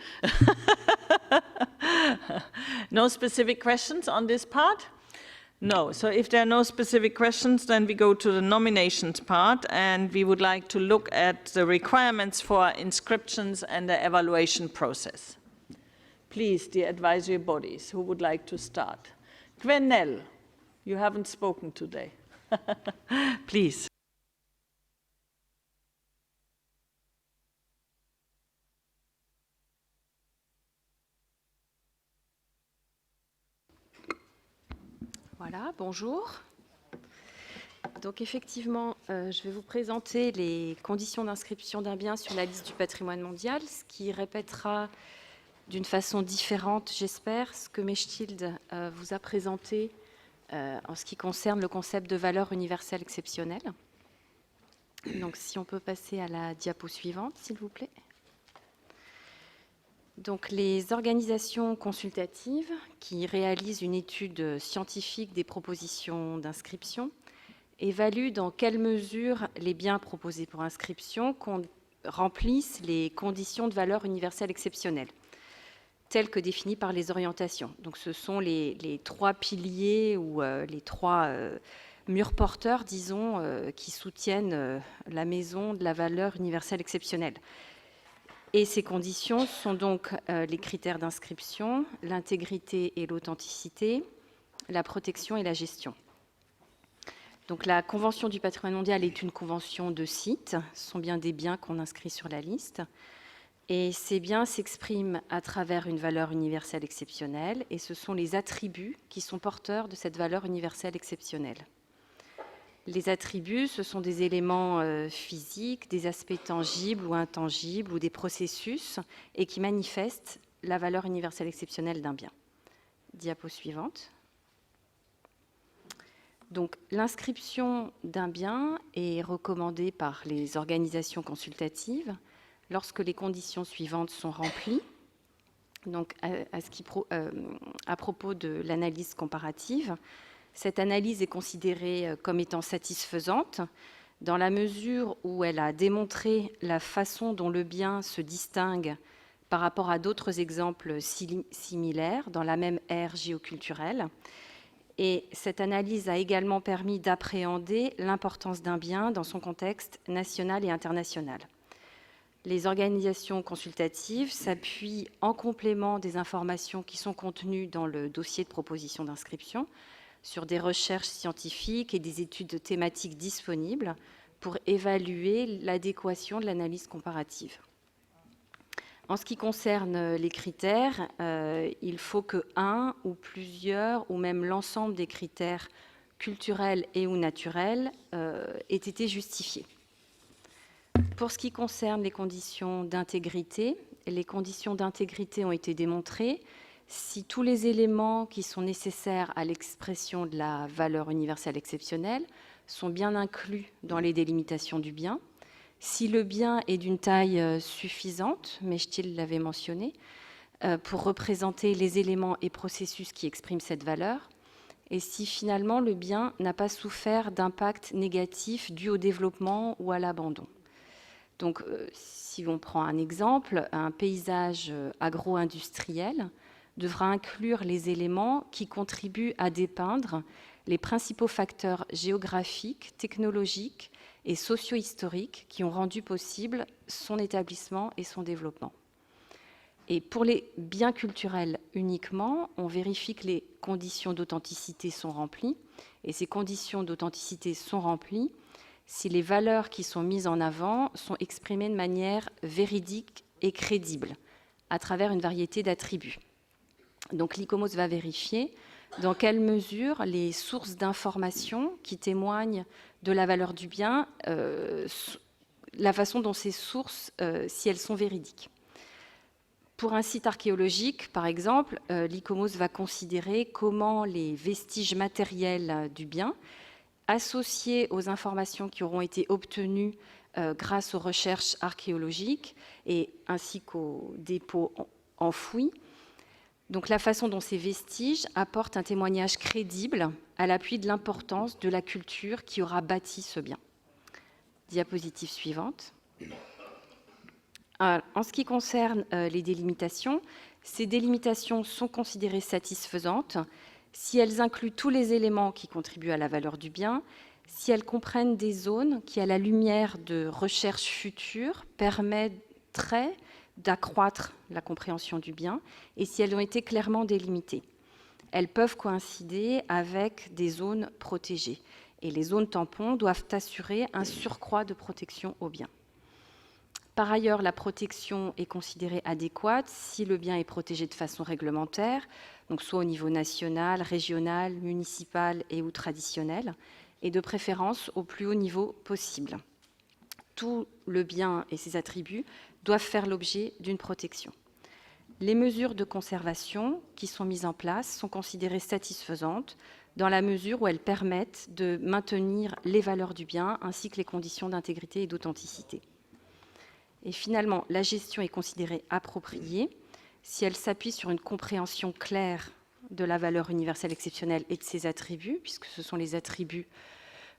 No specific questions on this part? No. So if there are no specific questions, then we go to the nominations part, and we would like to look at the requirements for inscriptions and the evaluation process. Please, the advisory bodies, who would like to start? Gwenel, you haven't spoken today. Please. Voilà, bonjour. Donc effectivement, je vais vous présenter les conditions d'inscription d'un bien sur la liste du patrimoine mondial, ce qui répétera d'une façon différente, j'espère, ce que Mechtilde vous a présenté en ce qui concerne le concept de valeur universelle exceptionnelle. Donc si on peut passer à la diapo suivante, s'il vous plaît. Donc, les organisations consultatives qui réalisent une étude scientifique des propositions d'inscription évaluent dans quelle mesure les biens proposés pour inscription remplissent les conditions de valeur universelle exceptionnelle, telles que définies par les orientations. Donc, ce sont les 3 piliers ou les 3 murs porteurs, disons, qui soutiennent la maison de la valeur universelle exceptionnelle. Et ces conditions sont donc les critères d'inscription, l'intégrité et l'authenticité, la protection et la gestion. Donc la Convention du patrimoine mondial est une convention de site, ce sont bien des biens qu'on inscrit sur la liste. Et ces biens s'expriment à travers une valeur universelle exceptionnelle, et ce sont les attributs qui sont porteurs de cette valeur universelle exceptionnelle. Les attributs, ce sont des éléments physiques, des aspects tangibles ou intangibles, ou des processus, et qui manifestent la valeur universelle exceptionnelle d'un bien. Diapo suivante. Donc, l'inscription d'un bien est recommandée par les organisations consultatives lorsque les conditions suivantes sont remplies. Donc, à propos de l'analyse comparative, cette analyse est considérée comme étant satisfaisante dans la mesure où elle a démontré la façon dont le bien se distingue par rapport à d'autres exemples similaires dans la même aire géoculturelle. Et cette analyse a également permis d'appréhender l'importance d'un bien dans son contexte national et international. Les organisations consultatives s'appuient en complément des informations qui sont contenues dans le dossier de proposition d'inscription sur des recherches scientifiques et des études thématiques disponibles pour évaluer l'adéquation de l'analyse comparative. En ce qui concerne les critères, il faut que un ou plusieurs, ou même l'ensemble des critères culturels et ou naturels aient été justifiés. Pour ce qui concerne les conditions d'intégrité ont été démontrées si tous les éléments qui sont nécessaires à l'expression de la valeur universelle exceptionnelle sont bien inclus dans les délimitations du bien, si le bien est d'une taille suffisante, Mechtil l'avait mentionné, pour représenter les éléments et processus qui expriment cette valeur, et si finalement le bien n'a pas souffert d'impact négatif dû au développement ou à l'abandon. Donc, si on prend un exemple, un paysage agro-industriel devra inclure les éléments qui contribuent à dépeindre les principaux facteurs géographiques, technologiques et socio-historiques qui ont rendu possible son établissement et son développement. Et pour les biens culturels uniquement, on vérifie que les conditions d'authenticité sont remplies, et ces conditions d'authenticité sont remplies si les valeurs qui sont mises en avant sont exprimées de manière véridique et crédible, à travers une variété d'attributs. Donc l'ICOMOS va vérifier dans quelle mesure les sources d'informations qui témoignent de la valeur du bien, la façon dont ces sources, si elles sont véridiques. Pour un site archéologique, par exemple, l'ICOMOS va considérer comment les vestiges matériels du bien, associés aux informations qui auront été obtenues grâce aux recherches archéologiques et ainsi qu'aux dépôts enfouis, donc la façon dont ces vestiges apportent un témoignage crédible à l'appui de l'importance de la culture qui aura bâti ce bien. Diapositive suivante. Alors, en ce qui concerne les délimitations, ces délimitations sont considérées satisfaisantes si elles incluent tous les éléments qui contribuent à la valeur du bien, si elles comprennent des zones qui, à la lumière de recherches futures, permettraient d'accroître la compréhension du bien, et si elles ont été clairement délimitées. Elles peuvent coïncider avec des zones protégées, et les zones tampons doivent assurer un surcroît de protection au bien. Par ailleurs, la protection est considérée adéquate si le bien est protégé de façon réglementaire, donc soit au niveau national, régional, municipal et ou traditionnel, et de préférence au plus haut niveau possible. Tout le bien et ses attributs doivent faire l'objet d'une protection. Les mesures de conservation qui sont mises en place sont considérées satisfaisantes dans la mesure où elles permettent de maintenir les valeurs du bien ainsi que les conditions d'intégrité et d'authenticité. Et finalement, la gestion est considérée appropriée si elle s'appuie sur une compréhension claire de la valeur universelle exceptionnelle et de ses attributs, puisque ce sont les attributs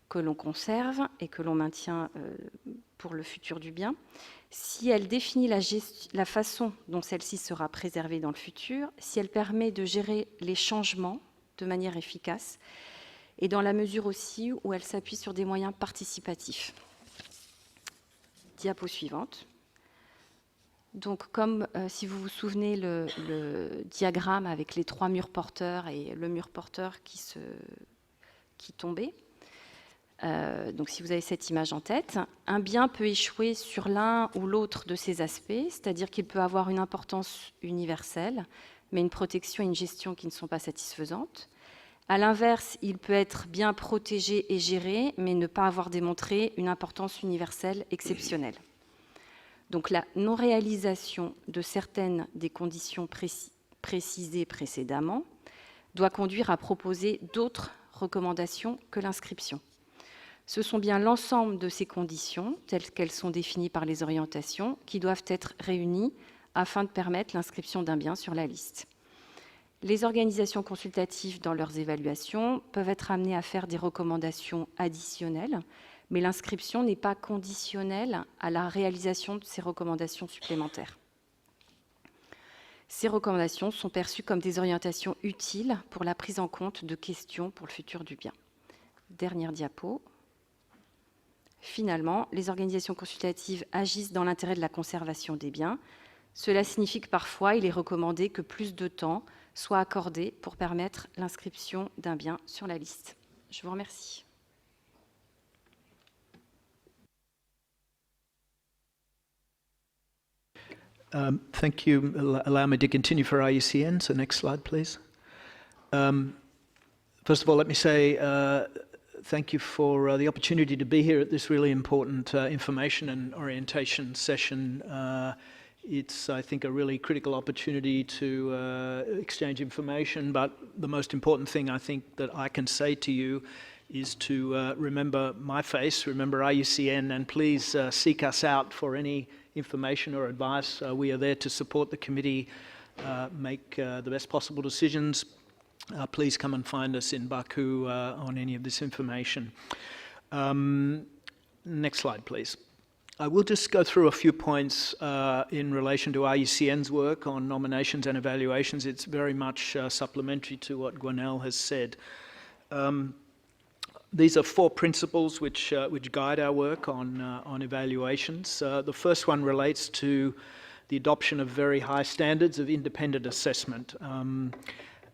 que l'on conserve et que l'on maintient pour le futur du bien, si elle définit la façon dont celle-ci sera préservée dans le futur, si elle permet de gérer les changements de manière efficace, et dans la mesure aussi où elle s'appuie sur des moyens participatifs. Diapo suivante. Donc, comme si vous vous souvenez le diagramme avec les 3 murs porteurs et le mur porteur qui tombait, donc si vous avez cette image en tête, un bien peut échouer sur l'un ou l'autre de ces aspects, c'est-à-dire qu'il peut avoir une importance universelle, mais une protection et une gestion qui ne sont pas satisfaisantes. À l'inverse, il peut être bien protégé et géré, mais ne pas avoir démontré une importance universelle exceptionnelle. Donc la non-réalisation de certaines des conditions précisées précédemment doit conduire à proposer d'autres recommandations que l'inscription. Ce sont bien l'ensemble de ces conditions, telles qu'elles sont définies par les orientations, qui doivent être réunies afin de permettre l'inscription d'un bien sur la liste. Les organisations consultatives, dans leurs évaluations, peuvent être amenées à faire des recommandations additionnelles, mais l'inscription n'est pas conditionnelle à la réalisation de ces recommandations supplémentaires. Ces recommandations sont perçues comme des orientations utiles pour la prise en compte de questions pour le futur du bien. Dernière diapo. Finalement, les organisations consultatives agissent dans l'intérêt de la conservation des biens. Cela signifie que parfois, il est recommandé que plus de temps soit accordé pour permettre l'inscription d'un bien sur la liste. Je vous remercie. Thank you. Allow me to continue for IUCN. So next slide, please. First of all, let me say thank you for the opportunity to be here at this really important information and orientation session. It's, I think, a really critical opportunity to exchange information, but the most important thing I think that I can say to you is to remember my face, remember IUCN, and please seek us out for any information or advice. We are there to support the committee, make the best possible decisions. Please come and find us in Baku on any of this information. Next slide, please. I will just go through a few points in relation to IUCN's work on nominations and evaluations. It's very much supplementary to what Gwenaëlle has said. These are 4 principles which guide our work on evaluations. The first one relates to the adoption of very high standards of independent assessment.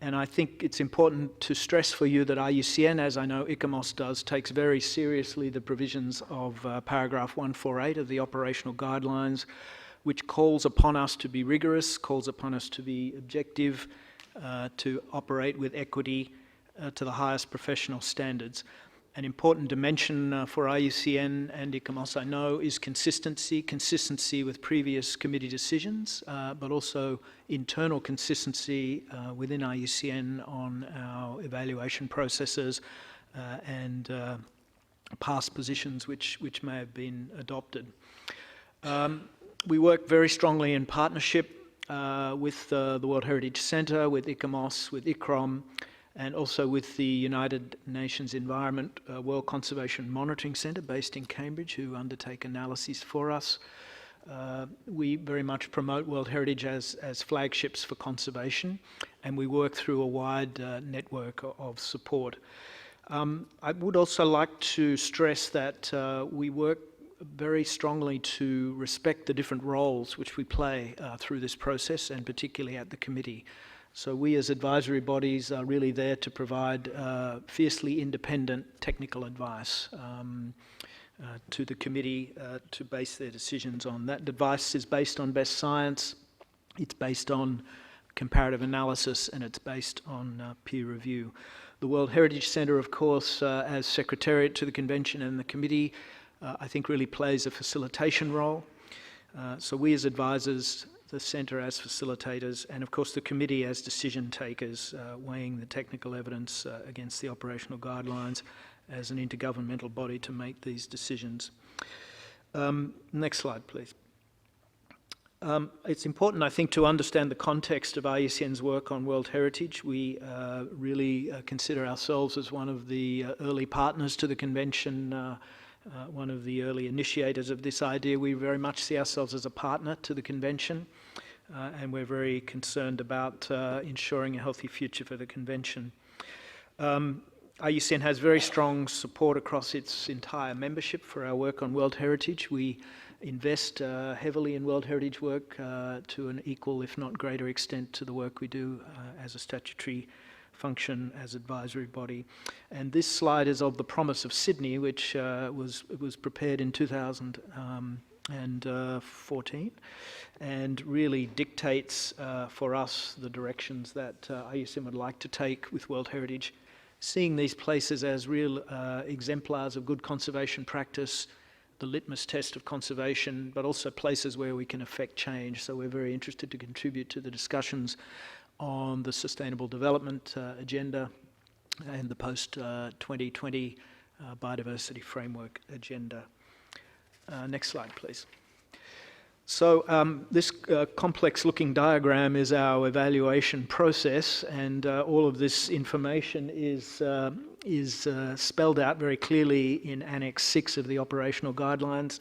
And I think it's important to stress for you that IUCN, as I know ICOMOS does, takes very seriously the provisions of paragraph 148 of the operational guidelines, which calls upon us to be rigorous, calls upon us to be objective, to operate with equity to the highest professional standards. An important dimension for IUCN and ICOMOS, I know, is consistency with previous committee decisions, but also internal consistency within IUCN on our evaluation processes and past positions which may have been adopted. We work very strongly in partnership with the World Heritage Centre, with ICOMOS, with ICROM, and also with the United Nations Environment World Conservation Monitoring Centre based in Cambridge, who undertake analyses for us. We very much promote World Heritage as flagships for conservation, and we work through a wide network of support. I would also like to stress that we work very strongly to respect the different roles which we play through this process, and particularly at the committee. So we as advisory bodies are really there to provide fiercely independent technical advice to the committee to base their decisions on. That advice is based on best science, it's based on comparative analysis, and it's based on peer review. The World Heritage Centre, of course, as Secretariat to the Convention and the committee, I think really plays a facilitation role. So we as advisors, the Centre as facilitators, and of course the committee as decision takers, weighing the technical evidence against the operational guidelines as an intergovernmental body to make these decisions. Next slide, please. It's important, I think, to understand the context of IUCN's work on World Heritage. We really consider ourselves as one of the early partners to the Convention, one of the early initiators of this idea. We very much see ourselves as a partner to the Convention, and we're very concerned about ensuring a healthy future for the Convention. IUCN has very strong support across its entire membership for our work on World Heritage. We invest heavily in World Heritage work to an equal, if not greater extent, to the work we do as a statutory function as advisory body. And this slide is of the Promise of Sydney, which was prepared in 2014 and really dictates for us the directions that IUCN would like to take with World Heritage, seeing these places as real exemplars of good conservation practice, the litmus test of conservation, but also places where we can affect change. So we're very interested to contribute to the discussions on the Sustainable Development Agenda and the post-2020 Biodiversity Framework Agenda. Next slide, please. So this complex-looking diagram is our evaluation process, and all of this information is spelled out very clearly in Annex 6 of the Operational Guidelines.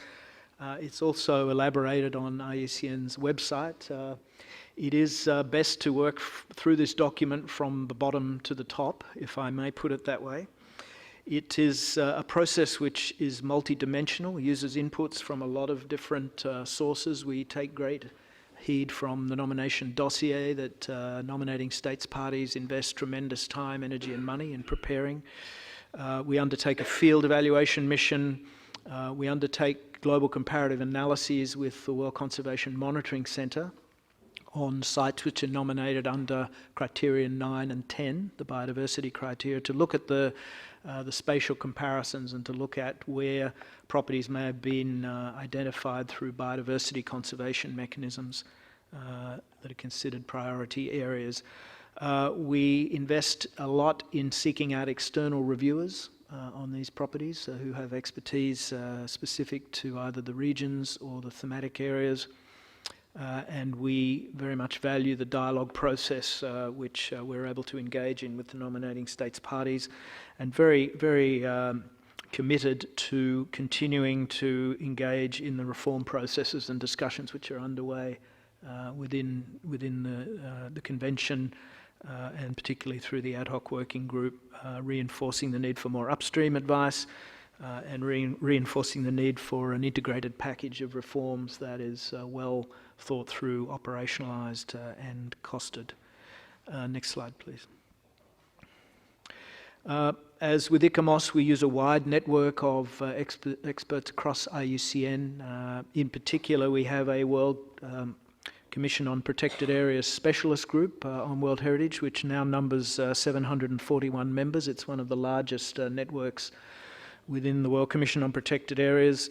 It's also elaborated on IUCN's website. It is best to work through this document from the bottom to the top, if I may put it that way. It is a process which is multidimensional, uses inputs from a lot of different sources. We take great heed from the nomination dossier that nominating states parties invest tremendous time, energy and money in preparing. We undertake a field evaluation mission We undertake global comparative analyses with the World Conservation Monitoring Centre on sites which are nominated under criterion 9 and 10, the biodiversity criteria, to look at the spatial comparisons and to look at where properties may have been identified through biodiversity conservation mechanisms that are considered priority areas. We invest a lot in seeking out external reviewers on these properties who have expertise specific to either the regions or the thematic areas. And we very much value the dialogue process which we're able to engage in with the nominating states parties, and very committed to continuing to engage in the reform processes and discussions which are underway within the convention, and particularly through the ad hoc working group, reinforcing the need for more upstream advice, and reinforcing the need for an integrated package of reforms that is well thought through, operationalised and costed. Next slide, please. As with ICOMOS, we use a wide network of experts across IUCN. In particular, we have a World Commission on Protected Areas specialist group on World Heritage, which now numbers 741 members. It's one of the largest networks within the World Commission on Protected Areas.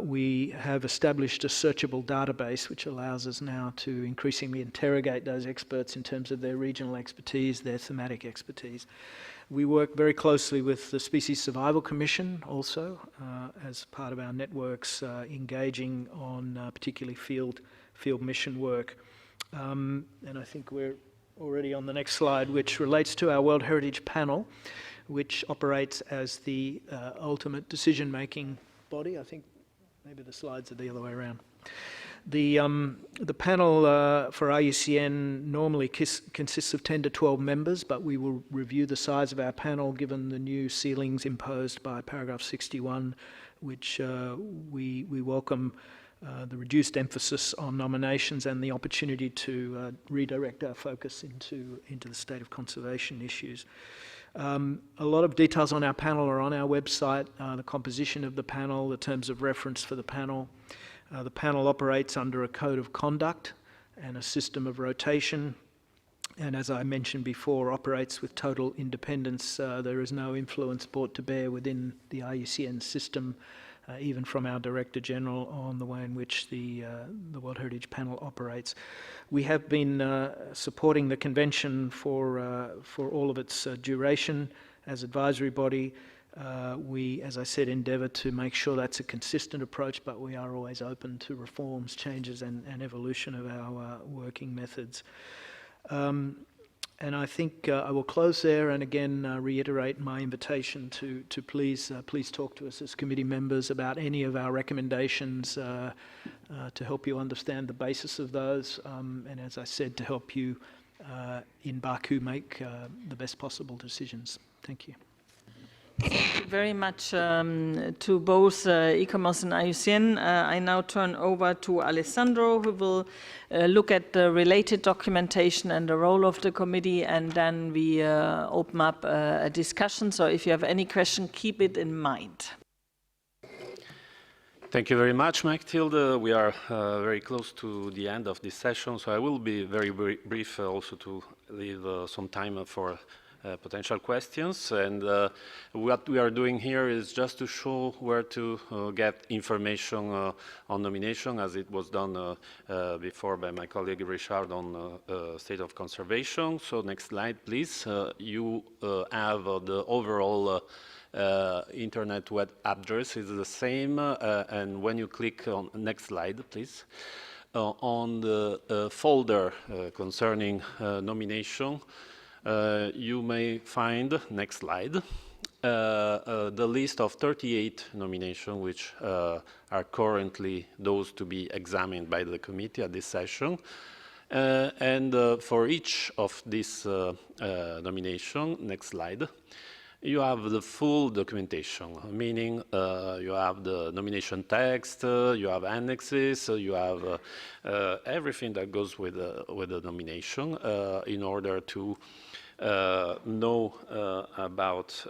We have established a searchable database which allows us now to increasingly interrogate those experts in terms of their regional expertise, their thematic expertise. We work very closely with the Species Survival Commission also as part of our networks, engaging on particularly field mission work. And I think we're already on the next slide, which relates to our World Heritage Panel, which operates as the ultimate decision-making body. I think maybe the slides are the other way around. The panel for IUCN normally consists of 10 to 12 members, but we will review the size of our panel given the new ceilings imposed by paragraph 61, which we welcome the reduced emphasis on nominations and the opportunity to redirect our focus into the state of conservation issues. A lot of details on our panel are on our website, the composition of the panel, the terms of reference for the panel. The panel operates under a code of conduct and a system of rotation, and as I mentioned before, operates with total independence. There is no influence brought to bear within the IUCN system, even from our Director General, on the way in which the World Heritage Panel operates. We have been supporting the convention for all of its duration as advisory body. We, as I said, endeavour to make sure that's a consistent approach, but we are always open to reforms, changes and evolution of our working methods. And I think I will close there and again reiterate my invitation to please talk to us as committee members about any of our recommendations to help you understand the basis of those, and as I said, to help you in Baku make the best possible decisions. Thank you. Thank you very much to both ICOMOS and IUCN. I now turn over to Alessandro, who will look at the related documentation and the role of the committee, and then we open up a discussion. So if you have any question, keep it in mind. Thank you very much, Mathilde. We are very close to the end of this session, so I will be very brief also to leave some time for potential questions. And what we are doing here is just to show where to get information on nomination, as it was done before by my colleague Richard on state of conservation. So next slide, please. You have the overall internet web address is the same, and when you click on next slide, please, on the folder concerning nomination, you may find, next slide, the list of 38 nominations which are currently those to be examined by the committee at this session. And for each of these nominations, next slide, you have the full documentation, meaning you have the nomination text, you have annexes, you have everything that goes with the nomination in order to know about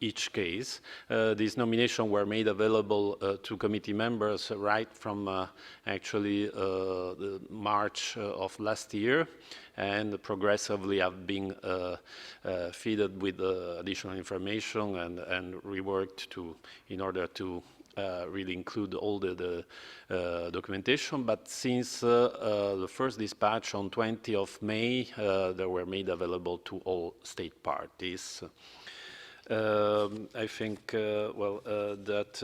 each case. These nominations were made available to committee members right from actually the March of last year, and progressively have been feeded with additional information and reworked in order to really include all the documentation. But since the first dispatch on 20th of May, they were made available to all state parties. I think, that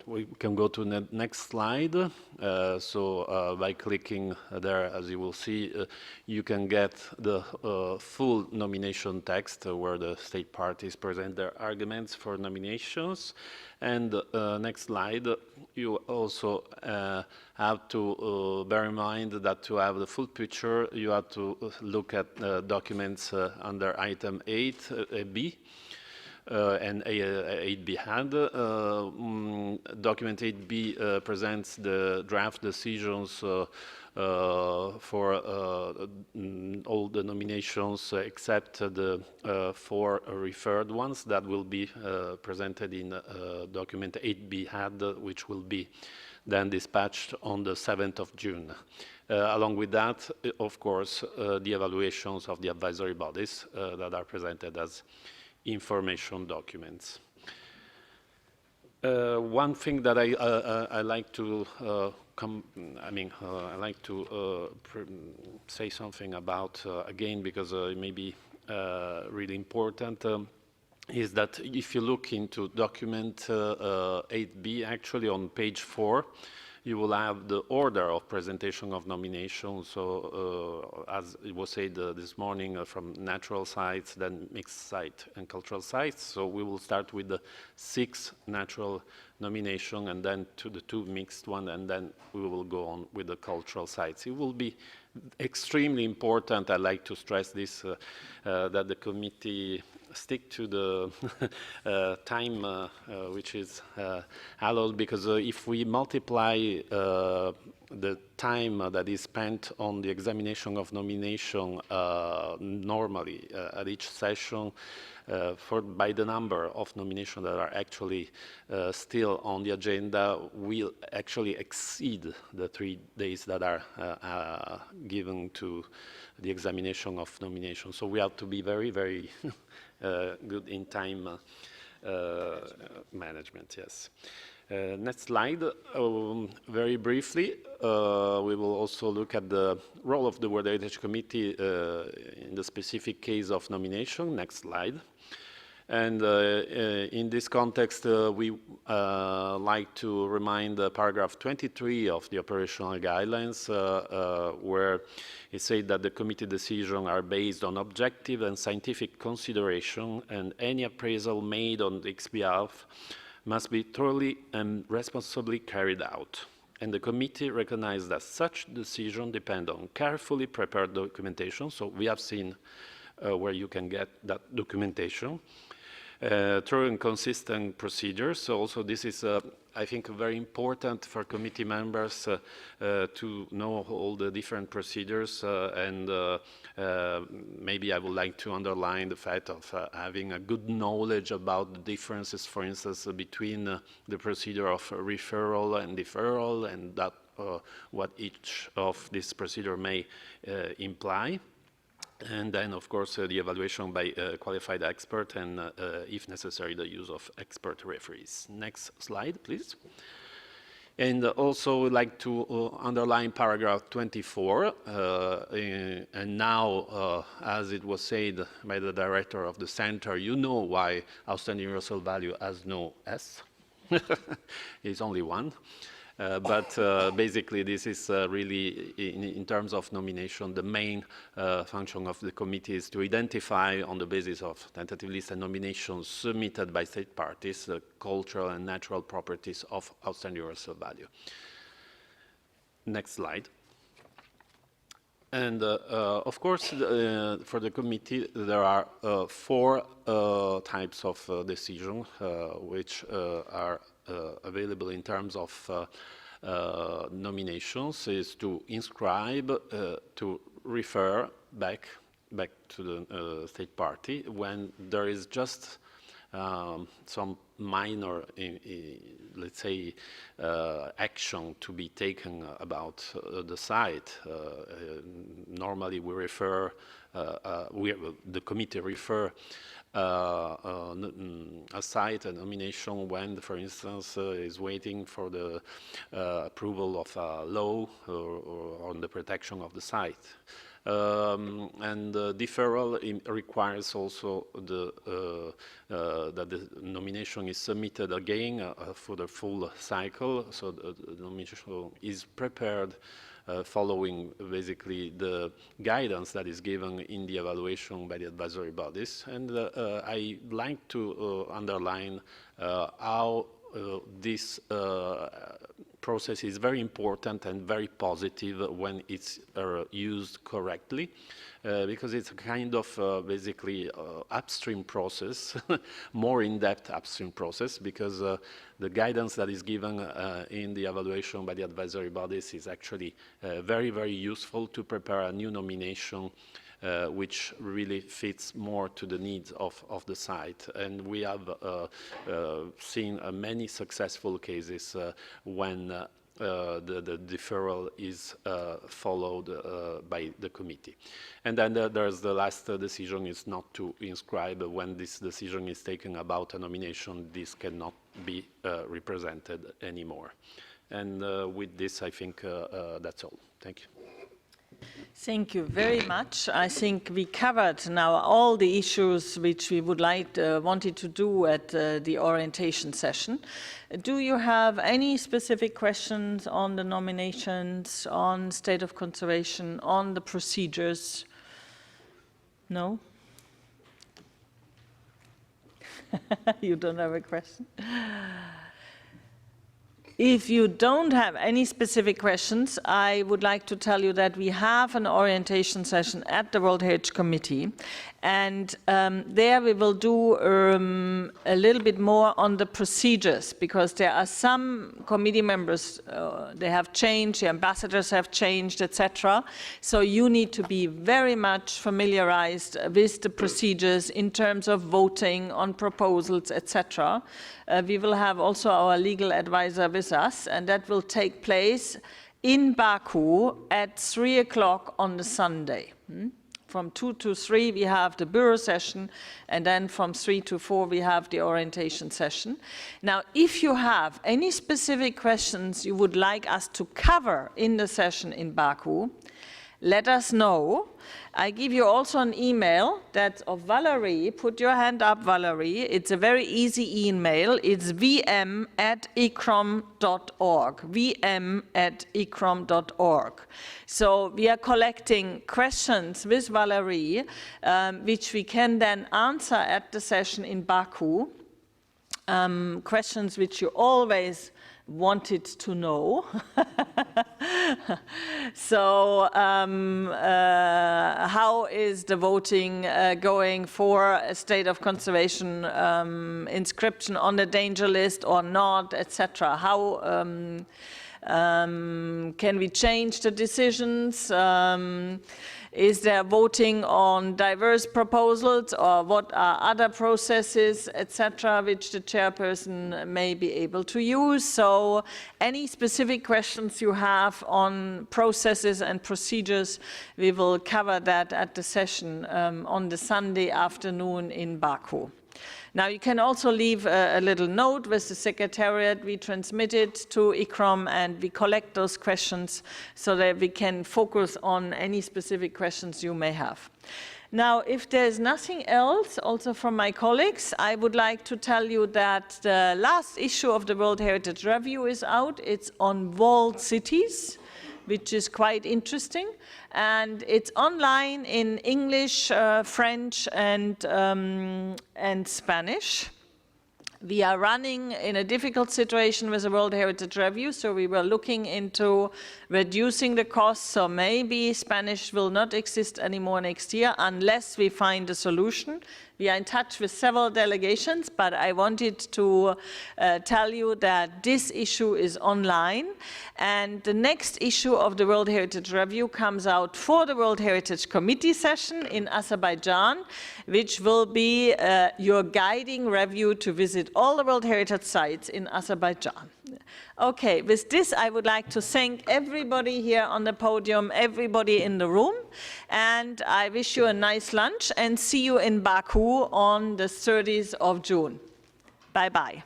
we can go to the next slide. By clicking there, as you will see, you can get the full nomination text where the state parties present their arguments for nominations. And next slide, you also have to bear in mind that to have the full picture, you have to look at documents under item 8B. And 8B had. Document 8B presents the draft decisions for all the nominations except the 4 referred ones that will be presented in document 8B had, which will be then dispatched on the 7th of June. Along with that, of course, the evaluations of the advisory bodies that are presented as information documents. One thing that I like to say something about again, because it may be really important, is that if you look into document 8B, actually on page 4, you will have the order of presentation of nominations. So as it was said this morning, from natural sites, then mixed site and cultural sites. So we will start with the 6 natural nomination and then to the 2 mixed one, and then we will go on with the cultural sites. It will be extremely important, I like to stress this, that the committee stick to the time which is allowed, because if we multiply the time that is spent on the examination of nomination normally at each session by the number of nominations that are actually still on the agenda, will actually exceed the 3 days that are given to the examination of nominations. So we have to be very, very good in time management, yes. Next slide. Very briefly, we will also look at the role of the World Heritage Committee in the specific case of nomination. Next slide. And in this context, we like to remind paragraph 23 of the operational guidelines, where it says that the committee decisions are based on objective and scientific consideration, and any appraisal made on its behalf must be thoroughly and responsibly carried out. And the committee recognizes that such decisions depend on carefully prepared documentation. So we have seen where you can get that documentation. Through and consistent procedures. So also this is, I think, very important for committee members to know all the different procedures, and maybe I would like to underline the fact of having a good knowledge about the differences, for instance, between the procedure of referral and deferral, and that what each of these procedure may imply. And then, of course, the evaluation by qualified expert, and if necessary, the use of expert referees. Next slide, please. And also would like to underline paragraph 24. And now, as it was said by the director of the center, you know why outstanding universal value has no S. It's only one. But basically, this is really, in terms of nomination, the main function of the committee is to identify, on the basis of tentative list and nominations submitted by state parties, the cultural and natural properties of outstanding universal value. Next slide. And of course, for the committee, there are 4 types of decision which are available in terms of nominations: is to inscribe, to refer back back to the state party when there is just some minor, let's say, action to be taken about the site. Normally we refer, the committee refer a site, a nomination when, for instance, is waiting for the approval of a law or on the protection of the site. And deferral requires also that the nomination is submitted again for the full cycle, so the nomination is prepared following basically the guidance that is given in the evaluation by the advisory bodies. And I like to underline how this process is very important and very positive when it's used correctly, because it's a kind of basically upstream process, more in-depth upstream process, because the guidance that is given in the evaluation by the advisory bodies is actually very, very useful to prepare a new nomination which really fits more to the needs of the site. And we have seen many successful cases when the deferral is followed by the committee. And then there's the last decision is not to inscribe. When this decision is taken about a nomination, this cannot be represented anymore. And with this, I think that's all. Thank you. Thank you very much. I think we covered now all the issues which we would wanted to do at the orientation session. Do you have any specific questions on the nominations, on state of conservation, on the procedures? No? You don't have a question? If you don't have any specific questions, I would like to tell you that we have an orientation session at the World Heritage Committee, and there we will do a little bit more on the procedures, because there are some committee members, they have changed, the ambassadors have changed, etc. So you need to be very much familiarized with the procedures in terms of voting on proposals, etc. We will have also our legal advisor with us, and that will take place in Baku at 3 o'clock on the Sunday. From 2 to 3 we have the bureau session, and then from 3 to 4 we have the orientation session. Now, if you have any specific questions you would like us to cover in the session in Baku, let us know. I give you also an email that's of Valerie. Put your hand up, Valerie. It's a very easy email. It's vm@icrom.org. vm@icrom.org. So we are collecting questions with Valerie, which we can then answer at the session in Baku. Questions which you always wanted to know. So how is the voting going for a state of conservation inscription on the danger list or not, etc. How can we change the decisions? Is there voting on diverse proposals, or what are other processes, etc., which the chairperson may be able to use? So any specific questions you have on processes and procedures, we will cover that at the session on the Sunday afternoon in Baku. Now, you can also leave a little note with the Secretariat. We transmit it to ICROM, and we collect those questions so that we can focus on any specific questions you may have. Now, if there's nothing else, also from my colleagues, I would like to tell you that the last issue of the World Heritage Review is out. It's on walled cities, which is quite interesting. And it's online in English, French, and Spanish. We are running in a difficult situation with the World Heritage Review, so we were looking into reducing the costs, so maybe Spanish will not exist anymore next year unless we find a solution. We are in touch with several delegations, but I wanted to tell you that this issue is online, and the next issue of the World Heritage Review comes out for the World Heritage Committee session in Azerbaijan, which will be your guiding review to visit all the World Heritage sites in Azerbaijan. Okay, with this I would like to thank everybody here on the podium, everybody in the room, and I wish you a nice lunch and see you in Baku on the 30th of June. Bye-bye.